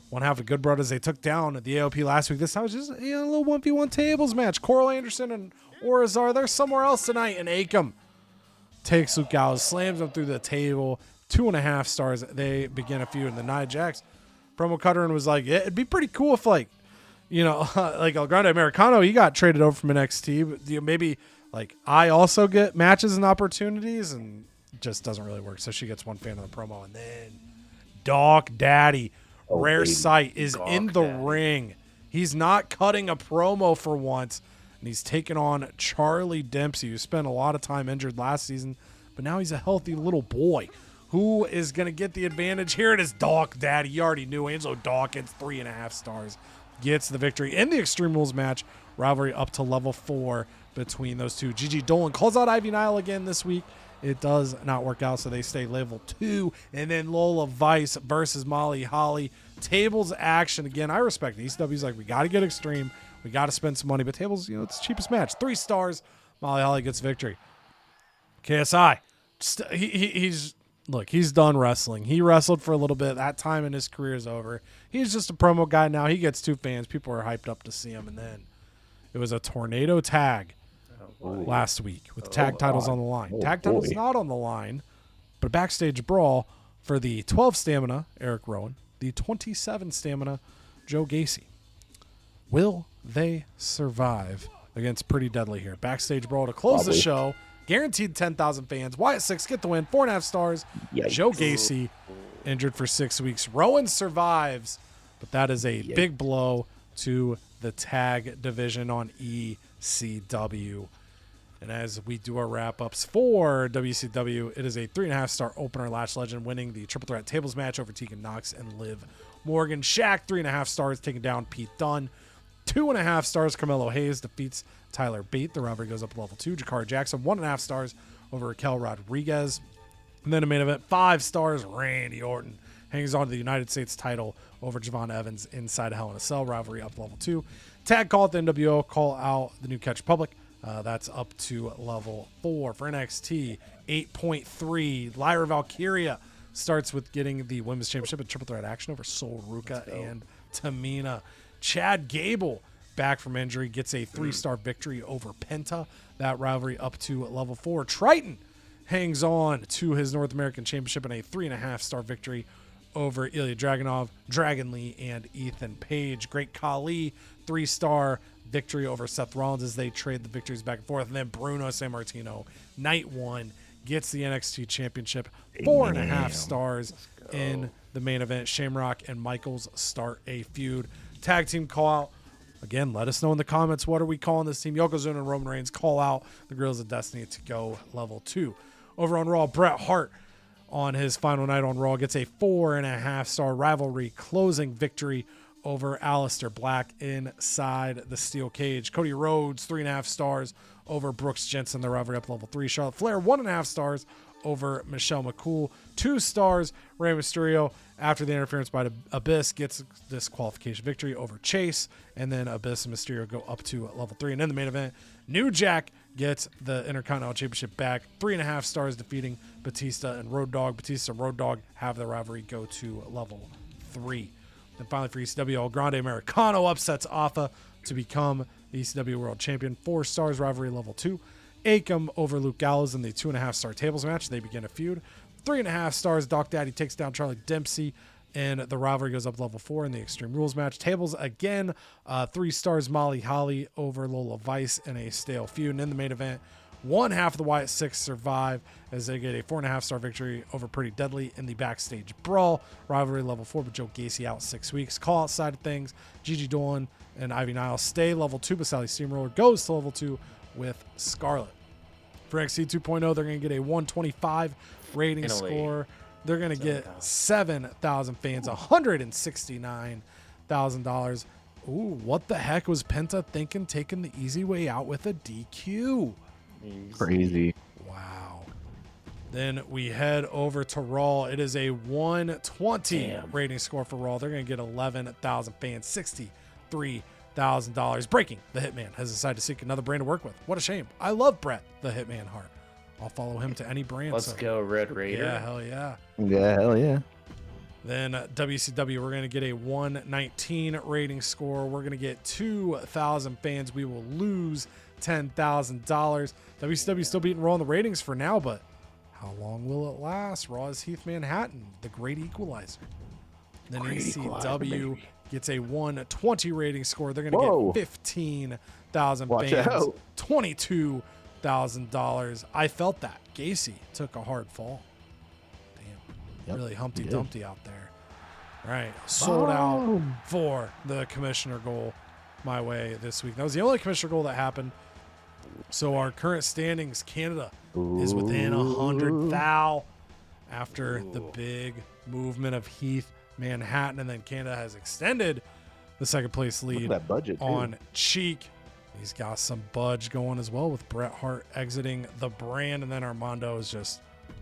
one half of Good Brothers. They took down the AOP last week. This time it was just a little 1v1 tables match. Coral Anderson and Orazar, they're somewhere else tonight. And Akam takes Luke Gallows, slams him through the table. 2.5 stars. They begin a feud. And the Nia Jax promo cutter and was like, it'd be pretty cool if like El Grande Americano, he got traded over from NXT. But maybe I also get matches and opportunities, and it just doesn't really work. So she gets one fan of the promo. And then Doc Daddy, rare sight, is in the ring. He's not cutting a promo for once. And he's taking on Charlie Dempsey, who spent a lot of time injured last season. But now he's a healthy little boy. Who is going to get the advantage? Here it is, Doc Daddy. You already knew. Angelo Dawkins, 3.5 stars, gets the victory in the Extreme Rules match. Rivalry up to level 4 between those two. Gigi Dolan calls out Ivy Nile again this week. It does not work out, so they stay level 2. And then Lola Vice versus Molly Holly. Tables action. Again, I respect it. ECW's like, we got to get extreme. We got to spend some money. But tables, it's the cheapest match. 3 stars. Molly Holly gets victory. KSI. He's done wrestling. He wrestled for a little bit. That time in his career is over. He's just a promo guy now. He gets 2 fans. People are hyped up to see him. And then it was a tornado tag last week with tag titles on the line. Tag titles not on the line, but a backstage brawl for the 12 stamina, Eric Rowan, the 27 stamina, Joe Gacy. Will they survive against Pretty Deadly here? Backstage brawl to close the show. Guaranteed 10,000 fans. Wyatt 6 get the win. 4.5 stars. Yikes. Joe Gacy injured for 6 weeks. Rowan survives, but that is a big blow to the tag division on ECW. And as we do our wrap-ups for WCW, it is a 3.5-star opener. Lash Legend winning the Triple Threat Tables match over Tegan Knox and Liv Morgan. Shaq, 3.5 stars, taking down Pete Dunne. 2.5 stars, Carmelo Hayes defeats Tyler Bate. The rivalry goes up to level 2. Jakara Jackson, 1.5 stars over Raquel Rodriguez. And then a main event, 5 stars, Randy Orton hangs on to the United States title over Javon Evans inside a Hell in a Cell. Rivalry up to level 2. Tag call at the NWO, call out the New Catch Republic. That's up to level 4. For NXT, 8.3. Lyra Valkyria starts with getting the Women's Championship in Triple Threat action over Sol Ruka and Tamina. Chad Gable, back from injury, gets a 3-star victory over Penta. That rivalry up to level 4. Triton hangs on to his North American Championship in a 3.5-star victory over Ilya Dragunov, Dragon Lee, and Ethan Page. Great Khali, 3-star victory over Seth Rollins as they trade the victories back and forth. And then Bruno Sammartino, night 1, gets the NXT Championship. 4.5 stars in the main event. Shamrock and Michaels start a feud. Tag team call out. Again, let us know in the comments, what are we calling this team? Yokozuna and Roman Reigns call out the Guerrillas of Destiny to go level 2. Over on Raw, Bret Hart on his final night on Raw gets a 4.5-star rivalry closing victory over Aleister Black inside the steel cage. Cody Rhodes, 3.5 stars over Brooks Jensen, the rivalry up to level 3. Charlotte Flair, 1.5 stars over Michelle McCool. 2 stars, Rey Mysterio, after the interference by Abyss, gets this qualification victory over Chase. And then Abyss and Mysterio go up to level 3. And in the main event, New Jack gets the Intercontinental Championship back. 3.5 stars defeating Batista and Road Dogg. Batista and Road Dogg have the rivalry go to level 3. And finally for ECW, El Grande Americano upsets Alpha to become the ECW World Champion. 4 stars, rivalry level 2. Akam over Luke Gallows in the 2.5-star tables match. They begin a feud. 3.5 stars, Doc Daddy takes down Charlie Dempsey, and the rivalry goes up to level 4 in the Extreme Rules match. Tables again, 3 stars, Molly Holly over Lola Vice in a stale feud. And in the main event, 1/2 of the Wyatt 6 survive as they get a 4.5-star victory over Pretty Deadly in the backstage brawl. Rivalry level 4, but Joe Gacy out 6 weeks. Call out side of things, Gigi Dolan and Ivy Niles stay level 2, but Sally Steamroller goes to level 2 with Scarlett. For NXT 2.0, they're going to get a 125 rating score. They're going to get 7,000 fans, $169,000. Ooh, what the heck was Penta thinking, taking the easy way out with a DQ? Crazy. Wow. Then we head over to Raw. It is a 120 rating score for Raw. They're going to get 11,000 fans, $63,000. Breaking, the Hitman has decided to seek another brand to work with. What a shame. I love Bret, the Hitman Hart. I'll follow him to any brand. Let's go, Red Raider. Yeah, hell yeah. Yeah, hell yeah. Then WCW, we're going to get a 119 rating score. We're going to get 2,000 fans. We will lose $10,000. WCW still beating Raw in the ratings for now, but how long will it last? Raw is Heath Manhattan, the great equalizer. Then ECW gets a 120 rating score. They're going to get 15,000 fans. $22,000. I felt that. Gacy took a hard fall. Damn. Really Humpty Dumpty out there. All right. Sold out for the commissioner goal my way this week. That was the only commissioner goal that happened. So our current standings, Canada is within 100 thou after the big movement of Heath Manhattan. And then Canada has extended the second place lead that budget, on Cheek. He's got some budge going as well with Bret Hart exiting the brand. And then Armando is just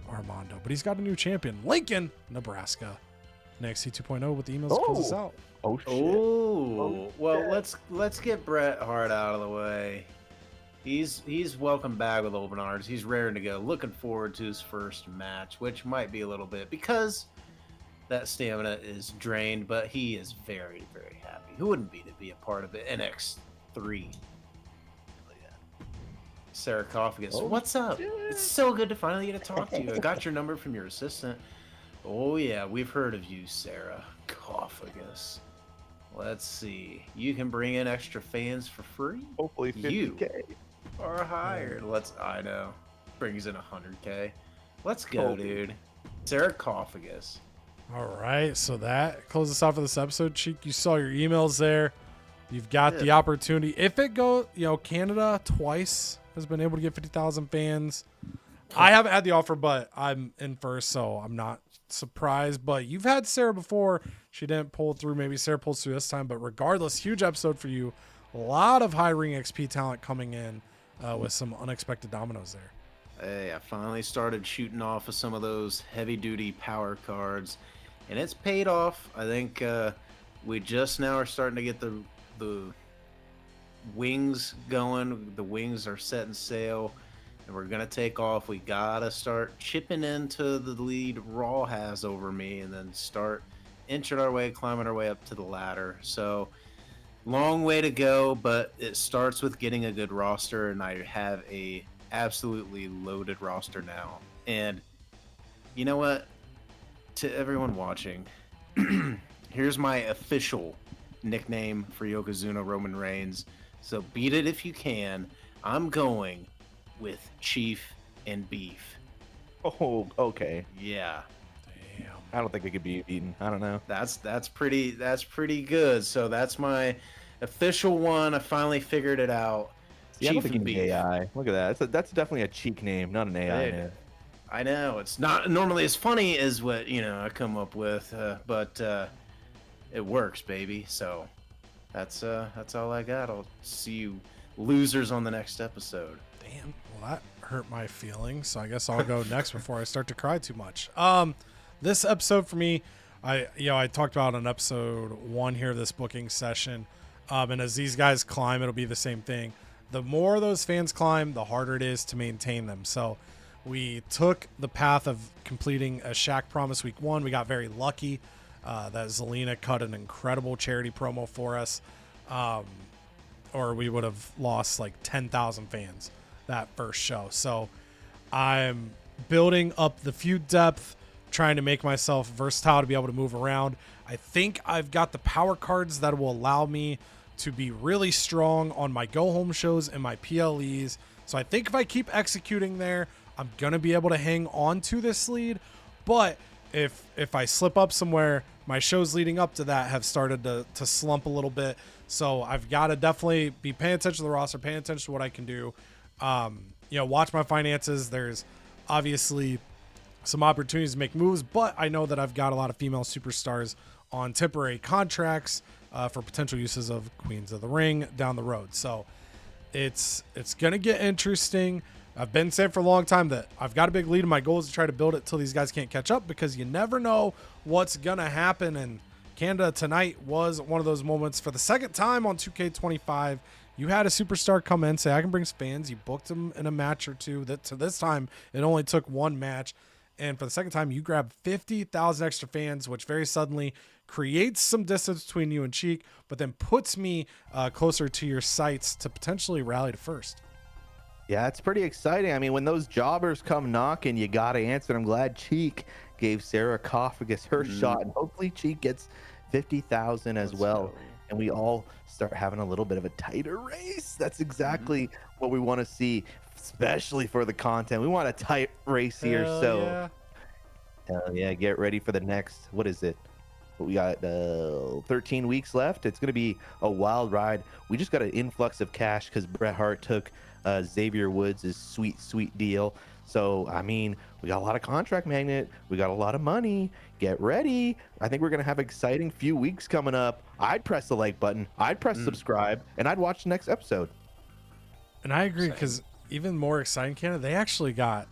Armando. But he's got a new champion, Lincoln, Nebraska. NXT 2.0 with the emails to close us out. Oh shit. Oh, well, let's get Bret Hart out of the way. He's welcome back with open arms. He's raring to go. Looking forward to his first match, which might be a little bit because that stamina is drained, but he is very, very happy. Who wouldn't be to be a part of it? NX3. Sarcophagus. What's up? It's so good to finally get to talk to you. I got your number from your assistant. Oh yeah, we've heard of you, Sarcophagus. Let's see. You can bring in extra fans for free. Hopefully 50K. You are hired. I know. Brings in 100K. Let's go, dude. Sarcophagus. All right, so that closes us off for this episode. Cheek, you saw your emails there. You've got the opportunity. If it goes, Canada twice has been able to get 50,000 fans. I haven't had the offer, but I'm in first, so I'm not surprised. But you've had Sarah before. She didn't pull through. Maybe Sarah pulls through this time. But regardless, huge episode for you. A lot of high ring XP talent coming in with some unexpected dominoes there. Hey, I finally started shooting off of some of those heavy-duty power cards, and it's paid off. I think we just now are starting to get the wings going. The wings are setting sail, and we're gonna take off. We gotta start chipping into the lead Raw has over me, and then start inching our way, climbing our way up to the ladder. So long way to go, but it starts with getting a good roster, and I have a absolutely loaded roster now. And you know what? To everyone watching, here's my official nickname for Yokozuna Roman Reigns. So beat it if you can. I'm going with Chief and Beef. Oh, okay. Yeah. Damn. I don't think it could be beaten. I don't know. That's pretty good. So that's my official one. I finally figured it out. Yeah, I don't Chief think and it's Beef. AI. Look at that. That's definitely a cheek name, not an AI name. I know it's not normally as funny as what I come up with, but it works, baby. So that's all I got. I'll see you losers on the next episode. Damn. Well, that hurt my feelings. So I guess I'll go next before I start to cry too much. This episode for me, I talked about on episode 1 here of this booking session. And as these guys climb, it'll be the same thing. The more those fans climb, the harder it is to maintain them. So we took the path of completing a Shaq promise week 1. We got very lucky that Zelina cut an incredible charity promo for us. Or we would have lost like 10,000 fans that first show. So I'm building up the feud depth, trying to make myself versatile to be able to move around. I think I've got the power cards that will allow me to be really strong on my go-home shows and my PLEs. So I think if I keep executing there, I'm going to be able to hang on to this lead. But if I slip up somewhere, my shows leading up to that have started to slump a little bit. So I've got to definitely be paying attention to the roster, paying attention to what I can do. Watch my finances. There's obviously some opportunities to make moves, but I know that I've got a lot of female superstars on temporary contracts for potential uses of Queens of the Ring down the road. So it's going to get interesting. I've been saying for a long time that I've got a big lead, and my goal is to try to build it till these guys can't catch up, because you never know what's going to happen. And Canada tonight was one of those moments. For the second time on 2K25, you had a superstar come in, say, I can bring some fans. You booked them in a match or two. That to this time, it only took one match. And for the second time, you grabbed 50,000 extra fans, which very suddenly creates some distance between you and Cheek, but then puts me closer to your sights to potentially rally to first. Yeah, it's pretty exciting. I mean, when those jobbers come knocking, you got to answer. I'm glad Cheek gave Sarcophagus her shot, and hopefully Cheek gets 50,000 as well. And we all start having a little bit of a tighter race. That's exactly what we want to see, especially for the content. We want a tight race here. Hell yeah, get ready for the next, what is it? We got 13 weeks left. It's going to be a wild ride. We just got an influx of cash because Bret Hart took Xavier Woods' sweet deal. So, I mean, we got a lot of contract magnet. We got a lot of money. Get ready. I think we're going to have an exciting few weeks coming up. I'd press the like button. I'd press subscribe, and I'd watch the next episode. And I agree, because even more exciting, Canada, they actually got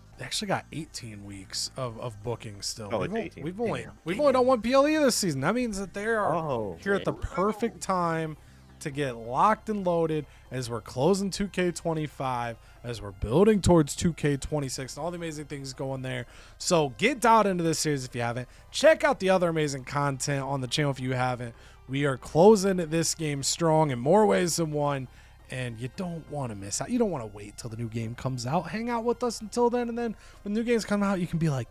18 weeks of booking still. Oh, it's 18. We've only done one PLE this season. That means that they are here at the damn. perfect time to get locked and loaded as we're closing 2K25, as we're building towards 2K26, and all the amazing things going there. So get dialed into this series if you haven't. Check out the other amazing content on the channel if you haven't. We are closing this game strong in more ways than one, and you don't want to miss out. You don't want to wait till the new game comes out. Hang out with us until then, and then when new games come out, you can be like,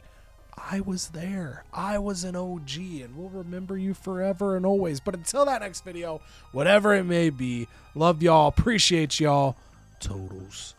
I was there. I was an OG, and we'll remember you forever and always. But until that next video, whatever it may be, love y'all, appreciate y'all. Totals.